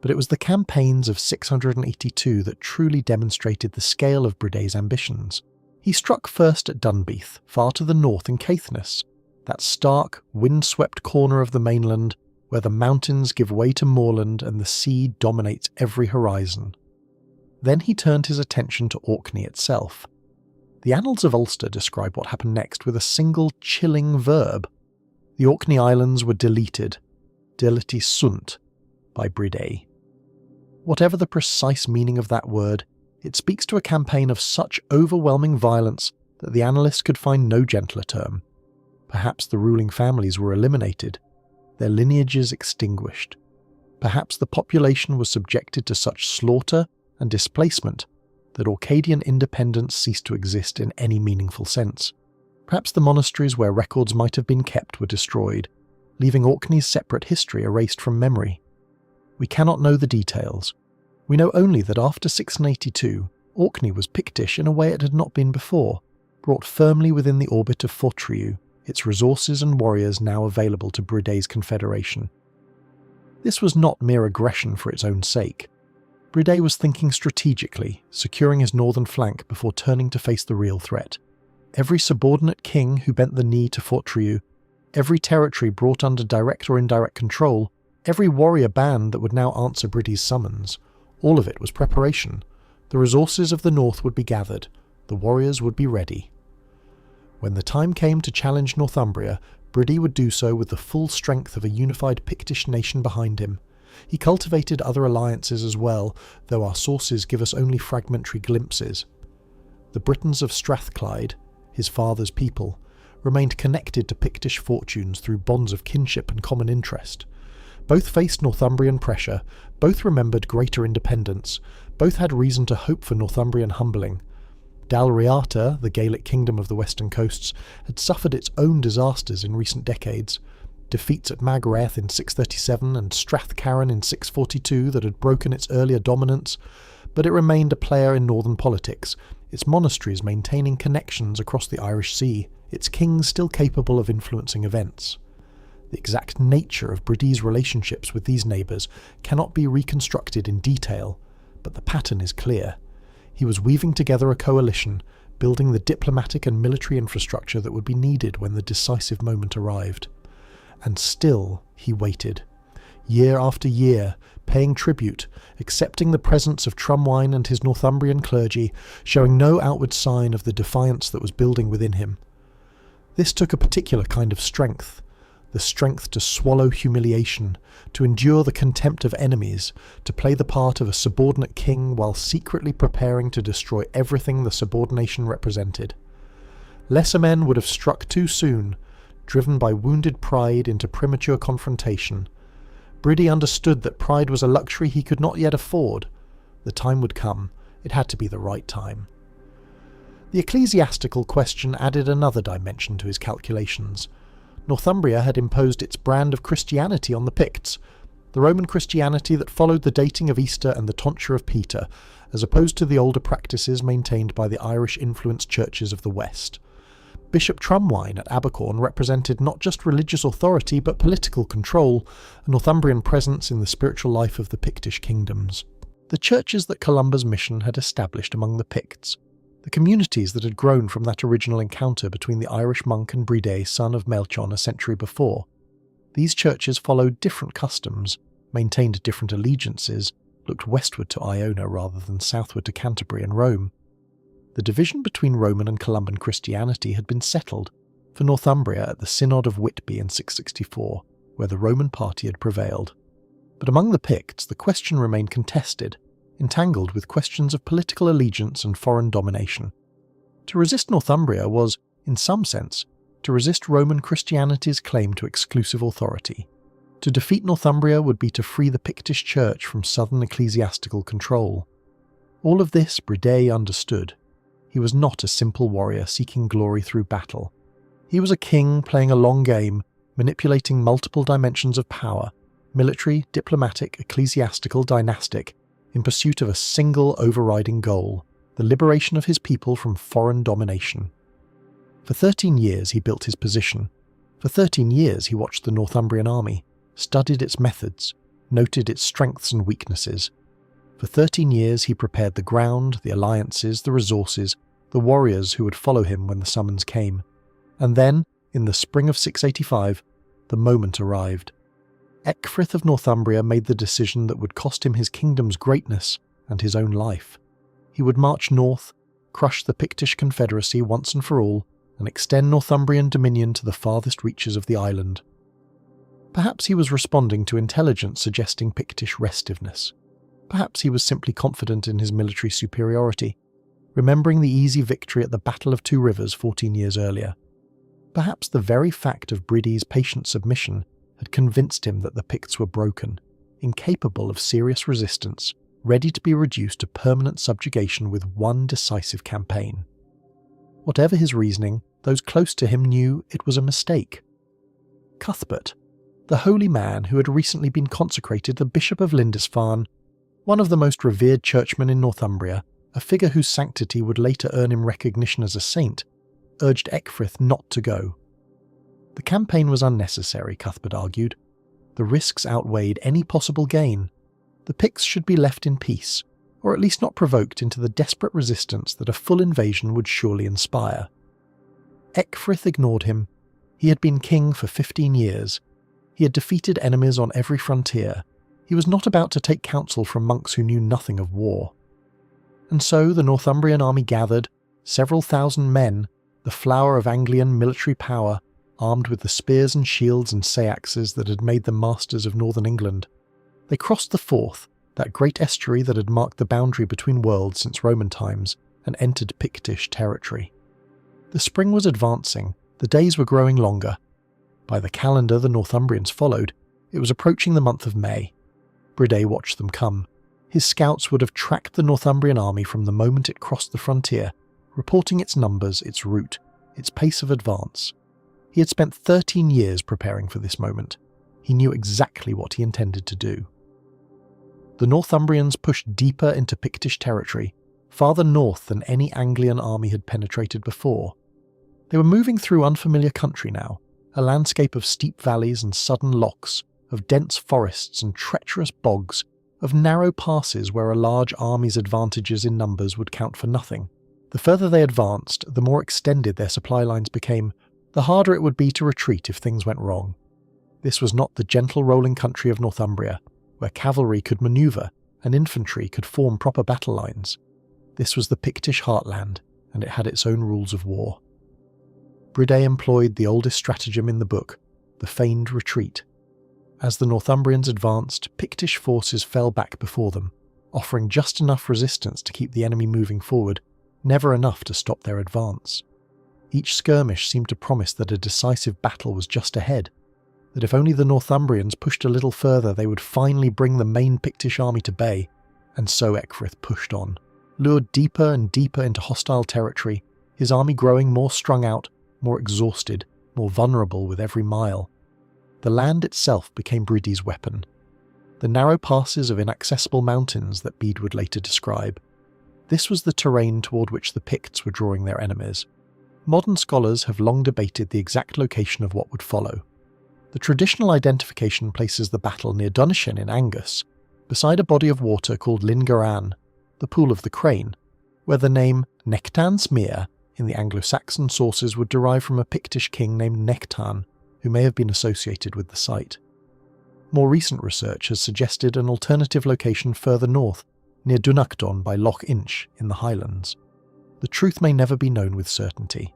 But it was the campaigns of 682 that truly demonstrated the scale of Brede's ambitions. He struck first at Dunbeath, far to the north in Caithness, that stark, wind-swept corner of the mainland where the mountains give way to moorland and the sea dominates every horizon. Then he turned his attention to Orkney itself. The Annals of Ulster describe what happened next with a single chilling verb. The Orkney Islands were deleted, deleti sunt, by Brede. Whatever the precise meaning of that word, it speaks to a campaign of such overwhelming violence that the annalist could find no gentler term. Perhaps the ruling families were eliminated, their lineages extinguished. Perhaps the population was subjected to such slaughter and displacement that Orcadian independence ceased to exist in any meaningful sense. Perhaps the monasteries where records might have been kept were destroyed, leaving Orkney's separate history erased from memory. We cannot know the details. We know only that after 682, Orkney was Pictish in a way it had not been before, brought firmly within the orbit of Fortriu, its resources and warriors now available to Brede's confederation. This was not mere aggression for its own sake. Brede was thinking strategically, securing his northern flank before turning to face the real threat. Every subordinate king who bent the knee to Fortriu, every territory brought under direct or indirect control, every warrior band that would now answer Brede's summons, all of it was preparation. The resources of the north would be gathered, the warriors would be ready. When the time came to challenge Northumbria, Brede would do so with the full strength of a unified Pictish nation behind him. He cultivated other alliances as well, though our sources give us only fragmentary glimpses. The Britons of Strathclyde, his father's people, remained connected to Pictish fortunes through bonds of kinship and common interest. Both faced Northumbrian pressure, both remembered greater independence, both had reason to hope for Northumbrian humbling. Dalriata, the Gaelic kingdom of the western coasts, had suffered its own disasters in recent decades. Defeats at Magraeth in 637 and Strathcarron in 642 that had broken its earlier dominance, but it remained a player in northern politics, its monasteries maintaining connections across the Irish Sea, its kings still capable of influencing events. The exact nature of Brede's relationships with these neighbours cannot be reconstructed in detail, but the pattern is clear. He was weaving together a coalition, building the diplomatic and military infrastructure that would be needed when the decisive moment arrived. And still he waited. year after year, paying tribute, accepting the presence of Trumwine and his Northumbrian clergy, showing no outward sign of the defiance that was building within him. This took a particular kind of strength, the strength to swallow humiliation, to endure the contempt of enemies, to play the part of a subordinate king while secretly preparing to destroy everything the subordination represented. Lesser men would have struck too soon, driven by wounded pride into premature confrontation. Briddy understood that pride was a luxury he could not yet afford. The time would come. It had to be the right time. The ecclesiastical question added another dimension to his calculations. Northumbria had imposed its brand of Christianity on the Picts, the Roman Christianity that followed the dating of Easter and the tonsure of Peter, as opposed to the older practices maintained by the Irish-influenced churches of the West. Bishop Trumwine at Abercorn represented not just religious authority but political control, a Northumbrian presence in the spiritual life of the Pictish kingdoms. The churches that Columba's mission had established among the Picts, the communities that had grown from that original encounter between the Irish monk and Bride, son of Melchon, a century before. These churches followed different customs, maintained different allegiances, looked westward to Iona rather than southward to Canterbury and Rome. The division between Roman and Columban Christianity had been settled for Northumbria at the Synod of Whitby in 664, where the Roman party had prevailed. But among the Picts, the question remained contested, entangled with questions of political allegiance and foreign domination. To resist Northumbria was, in some sense, to resist Roman Christianity's claim to exclusive authority. To defeat Northumbria would be to free the Pictish Church from southern ecclesiastical control. All of this Bride understood. He was not a simple warrior seeking glory through battle. He was a king playing a long game, manipulating multiple dimensions of power, military, diplomatic, ecclesiastical, dynastic, in pursuit of a single overriding goal, the liberation of his people from foreign domination. For 13 years he built his position. For 13 years he watched the Northumbrian army, studied its methods, noted its strengths and weaknesses. For 13 years he prepared the ground, the alliances, the resources, the warriors who would follow him when the summons came. And then, in the spring of 685, the moment arrived. Ecgfrith of Northumbria made the decision that would cost him his kingdom's greatness and his own life. He would march north, crush the Pictish confederacy once and for all, and extend Northumbrian dominion to the farthest reaches of the island. Perhaps he was responding to intelligence suggesting Pictish restiveness. Perhaps he was simply confident in his military superiority, remembering the easy victory at the Battle of Two Rivers 14 years earlier. Perhaps the very fact of Bridi's patient submission had convinced him that the Picts were broken, incapable of serious resistance, ready to be reduced to permanent subjugation with one decisive campaign. Whatever his reasoning, those close to him knew it was a mistake. Cuthbert, the holy man who had recently been consecrated the Bishop of Lindisfarne, one of the most revered churchmen in Northumbria, a figure whose sanctity would later earn him recognition as a saint, urged Ecgfrith not to go. The campaign was unnecessary, Cuthbert argued. The risks outweighed any possible gain. The Picts should be left in peace, or at least not provoked into the desperate resistance that a full invasion would surely inspire. Ecgfrith ignored him. He had been king for 15 years. He had defeated enemies on every frontier. He was not about to take counsel from monks who knew nothing of war. And so the Northumbrian army gathered, several thousand men, the flower of Anglian military power, armed with the spears and shields and seaxes that had made them masters of northern England. They crossed the Forth, that great estuary that had marked the boundary between worlds since Roman times, and entered Pictish territory. The spring was advancing, the days were growing longer. By the calendar the Northumbrians followed, it was approaching the month of May. Bride watched them come. His scouts would have tracked the Northumbrian army from the moment it crossed the frontier, reporting its numbers, its route, its pace of advance. He had spent 13 years preparing for this moment. He knew exactly what he intended to do. The Northumbrians pushed deeper into Pictish territory, farther north than any Anglian army had penetrated before. They were moving through unfamiliar country now, a landscape of steep valleys and sudden lochs, of dense forests and treacherous bogs, of narrow passes where a large army's advantages in numbers would count for nothing. The further they advanced, the more extended their supply lines became, the harder it would be to retreat if things went wrong. This was not the gentle rolling country of Northumbria, where cavalry could manoeuvre and infantry could form proper battle lines. This was the Pictish heartland, and it had its own rules of war. Bride employed the oldest stratagem in the book, the feigned retreat. As the Northumbrians advanced, Pictish forces fell back before them, offering just enough resistance to keep the enemy moving forward, never enough to stop their advance. Each skirmish seemed to promise that a decisive battle was just ahead, that if only the Northumbrians pushed a little further they would finally bring the main Pictish army to bay, and so Ecgfrith pushed on, lured deeper and deeper into hostile territory, his army growing more strung out, more exhausted, more vulnerable with every mile. The land itself became Bridi's weapon. The narrow passes of inaccessible mountains that Bede would later describe. This was the terrain toward which the Picts were drawing their enemies. Modern scholars have long debated the exact location of what would follow. The traditional identification places the battle near Dunishen in Angus, beside a body of water called Lingaran, the Pool of the Crane, where the name Nectan's Mere in the Anglo-Saxon sources would derive from a Pictish king named Nectan, who may have been associated with the site. More recent research has suggested an alternative location further north, near Dunacdon by Loch Inch in the Highlands. The truth may never be known with certainty.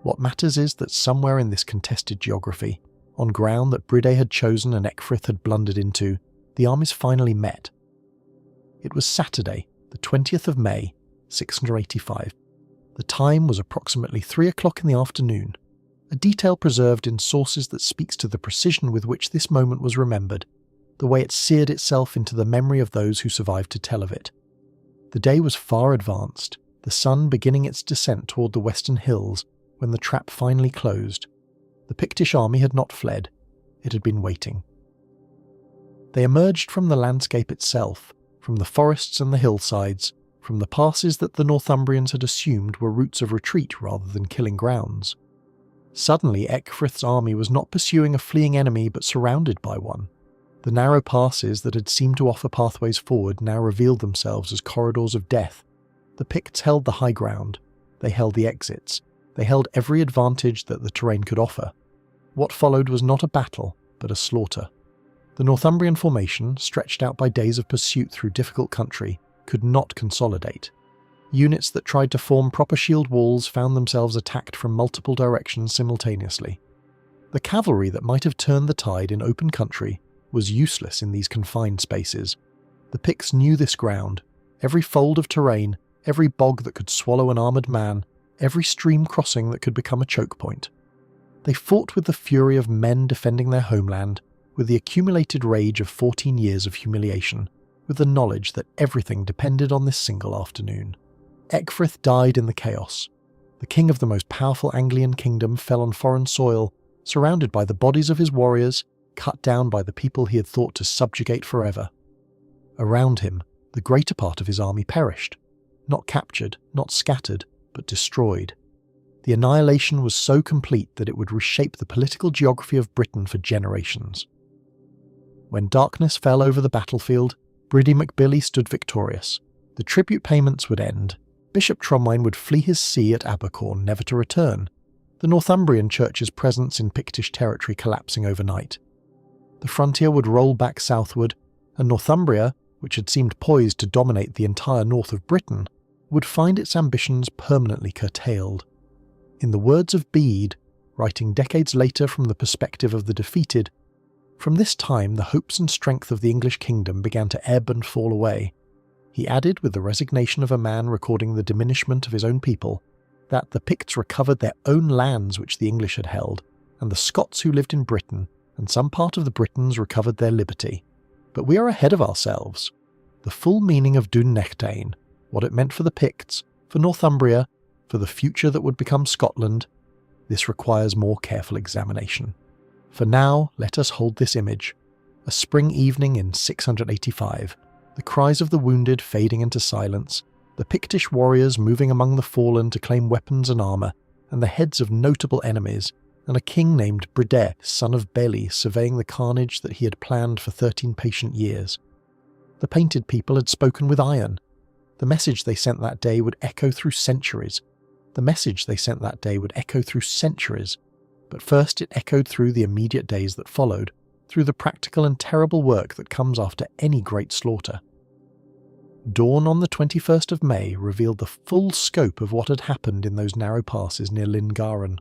What matters is that somewhere in this contested geography, on ground that Bride had chosen and Ecgfrith had blundered into, the armies finally met. It was Saturday, the 20th of May, 685. The time was approximately 3 o'clock in the afternoon, a detail preserved in sources that speaks to the precision with which this moment was remembered, the way it seared itself into the memory of those who survived to tell of it. The day was far advanced, the sun beginning its descent toward the western hills when the trap finally closed. The Pictish army had not fled, it had been waiting. They emerged from the landscape itself, from the forests and the hillsides, from the passes that the Northumbrians had assumed were routes of retreat rather than killing grounds. Suddenly Ecgfrith's army was not pursuing a fleeing enemy but surrounded by one. The narrow passes that had seemed to offer pathways forward now revealed themselves as corridors of death. The Picts held the high ground, they held the exits, they held every advantage that the terrain could offer. What followed was not a battle, but a slaughter. The Northumbrian formation, stretched out by days of pursuit through difficult country, could not consolidate. Units that tried to form proper shield walls found themselves attacked from multiple directions simultaneously. The cavalry that might have turned the tide in open country was useless in these confined spaces. The Picts knew this ground, every fold of terrain, every bog that could swallow an armoured man, every stream crossing that could become a choke point. They fought with the fury of men defending their homeland, with the accumulated rage of 14 years of humiliation, with the knowledge that everything depended on this single afternoon. Ecgfrith died in the chaos. The king of the most powerful Anglian kingdom fell on foreign soil, surrounded by the bodies of his warriors, cut down by the people he had thought to subjugate forever. Around him, the greater part of his army perished, not captured, not scattered, but destroyed. The annihilation was so complete that it would reshape the political geography of Britain for generations. When darkness fell over the battlefield, Bride MacBilly stood victorious. The tribute payments would end. Bishop Tromwine would flee his see at Abercorn, never to return, the Northumbrian church's presence in Pictish territory collapsing overnight. The frontier would roll back southward, and Northumbria, which had seemed poised to dominate the entire north of Britain, would find its ambitions permanently curtailed. In the words of Bede, writing decades later from the perspective of the defeated, from this time the hopes and strength of the English kingdom began to ebb and fall away. He added, with the resignation of a man recording the diminishment of his own people, that the Picts recovered their own lands which the English had held, and the Scots who lived in Britain, and some part of the Britons recovered their liberty. But we are ahead of ourselves. The full meaning of Dun Nectain, what it meant for the Picts, for Northumbria, for the future that would become Scotland, this requires more careful examination. For now, let us hold this image. A spring evening in 685, the cries of the wounded fading into silence, the Pictish warriors moving among the fallen to claim weapons and armour, and the heads of notable enemies, and a king named Bride, son of Beli, surveying the carnage that he had planned for 13 patient years. The painted people had spoken with iron. The message they sent that day would echo through centuries. The message they sent that day would echo through centuries. But first it echoed through the immediate days that followed, through the practical and terrible work that comes after any great slaughter. Dawn on the 21st of May revealed the full scope of what had happened in those narrow passes near Lyngaran.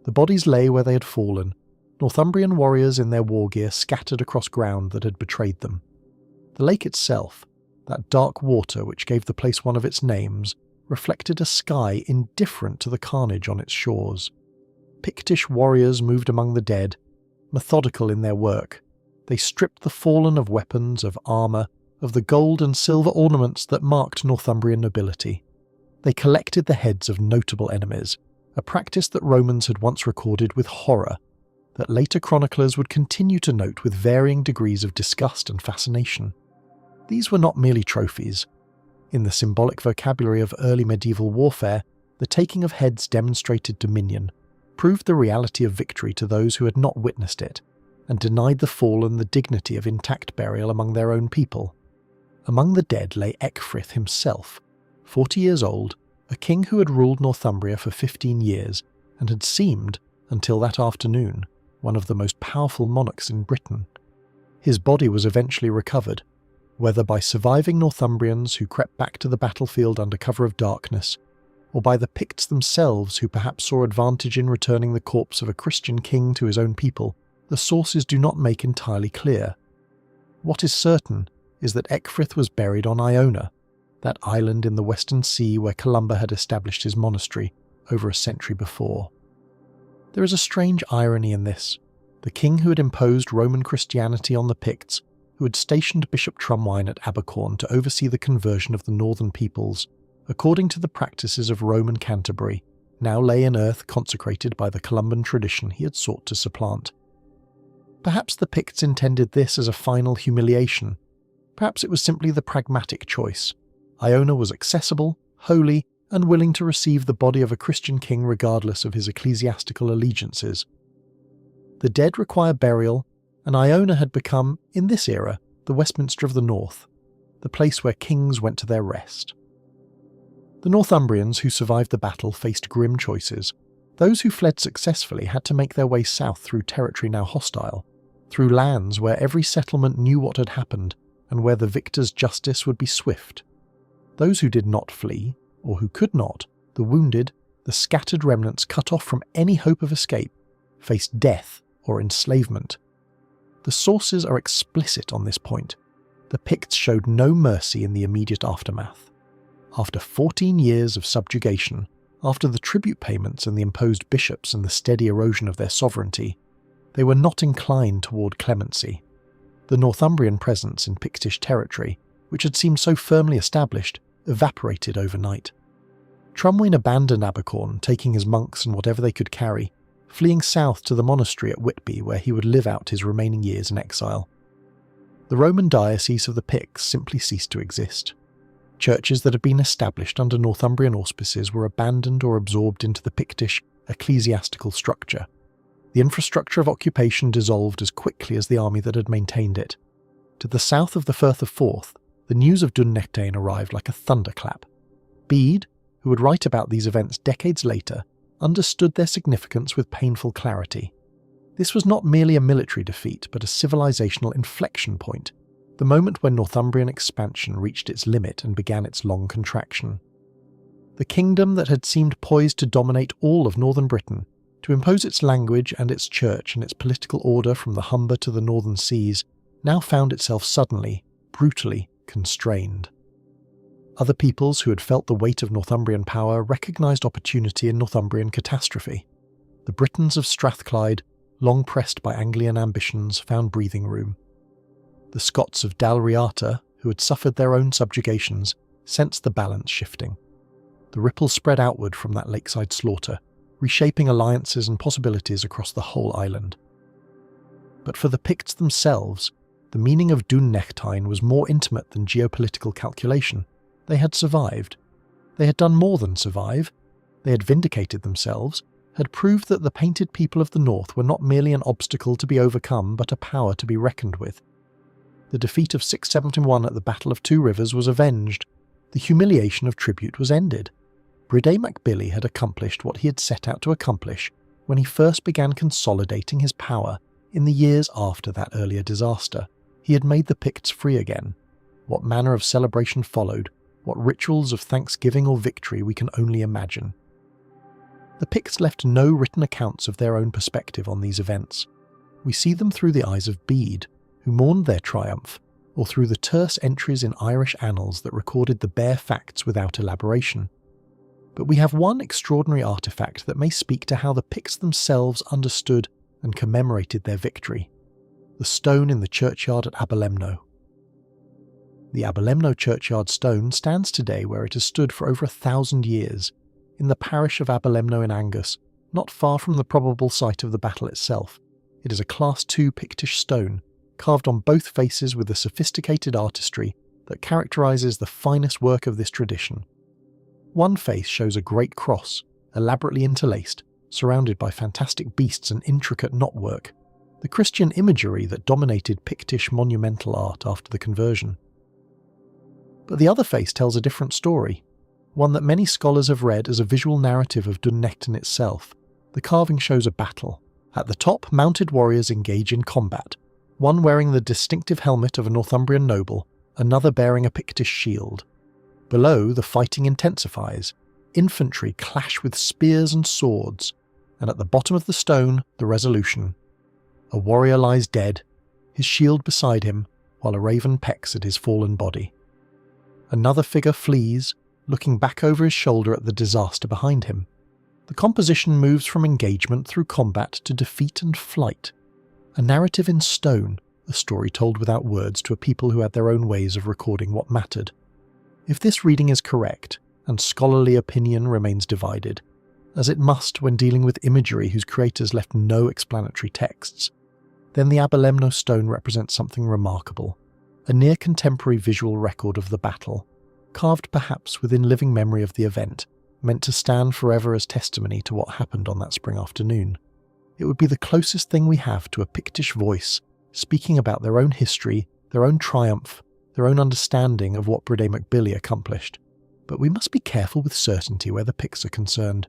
The bodies lay where they had fallen, Northumbrian warriors in their war gear scattered across ground that had betrayed them. The lake itself, that dark water which gave the place one of its names, reflected a sky indifferent to the carnage on its shores. Pictish warriors moved among the dead, methodical in their work. They stripped the fallen of weapons, of armour, of the gold and silver ornaments that marked Northumbrian nobility. They collected the heads of notable enemies, a practice that Romans had once recorded with horror, that later chroniclers would continue to note with varying degrees of disgust and fascination. These were not merely trophies. In the symbolic vocabulary of early medieval warfare, the taking of heads demonstrated dominion, proved the reality of victory to those who had not witnessed it, and denied the fallen the dignity of intact burial among their own people. Among the dead lay Ecgfrith himself, 40 years old, a king who had ruled Northumbria for 15 years, and had seemed, until that afternoon, one of the most powerful monarchs in Britain. His body was eventually recovered, whether by surviving Northumbrians who crept back to the battlefield under cover of darkness, or by the Picts themselves who perhaps saw advantage in returning the corpse of a Christian king to his own people, the sources do not make entirely clear. What is certain is that Ecgfrith was buried on Iona, that island in the Western Sea where Columba had established his monastery over a century before. There is a strange irony in this. The king who had imposed Roman Christianity on the Picts, who had stationed Bishop Trumwine at Abercorn to oversee the conversion of the northern peoples, according to the practices of Roman Canterbury, now lay in earth consecrated by the Columban tradition he had sought to supplant. Perhaps the Picts intended this as a final humiliation. Perhaps it was simply the pragmatic choice. Iona was accessible, holy, and willing to receive the body of a Christian king regardless of his ecclesiastical allegiances. The dead require burial, and Iona had become, in this era, the Westminster of the North, the place where kings went to their rest. The Northumbrians who survived the battle faced grim choices. Those who fled successfully had to make their way south through territory now hostile, through lands where every settlement knew what had happened and where the victor's justice would be swift. Those who did not flee, or who could not, the wounded, the scattered remnants cut off from any hope of escape, faced death or enslavement. The sources are explicit on this point. The Picts showed no mercy in the immediate aftermath. After 14 years of subjugation, after the tribute payments and the imposed bishops and the steady erosion of their sovereignty, they were not inclined toward clemency. The Northumbrian presence in Pictish territory, which had seemed so firmly established, evaporated overnight. Trumwine abandoned Abercorn, taking his monks and whatever they could carry, fleeing south to the monastery at Whitby where he would live out his remaining years in exile. The Roman diocese of the Picts simply ceased to exist. Churches that had been established under Northumbrian auspices were abandoned or absorbed into the Pictish ecclesiastical structure. The infrastructure of occupation dissolved as quickly as the army that had maintained it. To the south of the Firth of Forth, the news of Dun Nechtain arrived like a thunderclap. Bede, who would write about these events decades later, understood their significance with painful clarity. This was not merely a military defeat, but a civilizational inflection point, the moment when Northumbrian expansion reached its limit and began its long contraction. The kingdom that had seemed poised to dominate all of northern Britain, to impose its language and its church and its political order from the Humber to the northern seas, now found itself suddenly, brutally, constrained. Other peoples who had felt the weight of Northumbrian power recognised opportunity in Northumbrian catastrophe. The Britons of Strathclyde, long pressed by Anglian ambitions, found breathing room. The Scots of Dalriata, who had suffered their own subjugations, sensed the balance shifting. The ripples spread outward from that lakeside slaughter, reshaping alliances and possibilities across the whole island. But for the Picts themselves, the meaning of Dun Nechtain was more intimate than geopolitical calculation. They had survived. They had done more than survive. They had vindicated themselves, had proved that the painted people of the north were not merely an obstacle to be overcome but a power to be reckoned with. The defeat of 671 at the Battle of Two Rivers was avenged. The humiliation of tribute was ended. Bride mac Billy had accomplished what he had set out to accomplish, when he first began consolidating his power in the years after that earlier disaster. He had made the Picts free again. What manner of celebration followed, what rituals of thanksgiving or victory we can only imagine. The Picts left no written accounts of their own perspective on these events. We see them through the eyes of Bede, who mourned their triumph, or through the terse entries in Irish annals that recorded the bare facts without elaboration. But we have one extraordinary artefact that may speak to how the Picts themselves understood and commemorated their victory: the stone in the churchyard at Aberlemno. The Aberlemno churchyard stone stands today where it has stood for over 1,000 years, in the parish of Aberlemno in Angus, not far from the probable site of the battle itself. It is a Class II Pictish stone, carved on both faces with the sophisticated artistry that characterises the finest work of this tradition. One face shows a great cross, elaborately interlaced, surrounded by fantastic beasts and intricate knotwork, the Christian imagery that dominated Pictish monumental art after the conversion. But the other face tells a different story, one that many scholars have read as a visual narrative of Dunnechten itself. The carving shows a battle. At the top, mounted warriors engage in combat, one wearing the distinctive helmet of a Northumbrian noble, another bearing a Pictish shield. Below, the fighting intensifies. Infantry clash with spears and swords, and at the bottom of the stone, the resolution. A warrior lies dead, his shield beside him, while a raven pecks at his fallen body. Another figure flees, looking back over his shoulder at the disaster behind him. The composition moves from engagement through combat to defeat and flight. A narrative in stone, a story told without words to a people who had their own ways of recording what mattered. If this reading is correct, and scholarly opinion remains divided, as it must when dealing with imagery whose creators left no explanatory texts, then the Aberlemno stone represents something remarkable, a near-contemporary visual record of the battle, carved perhaps within living memory of the event, meant to stand forever as testimony to what happened on that spring afternoon. It would be the closest thing we have to a Pictish voice speaking about their own history, their own triumph, their own understanding of what Bride MacBilly accomplished. But we must be careful with certainty where the Picts are concerned.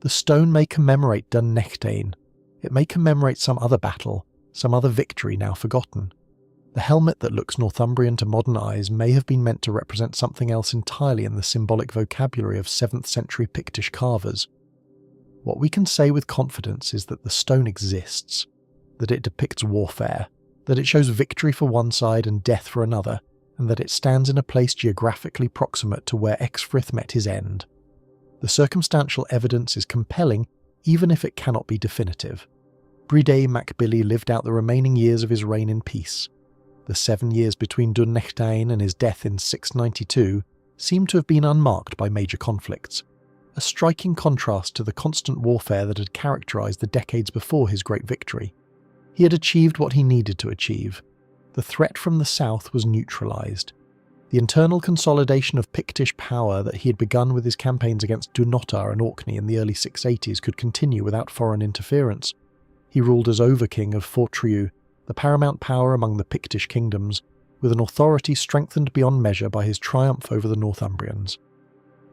The stone may commemorate Dunnechten. It may commemorate some other battle, some other victory now forgotten. The helmet that looks Northumbrian to modern eyes may have been meant to represent something else entirely in the symbolic vocabulary of 7th century Pictish carvers. What we can say with confidence is that the stone exists, that it depicts warfare, that it shows victory for one side and death for another, and that it stands in a place geographically proximate to where Ecgfrith met his end. The circumstantial evidence is compelling, even if it cannot be definitive. Bride MacBilly lived out the remaining years of his reign in peace. The 7 years between Dunnechten and his death in 692 seem to have been unmarked by major conflicts, a striking contrast to the constant warfare that had characterised the decades before his great victory. He had achieved what he needed to achieve. The threat from the south was neutralised. The internal consolidation of Pictish power that he had begun with his campaigns against Dunnottar and Orkney in the early 680s could continue without foreign interference. He ruled as Overking of Fortriu, the paramount power among the Pictish kingdoms, with an authority strengthened beyond measure by his triumph over the Northumbrians.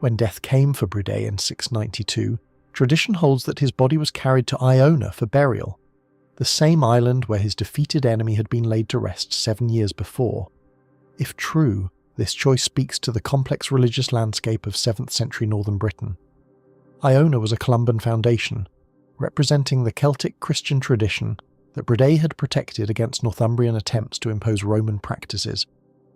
When death came for Bride in 692, tradition holds that his body was carried to Iona for burial, the same island where his defeated enemy had been laid to rest 7 years before. If true, this choice speaks to the complex religious landscape of 7th century northern Britain. Iona was a Columban foundation, representing the Celtic Christian tradition that Bride had protected against Northumbrian attempts to impose Roman practices.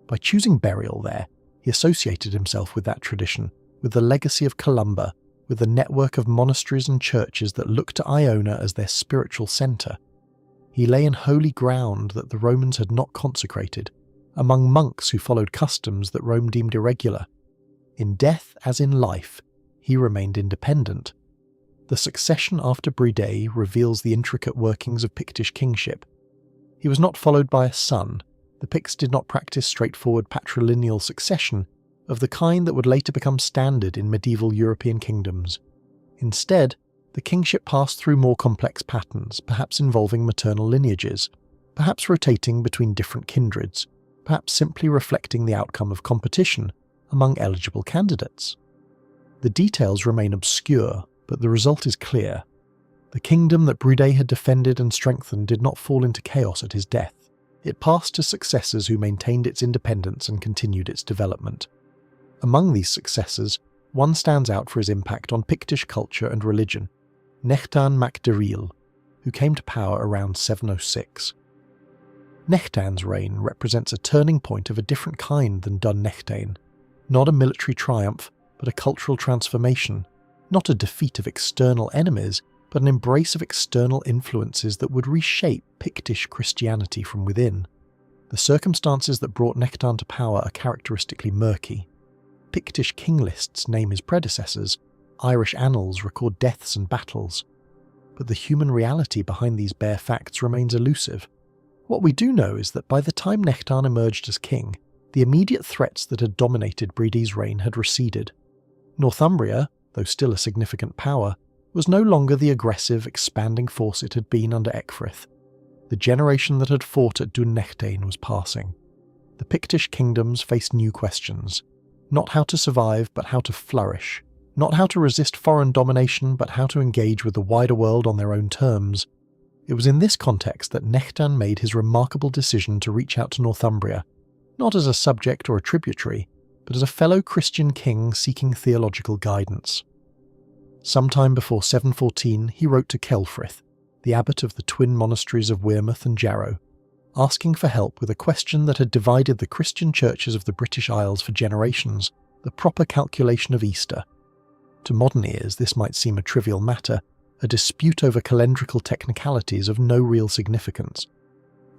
By choosing burial there, he associated himself with that tradition, with the legacy of Columba, with the network of monasteries and churches that looked to Iona as their spiritual centre. He lay in holy ground that the Romans had not consecrated, among monks who followed customs that Rome deemed irregular. In death as in life, he remained independent. The succession after Bride reveals the intricate workings of Pictish kingship. He was not followed by a son. The Picts did not practice straightforward patrilineal succession of the kind that would later become standard in medieval European kingdoms. Instead, the kingship passed through more complex patterns, perhaps involving maternal lineages, perhaps rotating between different kindreds, perhaps simply reflecting the outcome of competition among eligible candidates. The details remain obscure, but the result is clear. The kingdom that Brudé had defended and strengthened did not fall into chaos at his death. It passed to successors who maintained its independence and continued its development. Among these successors, one stands out for his impact on Pictish culture and religion, Nechtan mac Deril, who came to power around 706. Nechtan's reign represents a turning point of a different kind than Dun Nechtain, not a military triumph, but a cultural transformation, not a defeat of external enemies, but an embrace of external influences that would reshape Pictish Christianity from within. The circumstances that brought Nechtan to power are characteristically murky. Pictish king lists name his predecessors, Irish annals record deaths and battles, but the human reality behind these bare facts remains elusive. What we do know is that by the time Nechtan emerged as king, the immediate threats that had dominated Bredé's reign had receded. Northumbria, though still a significant power, was no longer the aggressive, expanding force it had been under Ecgfrith. The generation that had fought at Dun Nechtain was passing. The Pictish kingdoms faced new questions. Not how to survive, but how to flourish. Not how to resist foreign domination, but how to engage with the wider world on their own terms. It was in this context that Nechtan made his remarkable decision to reach out to Northumbria, not as a subject or a tributary, but as a fellow Christian king seeking theological guidance. Sometime before 714, he wrote to Celfrith, the abbot of the twin monasteries of Wearmouth and Jarrow, asking for help with a question that had divided the Christian churches of the British Isles for generations: the proper calculation of Easter. To modern ears, this might seem a trivial matter, a dispute over calendrical technicalities of no real significance.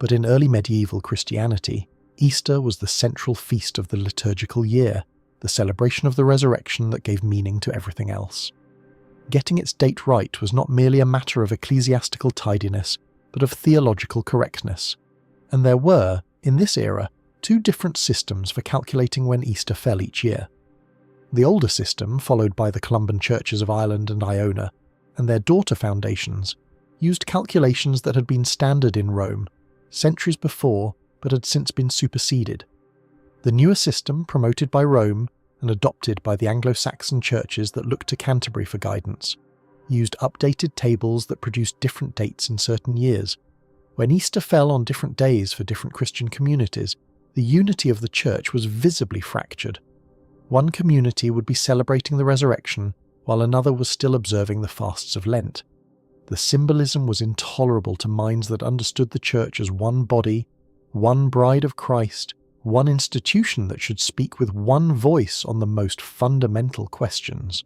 But in early medieval Christianity, Easter was the central feast of the liturgical year, the celebration of the resurrection that gave meaning to everything else. Getting its date right was not merely a matter of ecclesiastical tidiness, but of theological correctness. And there were, in this era, two different systems for calculating when Easter fell each year. The older system, followed by the Columban churches of Ireland and Iona, and their daughter foundations, used calculations that had been standard in Rome, centuries before, but had since been superseded. The newer system, promoted by Rome and adopted by the Anglo-Saxon churches that looked to Canterbury for guidance, used updated tables that produced different dates in certain years. When Easter fell on different days for different Christian communities, the unity of the church was visibly fractured. One community would be celebrating the resurrection, while another was still observing the fasts of Lent. The symbolism was intolerable to minds that understood the church as one body, one bride of Christ, one institution that should speak with one voice on the most fundamental questions.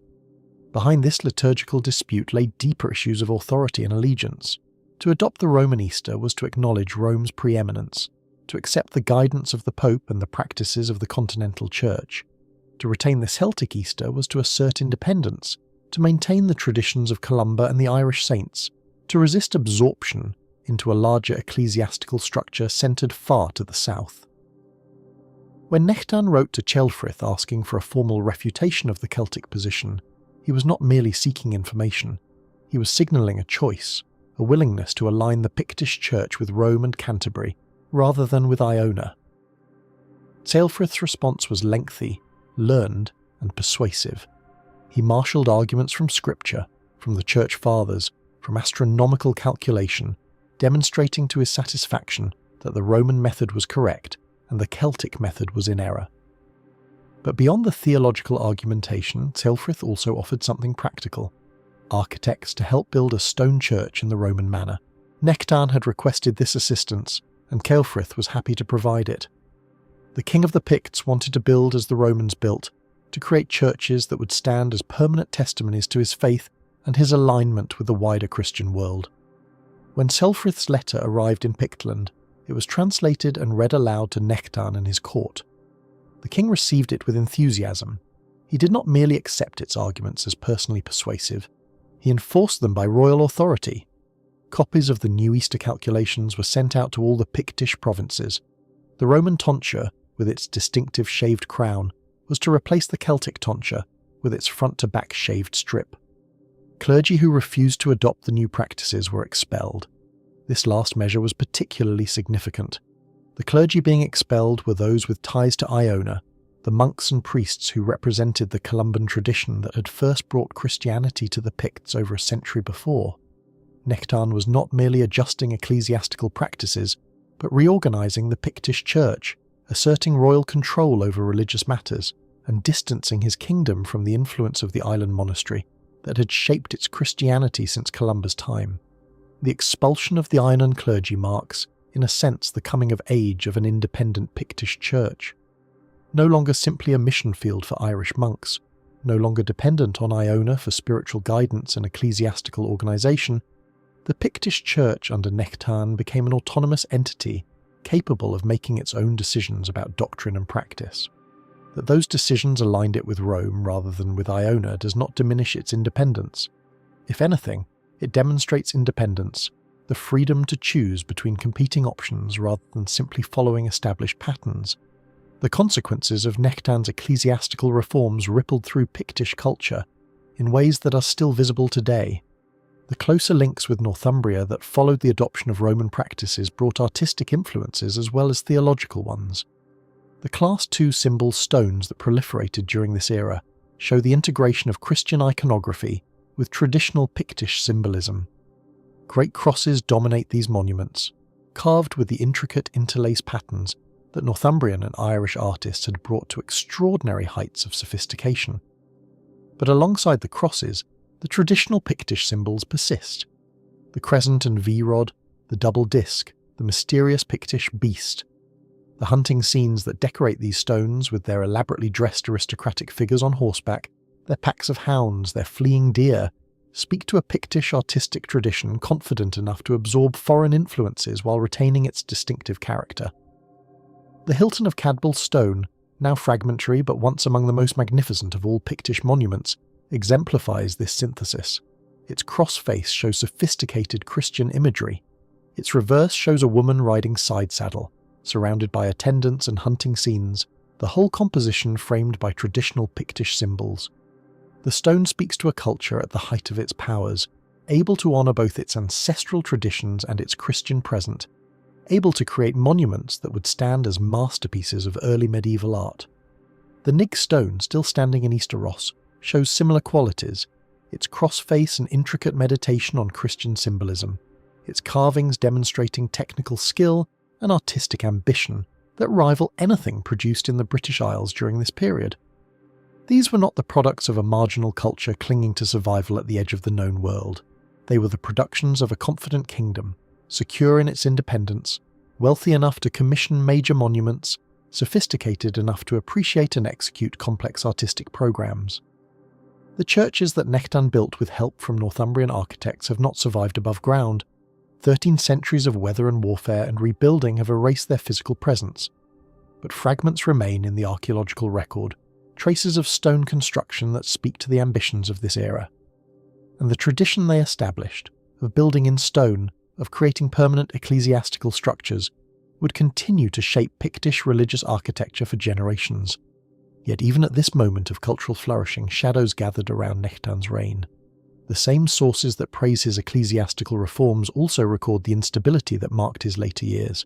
Behind this liturgical dispute lay deeper issues of authority and allegiance. To adopt the Roman Easter was to acknowledge Rome's preeminence, to accept the guidance of the Pope and the practices of the continental church. To retain the Celtic Easter was to assert independence, to maintain the traditions of Columba and the Irish saints, to resist absorption into a larger ecclesiastical structure centred far to the south. When Nechtan wrote to Celfrith asking for a formal refutation of the Celtic position, he was not merely seeking information, he was signalling a choice, a willingness to align the Pictish Church with Rome and Canterbury, rather than with Iona. Celfrith's response was lengthy, learned, and persuasive. He marshalled arguments from Scripture, from the Church Fathers, from astronomical calculation, demonstrating to his satisfaction that the Roman method was correct and the Celtic method was in error. But beyond the theological argumentation, Celfrith also offered something practical: architects to help build a stone church in the Roman manner. Nechtan had requested this assistance, and Celfrith was happy to provide it. The king of the Picts wanted to build as the Romans built, to create churches that would stand as permanent testimonies to his faith and his alignment with the wider Christian world. When Celfrith's letter arrived in Pictland, it was translated and read aloud to Nechtan and his court. The king received it with enthusiasm. He did not merely accept its arguments as personally persuasive, he enforced them by royal authority. Copies of the new Easter calculations were sent out to all the Pictish provinces. The Roman tonsure, with its distinctive shaved crown, was to replace the Celtic tonsure, with its front-to-back shaved strip. Clergy who refused to adopt the new practices were expelled. This last measure was particularly significant. The clergy being expelled were those with ties to Iona, the monks and priests who represented the Columban tradition that had first brought Christianity to the Picts over a century before. Nectan was not merely adjusting ecclesiastical practices, but reorganizing the Pictish church, asserting royal control over religious matters, and distancing his kingdom from the influence of the island monastery that had shaped its Christianity since Columba's time. The expulsion of the island clergy marks, in a sense, the coming of age of an independent Pictish church. No longer simply a mission field for Irish monks, no longer dependent on Iona for spiritual guidance and ecclesiastical organisation, the Pictish church under Nectan became an autonomous entity capable of making its own decisions about doctrine and practice. That those decisions aligned it with Rome rather than with Iona does not diminish its independence. If anything, it demonstrates independence, the freedom to choose between competing options rather than simply following established patterns. The consequences of Nectan's ecclesiastical reforms rippled through Pictish culture in ways that are still visible today. The closer links with Northumbria that followed the adoption of Roman practices brought artistic influences as well as theological ones. The Class II symbol stones that proliferated during this era show the integration of Christian iconography with traditional Pictish symbolism. Great crosses dominate these monuments, carved with the intricate interlace patterns that Northumbrian and Irish artists had brought to extraordinary heights of sophistication. But alongside the crosses, the traditional Pictish symbols persist. The crescent and V-rod, the double disc, the mysterious Pictish beast. The hunting scenes that decorate these stones with their elaborately dressed aristocratic figures on horseback, their packs of hounds, their fleeing deer, speak to a Pictish artistic tradition confident enough to absorb foreign influences while retaining its distinctive character. The Hilton of Cadboll stone, now fragmentary but once among the most magnificent of all Pictish monuments, exemplifies this synthesis. Its cross-face shows sophisticated Christian imagery. Its reverse shows a woman riding side saddle, surrounded by attendants and hunting scenes, the whole composition framed by traditional Pictish symbols. The stone speaks to a culture at the height of its powers, able to honour both its ancestral traditions and its Christian present, able to create monuments that would stand as masterpieces of early medieval art. The Nig stone, still standing in Easter Ross, shows similar qualities, its cross-face and intricate meditation on Christian symbolism, its carvings demonstrating technical skill and artistic ambition that rival anything produced in the British Isles during this period. These were not the products of a marginal culture clinging to survival at the edge of the known world. They were the productions of a confident kingdom, secure in its independence, wealthy enough to commission major monuments, sophisticated enough to appreciate and execute complex artistic programs. The churches that Nectan built with help from Northumbrian architects have not survived above ground. 13 centuries of weather and warfare and rebuilding have erased their physical presence, but fragments remain in the archaeological record, traces of stone construction that speak to the ambitions of this era. And the tradition they established, of building in stone, of creating permanent ecclesiastical structures, would continue to shape Pictish religious architecture for generations. Yet even at this moment of cultural flourishing, shadows gathered around Nectan's reign. The same sources that praise his ecclesiastical reforms also record the instability that marked his later years.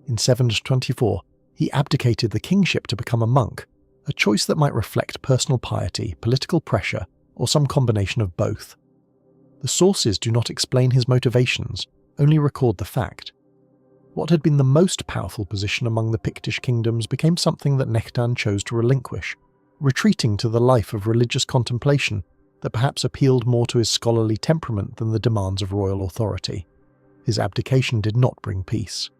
In 724, he abdicated the kingship to become a monk, a choice that might reflect personal piety, political pressure, or some combination of both. The sources do not explain his motivations, only record the fact. What had been the most powerful position among the Pictish kingdoms became something that Nectan chose to relinquish, retreating to the life of religious contemplation that perhaps appealed more to his scholarly temperament than the demands of royal authority. His abdication did not bring peace.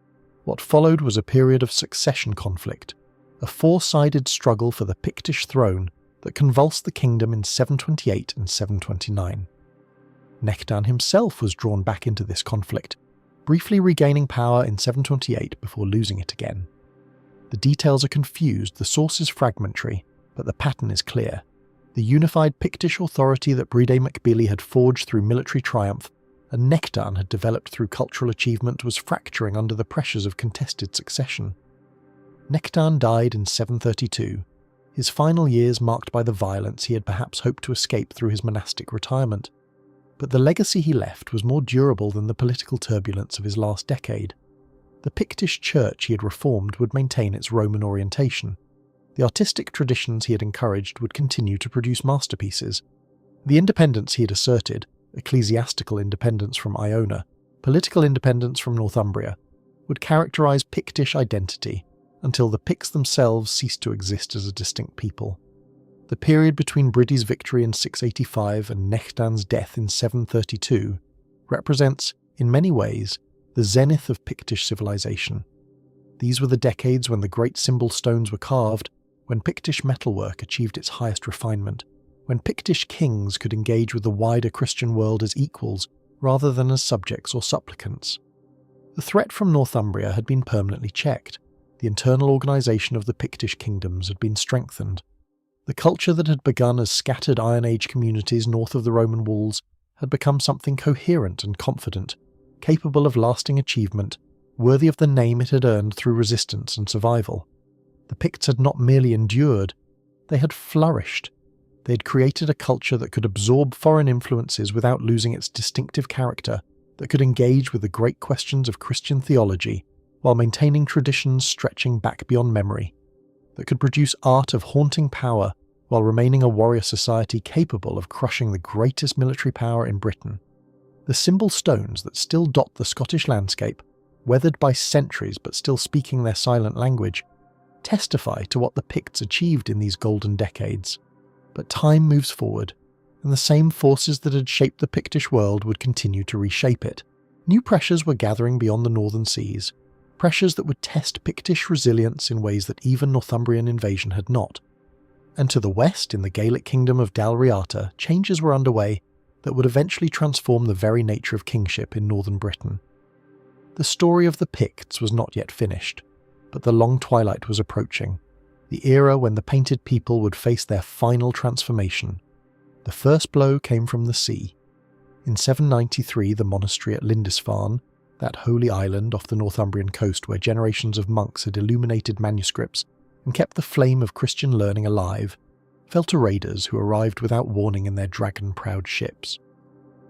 What followed was a period of succession conflict, a four-sided struggle for the Pictish throne that convulsed the kingdom in 728 and 729. Nectan himself was drawn back into this conflict, briefly regaining power in 728 before losing it again. The details are confused, the source is fragmentary, but the pattern is clear. The unified Pictish authority that Bride MacBeally had forged through military triumph and Nectan had developed through cultural achievement was fracturing under the pressures of contested succession. Nectan died in 732, his final years marked by the violence he had perhaps hoped to escape through his monastic retirement. But the legacy he left was more durable than the political turbulence of his last decade. The Pictish church he had reformed would maintain its Roman orientation. The artistic traditions he had encouraged would continue to produce masterpieces. The independence he had asserted, ecclesiastical independence from Iona, political independence from Northumbria, would characterise Pictish identity until the Picts themselves ceased to exist as a distinct people. The period between Bridi's victory in 685 and Nechtan's death in 732 represents, in many ways, the zenith of Pictish civilization. These were the decades when the great symbol stones were carved, when Pictish metalwork achieved its highest refinement, when Pictish kings could engage with the wider Christian world as equals rather than as subjects or supplicants. The threat from Northumbria had been permanently checked. The internal organisation of the Pictish kingdoms had been strengthened. The culture that had begun as scattered Iron Age communities north of the Roman walls had become something coherent and confident, capable of lasting achievement, worthy of the name it had earned through resistance and survival. The Picts had not merely endured, they had flourished. They had created a culture that could absorb foreign influences without losing its distinctive character, that could engage with the great questions of Christian theology while maintaining traditions stretching back beyond memory, that could produce art of haunting power while remaining a warrior society capable of crushing the greatest military power in Britain. The symbol stones that still dot the Scottish landscape, weathered by centuries but still speaking their silent language, testify to what the Picts achieved in these golden decades. But time moves forward, and the same forces that had shaped the Pictish world would continue to reshape it. New pressures were gathering beyond the northern seas, pressures that would test Pictish resilience in ways that even Northumbrian invasion had not. And to the west, in the Gaelic kingdom of Dalriata, changes were underway that would eventually transform the very nature of kingship in northern Britain. The story of the Picts was not yet finished, but the long twilight was approaching, the era when the painted people would face their final transformation. The first blow came from the sea. In 793, the monastery at Lindisfarne, that holy island off the Northumbrian coast where generations of monks had illuminated manuscripts and kept the flame of Christian learning alive, fell to raiders who arrived without warning in their dragon-proud ships.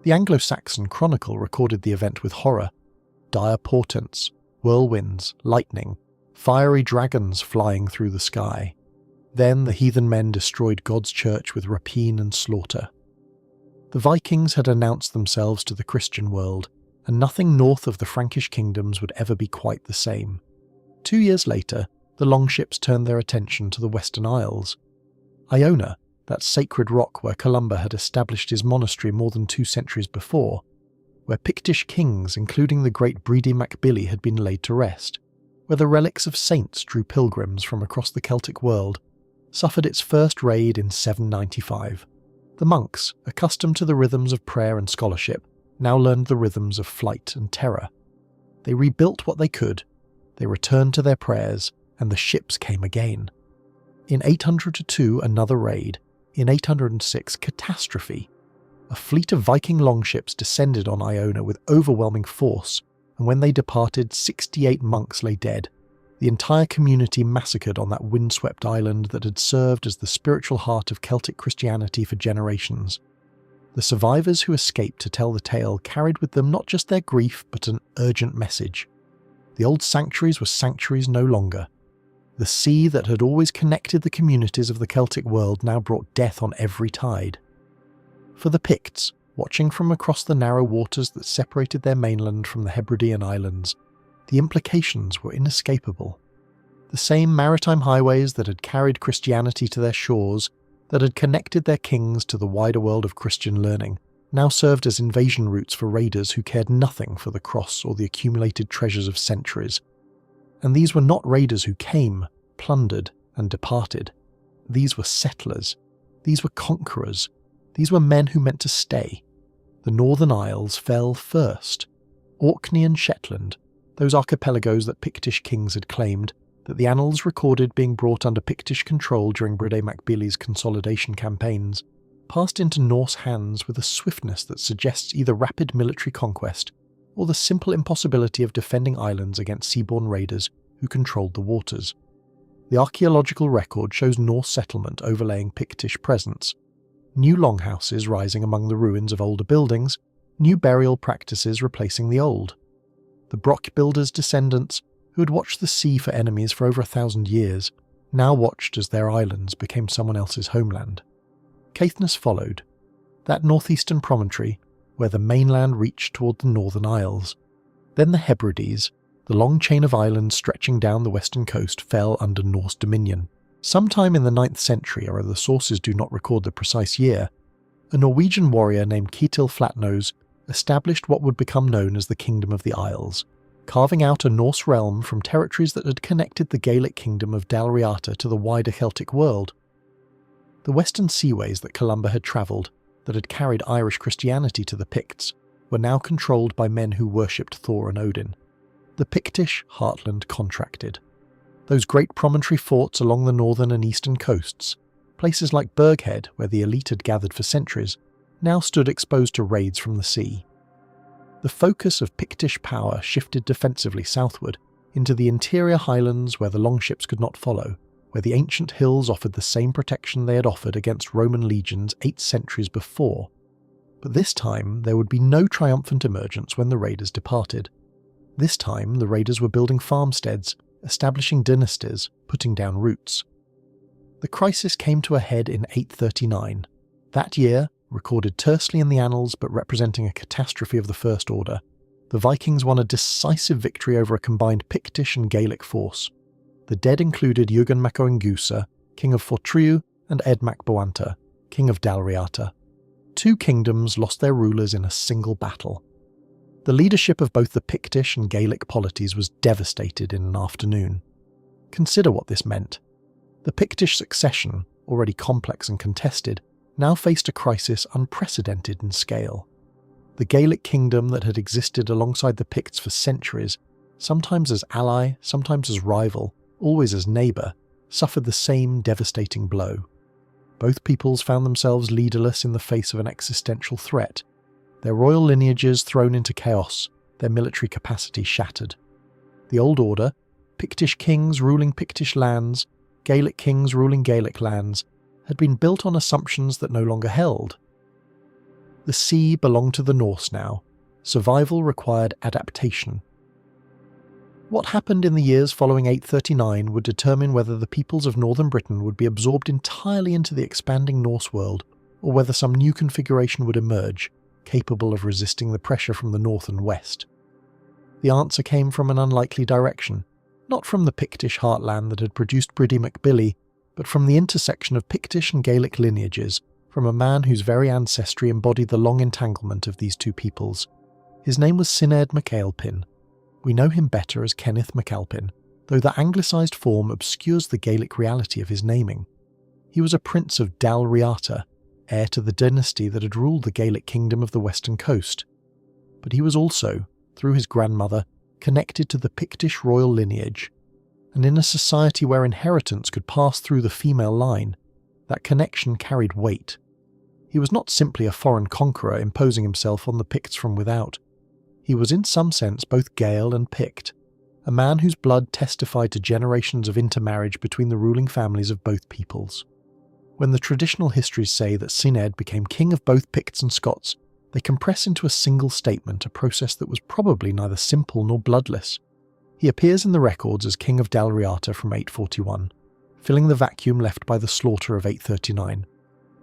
The Anglo-Saxon Chronicle recorded the event with horror. Dire portents, whirlwinds, lightning, fiery dragons flying through the sky. Then the heathen men destroyed God's church with rapine and slaughter. The Vikings had announced themselves to the Christian world, and nothing north of the Frankish kingdoms would ever be quite the same. 2 years later, the longships turned their attention to the Western Isles. Iona, that sacred rock where Columba had established his monastery more than 2 centuries before, where Pictish kings, including the great Bridi mac Billy, had been laid to rest, where the relics of saints drew pilgrims from across the Celtic world, suffered its first raid in 795. The monks, accustomed to the rhythms of prayer and scholarship, now learned the rhythms of flight and terror. They rebuilt what they could, they returned to their prayers, and the ships came again. In 802, another raid. In 806, catastrophe. A fleet of Viking longships descended on Iona with overwhelming force, and when they departed, 68 monks lay dead, the entire community massacred on that windswept island that had served as the spiritual heart of Celtic Christianity for generations. The survivors who escaped to tell the tale carried with them not just their grief, but an urgent message. The old sanctuaries were sanctuaries no longer. The sea that had always connected the communities of the Celtic world now brought death on every tide. For the Picts, watching from across the narrow waters that separated their mainland from the Hebridean islands, the implications were inescapable. The same maritime highways that had carried Christianity to their shores, that had connected their kings to the wider world of Christian learning, now served as invasion routes for raiders who cared nothing for the cross or the accumulated treasures of centuries. And these were not raiders who came, plundered, and departed. These were settlers. These were conquerors. These were men who meant to stay. The Northern Isles fell first. Orkney and Shetland, those archipelagos that Pictish kings had claimed, that the annals recorded being brought under Pictish control during Bride mac Billy's consolidation campaigns, passed into Norse hands with a swiftness that suggests either rapid military conquest or the simple impossibility of defending islands against seaborne raiders who controlled the waters. The archaeological record shows Norse settlement overlaying Pictish presence, new longhouses rising among the ruins of older buildings, new burial practices replacing the old. The Brock builders' descendants, who had watched the sea for enemies for over 1,000 years, now watched as their islands became someone else's homeland. Caithness followed. That northeastern promontory, where the mainland reached toward the Northern Isles. Then the Hebrides, the long chain of islands stretching down the western coast, fell under Norse dominion. Sometime in the 9th century, although the sources do not record the precise year, a Norwegian warrior named Ketil Flatnose established what would become known as the Kingdom of the Isles, carving out a Norse realm from territories that had connected the Gaelic kingdom of Dalriata to the wider Celtic world. The western seaways that Columba had travelled, that had carried Irish Christianity to the Picts, were now controlled by men who worshipped Thor and Odin. The Pictish heartland contracted. Those great promontory forts along the northern and eastern coasts, places like Berghead, where the elite had gathered for centuries, now stood exposed to raids from the sea. The focus of Pictish power shifted defensively southward into the interior highlands where the longships could not follow, where the ancient hills offered the same protection they had offered against Roman legions 8 centuries before. But this time there would be no triumphant emergence when the raiders departed. This time the raiders were building farmsteads, establishing dynasties, putting down roots. The crisis came to a head in 839. That year, recorded tersely in the annals but representing a catastrophe of the First Order, the Vikings won a decisive victory over a combined Pictish and Gaelic force. The dead included Jurgen mac Oengusa, king of Fortriu, and Ed mac Boanta, king of Dalriata. 2 kingdoms lost their rulers in a single battle. The leadership of both the Pictish and Gaelic polities was devastated in an afternoon. Consider what this meant. The Pictish succession, already complex and contested, now faced a crisis unprecedented in scale. The Gaelic kingdom that had existed alongside the Picts for centuries, sometimes as ally, sometimes as rival, always as neighbour, suffered the same devastating blow. Both peoples found themselves leaderless in the face of an existential threat, their royal lineages thrown into chaos, their military capacity shattered. The old order, Pictish kings ruling Pictish lands, Gaelic kings ruling Gaelic lands, had been built on assumptions that no longer held. The sea belonged to the Norse now. Survival required adaptation. What happened in the years following 839 would determine whether the peoples of northern Britain would be absorbed entirely into the expanding Norse world, or whether some new configuration would emerge, capable of resisting the pressure from the north and west. The answer came from an unlikely direction, not from the Pictish heartland that had produced Bridie MacBilly, but from the intersection of Pictish and Gaelic lineages, from a man whose very ancestry embodied the long entanglement of these 2 peoples. His name was Cined MacAilpin. We know him better as Kenneth MacAlpin, though the anglicised form obscures the Gaelic reality of his naming. He was a prince of Dalriata, heir to the dynasty that had ruled the Gaelic kingdom of the western coast. But he was also, through his grandmother, connected to the Pictish royal lineage, and in a society where inheritance could pass through the female line, that connection carried weight. He was not simply a foreign conqueror imposing himself on the Picts from without. He was in some sense both Gael and Pict, a man whose blood testified to generations of intermarriage between the ruling families of both peoples. When the traditional histories say that Cined became king of both Picts and Scots, they compress into a single statement a process that was probably neither simple nor bloodless. He appears in the records as king of Dalriata from 841, filling the vacuum left by the slaughter of 839.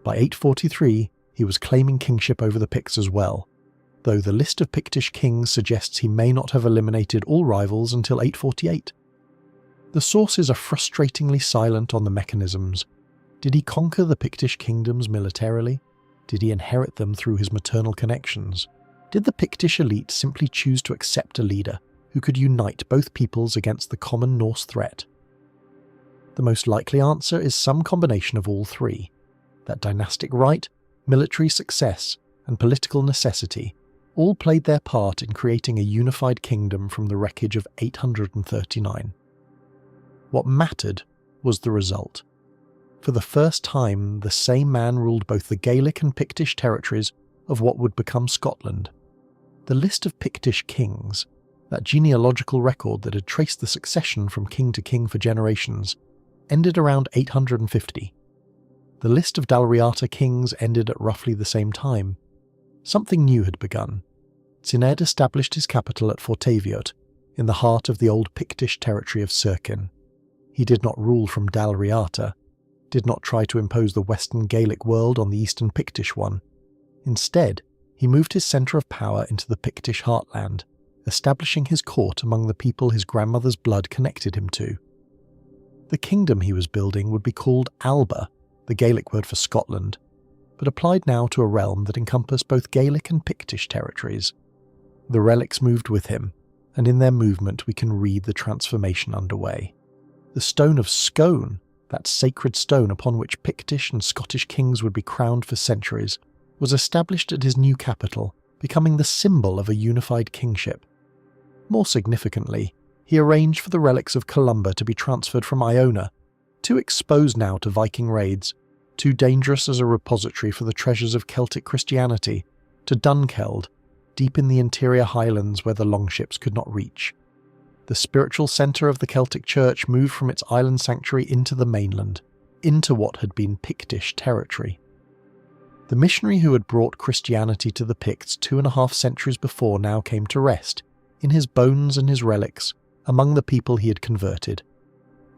By 843, he was claiming kingship over the Picts as well, though the list of Pictish kings suggests he may not have eliminated all rivals until 848. The sources are frustratingly silent on the mechanisms. Did he conquer the Pictish kingdoms militarily? Did he inherit them through his maternal connections? Did the Pictish elite simply choose to accept a leader who could unite both peoples against the common Norse threat? The most likely answer is some combination of all 3. That dynastic right, military success, and political necessity all played their part in creating a unified kingdom from the wreckage of 839. What mattered was the result. For the first time, the same man ruled both the Gaelic and Pictish territories of what would become Scotland. The list of Pictish kings, that genealogical record that had traced the succession from king to king for generations, ended around 850. The list of Dalriata kings ended at roughly the same time. Something new had begun. Cined established his capital at Fortaviot, in the heart of the old Pictish territory of Circin. He did not rule from Dalriata, did not try to impose the western Gaelic world on the eastern Pictish one. Instead, he he moved his centre of power into the Pictish heartland, establishing his court among the people his grandmother's blood connected him to. The kingdom he was building would be called Alba, the Gaelic word for Scotland, but applied now to a realm that encompassed both Gaelic and Pictish territories. The relics moved with him, and in their movement we can read the transformation underway. The stone of Scone, that sacred stone upon which Pictish and Scottish kings would be crowned for centuries, was established at his new capital, becoming the symbol of a unified kingship. More significantly, he arranged for the relics of Columba to be transferred from Iona, too exposed now to Viking raids, too dangerous as a repository for the treasures of Celtic Christianity, to Dunkeld, deep in the interior highlands where the longships could not reach. The spiritual centre of the Celtic Church moved from its island sanctuary into the mainland, into what had been Pictish territory. The missionary who had brought Christianity to the Picts 2.5 centuries before now came to rest, in his bones and his relics, among the people he had converted.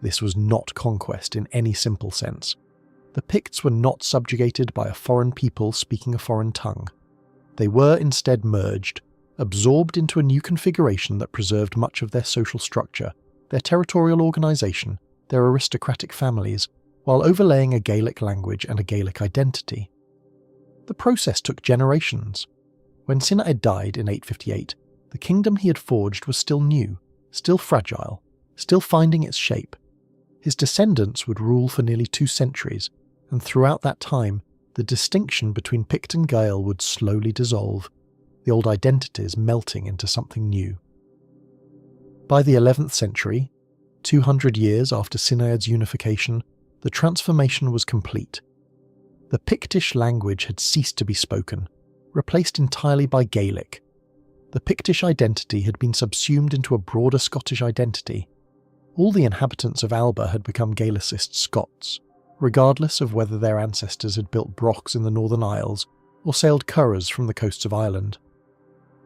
This was not conquest in any simple sense. The Picts were not subjugated by a foreign people speaking a foreign tongue. They were instead merged, absorbed into a new configuration that preserved much of their social structure, their territorial organisation, their aristocratic families, while overlaying a Gaelic language and a Gaelic identity. The process took generations. When Cinna died in 858, the kingdom he had forged was still new, still fragile, still finding its shape. His descendants would rule for nearly 2 centuries, and throughout that time, the distinction between Pict and Gael would slowly dissolve, the old identities melting into something new. By the 11th century, 200 years after Cinnaed's unification, the transformation was complete. The Pictish language had ceased to be spoken, replaced entirely by Gaelic. The Pictish identity had been subsumed into a broader Scottish identity. All the inhabitants of Alba had become Gaelicist Scots, regardless of whether their ancestors had built brochs in the Northern Isles or sailed curraghs from the coasts of Ireland.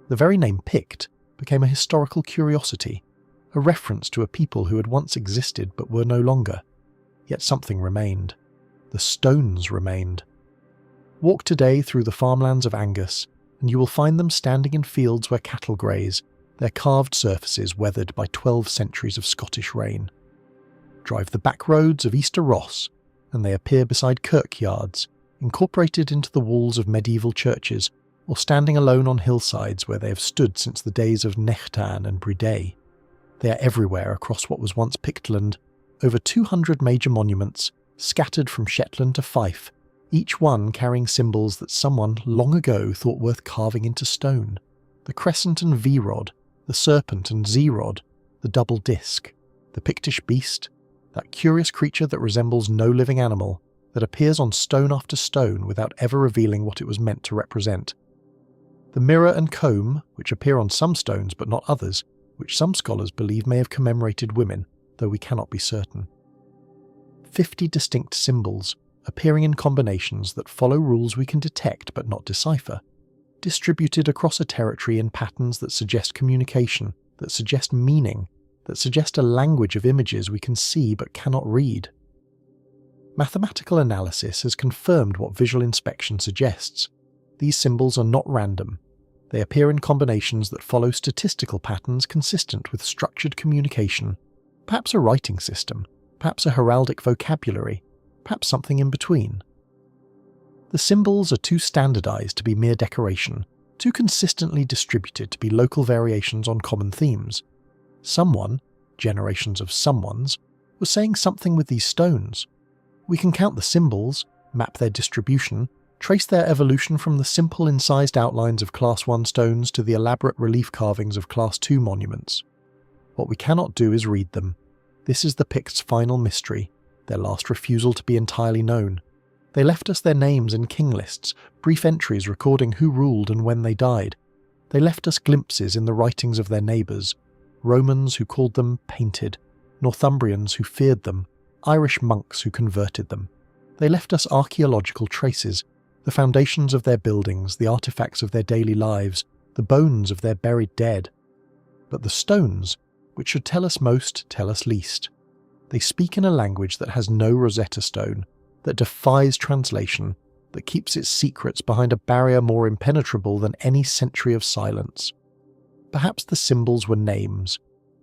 The very name Pict became a historical curiosity, a reference to a people who had once existed but were no longer. Yet something remained. The stones remained. Walk today through the farmlands of Angus, and you will find them standing in fields where cattle graze, their carved surfaces weathered by 12 centuries of Scottish rain. Drive the back roads of Easter Ross, and they appear beside kirkyards, incorporated into the walls of medieval churches, or standing alone on hillsides where they have stood since the days of Nechtan and Bride. They are everywhere across what was once Pictland, over 200 major monuments, scattered from Shetland to Fife, each one carrying symbols that someone long ago thought worth carving into stone. The crescent and V-rod, the serpent and Z-rod, the double disc, the Pictish beast, that curious creature that resembles no living animal, that appears on stone after stone without ever revealing what it was meant to represent. The mirror and comb, which appear on some stones but not others, which some scholars believe may have commemorated women, though we cannot be certain. 50 distinct symbols, appearing in combinations that follow rules we can detect but not decipher, distributed across a territory in patterns that suggest communication, that suggest meaning, that suggest a language of images we can see but cannot read. Mathematical analysis has confirmed what visual inspection suggests. These symbols are not random. They appear in combinations that follow statistical patterns consistent with structured communication, perhaps a writing system, perhaps a heraldic vocabulary, perhaps something in between. The symbols are too standardized to be mere decoration, too consistently distributed to be local variations on common themes. Someone, generations of someones, was saying something with these stones. We can count the symbols, map their distribution, trace their evolution from the simple incised outlines of Class 1 stones to the elaborate relief carvings of Class 2 monuments. What we cannot do is read them. This is the Picts' final mystery, their last refusal to be entirely known. They left us their names in king lists, brief entries recording who ruled and when they died. They left us glimpses in the writings of their neighbours, Romans who called them painted, Northumbrians who feared them, Irish monks who converted them. They left us archaeological traces, the foundations of their buildings, the artefacts of their daily lives, the bones of their buried dead. But the stones, which should tell us most, tell us least. They speak in a language that has no Rosetta Stone, that defies translation, that keeps its secrets behind a barrier more impenetrable than any century of silence. Perhaps the symbols were names,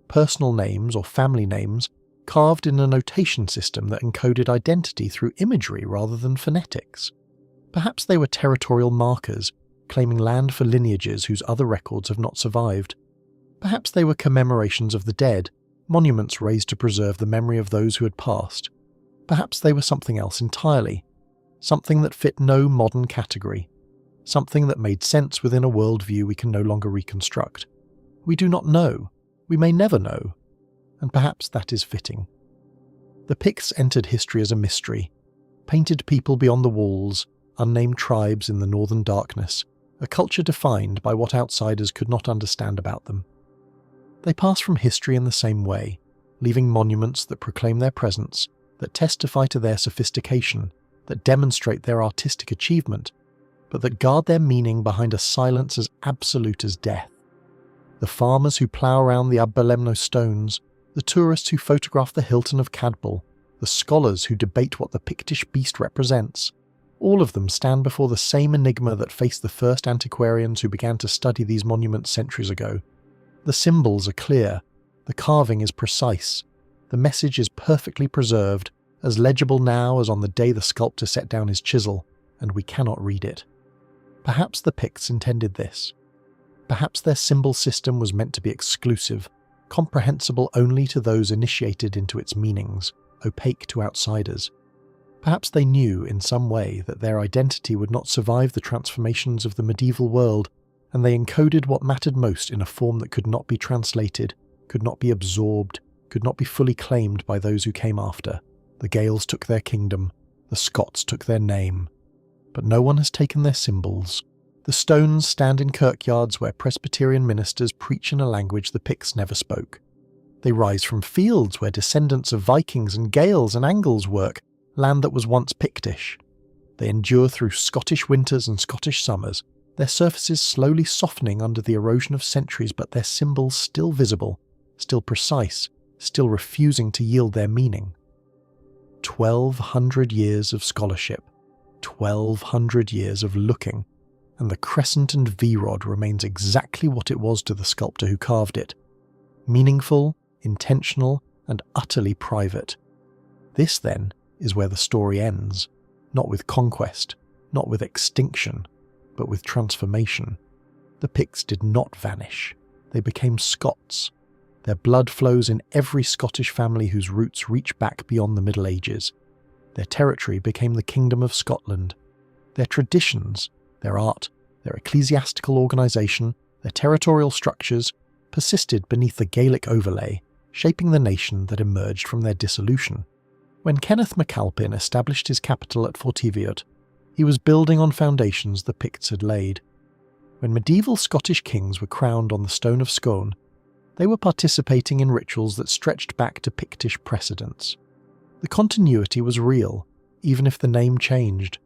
personal names or family names, carved in a notation system that encoded identity through imagery rather than phonetics. Perhaps they were territorial markers, claiming land for lineages whose other records have not survived. Perhaps they were commemorations of the dead, monuments raised to preserve the memory of those who had passed. Perhaps they were something else entirely, something that fit no modern category, something that made sense within a worldview we can no longer reconstruct. We do not know, we may never know, and perhaps that is fitting. The Picts entered history as a mystery, painted people beyond the walls, unnamed tribes in the northern darkness, a culture defined by what outsiders could not understand about them. They pass from history in the same way, leaving monuments that proclaim their presence, that testify to their sophistication, that demonstrate their artistic achievement, but that guard their meaning behind a silence as absolute as death. The farmers who plough around the Abbelemno stones, the tourists who photograph the Hilton of Cadbal, the scholars who debate what the Pictish beast represents, all of them stand before the same enigma that faced the first antiquarians who began to study these monuments centuries ago. The symbols are clear, the carving is precise, the message is perfectly preserved, as legible now as on the day the sculptor set down his chisel, and we cannot read it. Perhaps the Picts intended this. Perhaps their symbol system was meant to be exclusive, comprehensible only to those initiated into its meanings, opaque to outsiders. Perhaps they knew in some way that their identity would not survive the transformations of the medieval world, and they encoded what mattered most in a form that could not be translated, could not be absorbed, could not be fully claimed by those who came after. The Gaels took their kingdom, the Scots took their name, but no one has taken their symbols. The stones stand in kirkyards where Presbyterian ministers preach in a language the Picts never spoke. They rise from fields where descendants of Vikings and Gaels and Angles work, land that was once Pictish. They endure through Scottish winters and Scottish summers, their surfaces slowly softening under the erosion of centuries, but their symbols still visible, still precise, still refusing to yield their meaning. 1,200 years of scholarship, 1,200 years of looking, and the crescent and V-rod remains exactly what it was to the sculptor who carved it. Meaningful, intentional, and utterly private. This, then, is where the story ends, not with conquest, not with extinction, but with transformation. The Picts did not vanish. They became Scots. Their blood flows in every Scottish family whose roots reach back beyond the Middle Ages. Their territory became the Kingdom of Scotland. Their traditions, their art, their ecclesiastical organisation, their territorial structures, persisted beneath the Gaelic overlay, shaping the nation that emerged from their dissolution. When Kenneth MacAlpin established his capital at Fortiviot, he was building on foundations the Picts had laid. When medieval Scottish kings were crowned on the Stone of Scone, they were participating in rituals that stretched back to Pictish precedents. The continuity was real, even if the name changed,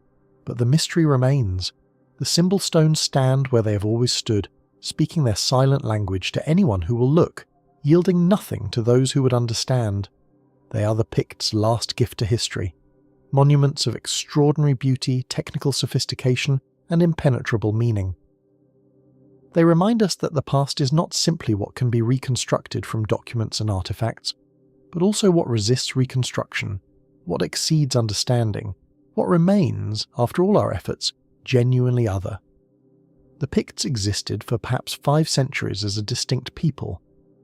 but the mystery remains. The symbol stones stand where they have always stood, speaking their silent language to anyone who will look, yielding nothing to those who would understand. They are the Picts' last gift to history, monuments of extraordinary beauty, technical sophistication, and impenetrable meaning. They remind us that the past is not simply what can be reconstructed from documents and artifacts, but also what resists reconstruction, what exceeds understanding, what remains, after all our efforts, genuinely other. The Picts existed for perhaps 5 centuries as a distinct people,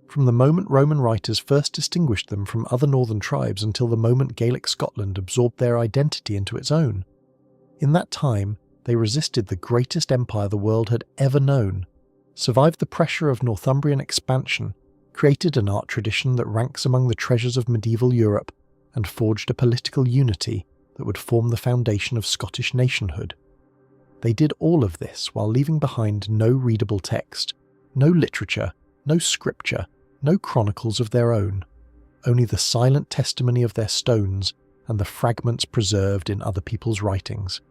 from the moment Roman writers first distinguished them from other northern tribes until the moment Gaelic Scotland absorbed their identity into its own. In that time, they resisted the greatest empire the world had ever known, survived the pressure of Northumbrian expansion, created an art tradition that ranks among the treasures of medieval Europe, and forged a political unity that would form the foundation of Scottish nationhood. They did all of this while leaving behind no readable text, no literature, no scripture, no chronicles of their own, only the silent testimony of their stones and the fragments preserved in other people's writings.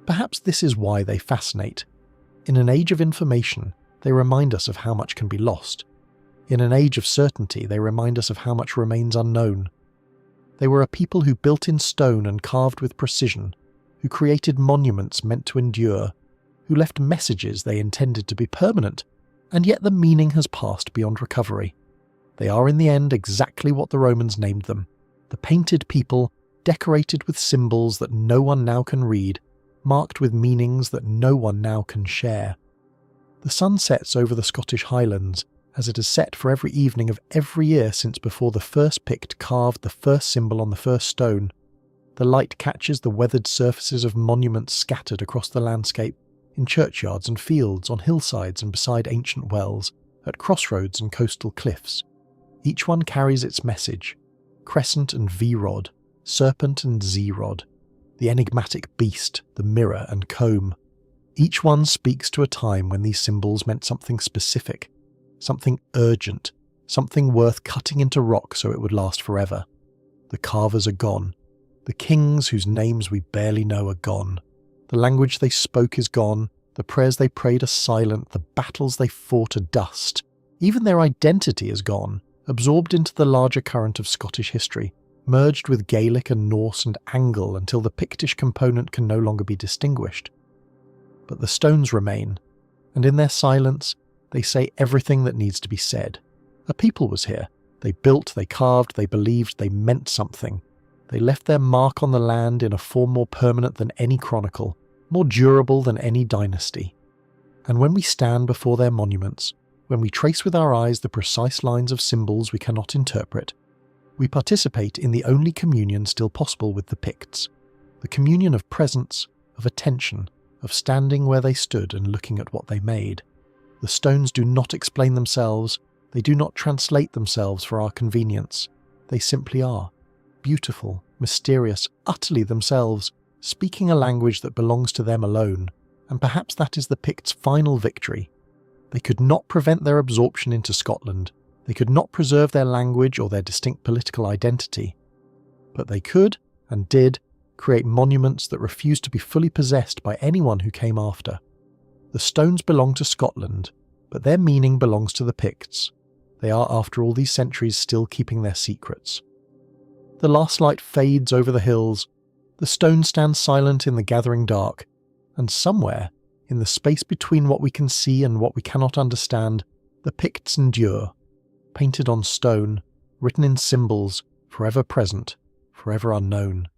Perhaps this is why they fascinate. In an age of information, they remind us of how much can be lost. In an age of certainty, they remind us of how much remains unknown. They were a people who built in stone and carved with precision, who created monuments meant to endure, who left messages they intended to be permanent, and yet the meaning has passed beyond recovery. They are in the end exactly what the Romans named them, the painted people decorated with symbols that no one now can read, marked with meanings that no one now can share. The sun sets over the Scottish Highlands, as it has set for every evening of every year since before the first Pict carved the first symbol on the first stone. The light catches the weathered surfaces of monuments scattered across the landscape, in churchyards and fields, on hillsides and beside ancient wells, at crossroads and coastal cliffs. Each one carries its message: crescent and V-rod, serpent and Z-rod, the enigmatic beast, the mirror and comb. Each one speaks to a time when these symbols meant something specific, something urgent, something worth cutting into rock so it would last forever. The carvers are gone. The kings whose names we barely know are gone. The language they spoke is gone. The prayers they prayed are silent. The battles they fought are dust. Even their identity is gone, absorbed into the larger current of Scottish history, merged with Gaelic and Norse and Angle until the Pictish component can no longer be distinguished. But the stones remain, and in their silence, they say everything that needs to be said. A people was here. They built, they carved, they believed, they meant something. They left their mark on the land in a form more permanent than any chronicle, more durable than any dynasty. And when we stand before their monuments, when we trace with our eyes the precise lines of symbols we cannot interpret, we participate in the only communion still possible with the Picts, the communion of presence, of attention, of standing where they stood and looking at what they made. The stones do not explain themselves, they do not translate themselves for our convenience. They simply are, beautiful, mysterious, utterly themselves, speaking a language that belongs to them alone, and perhaps that is the Picts' final victory. They could not prevent their absorption into Scotland, they could not preserve their language or their distinct political identity, but they could, and did, create monuments that refused to be fully possessed by anyone who came after. The stones belong to Scotland, but their meaning belongs to the Picts. They are, after all these centuries, still keeping their secrets. The last light fades over the hills, the stones stand silent in the gathering dark, and somewhere, in the space between what we can see and what we cannot understand, the Picts endure, painted on stone, written in symbols, forever present, forever unknown.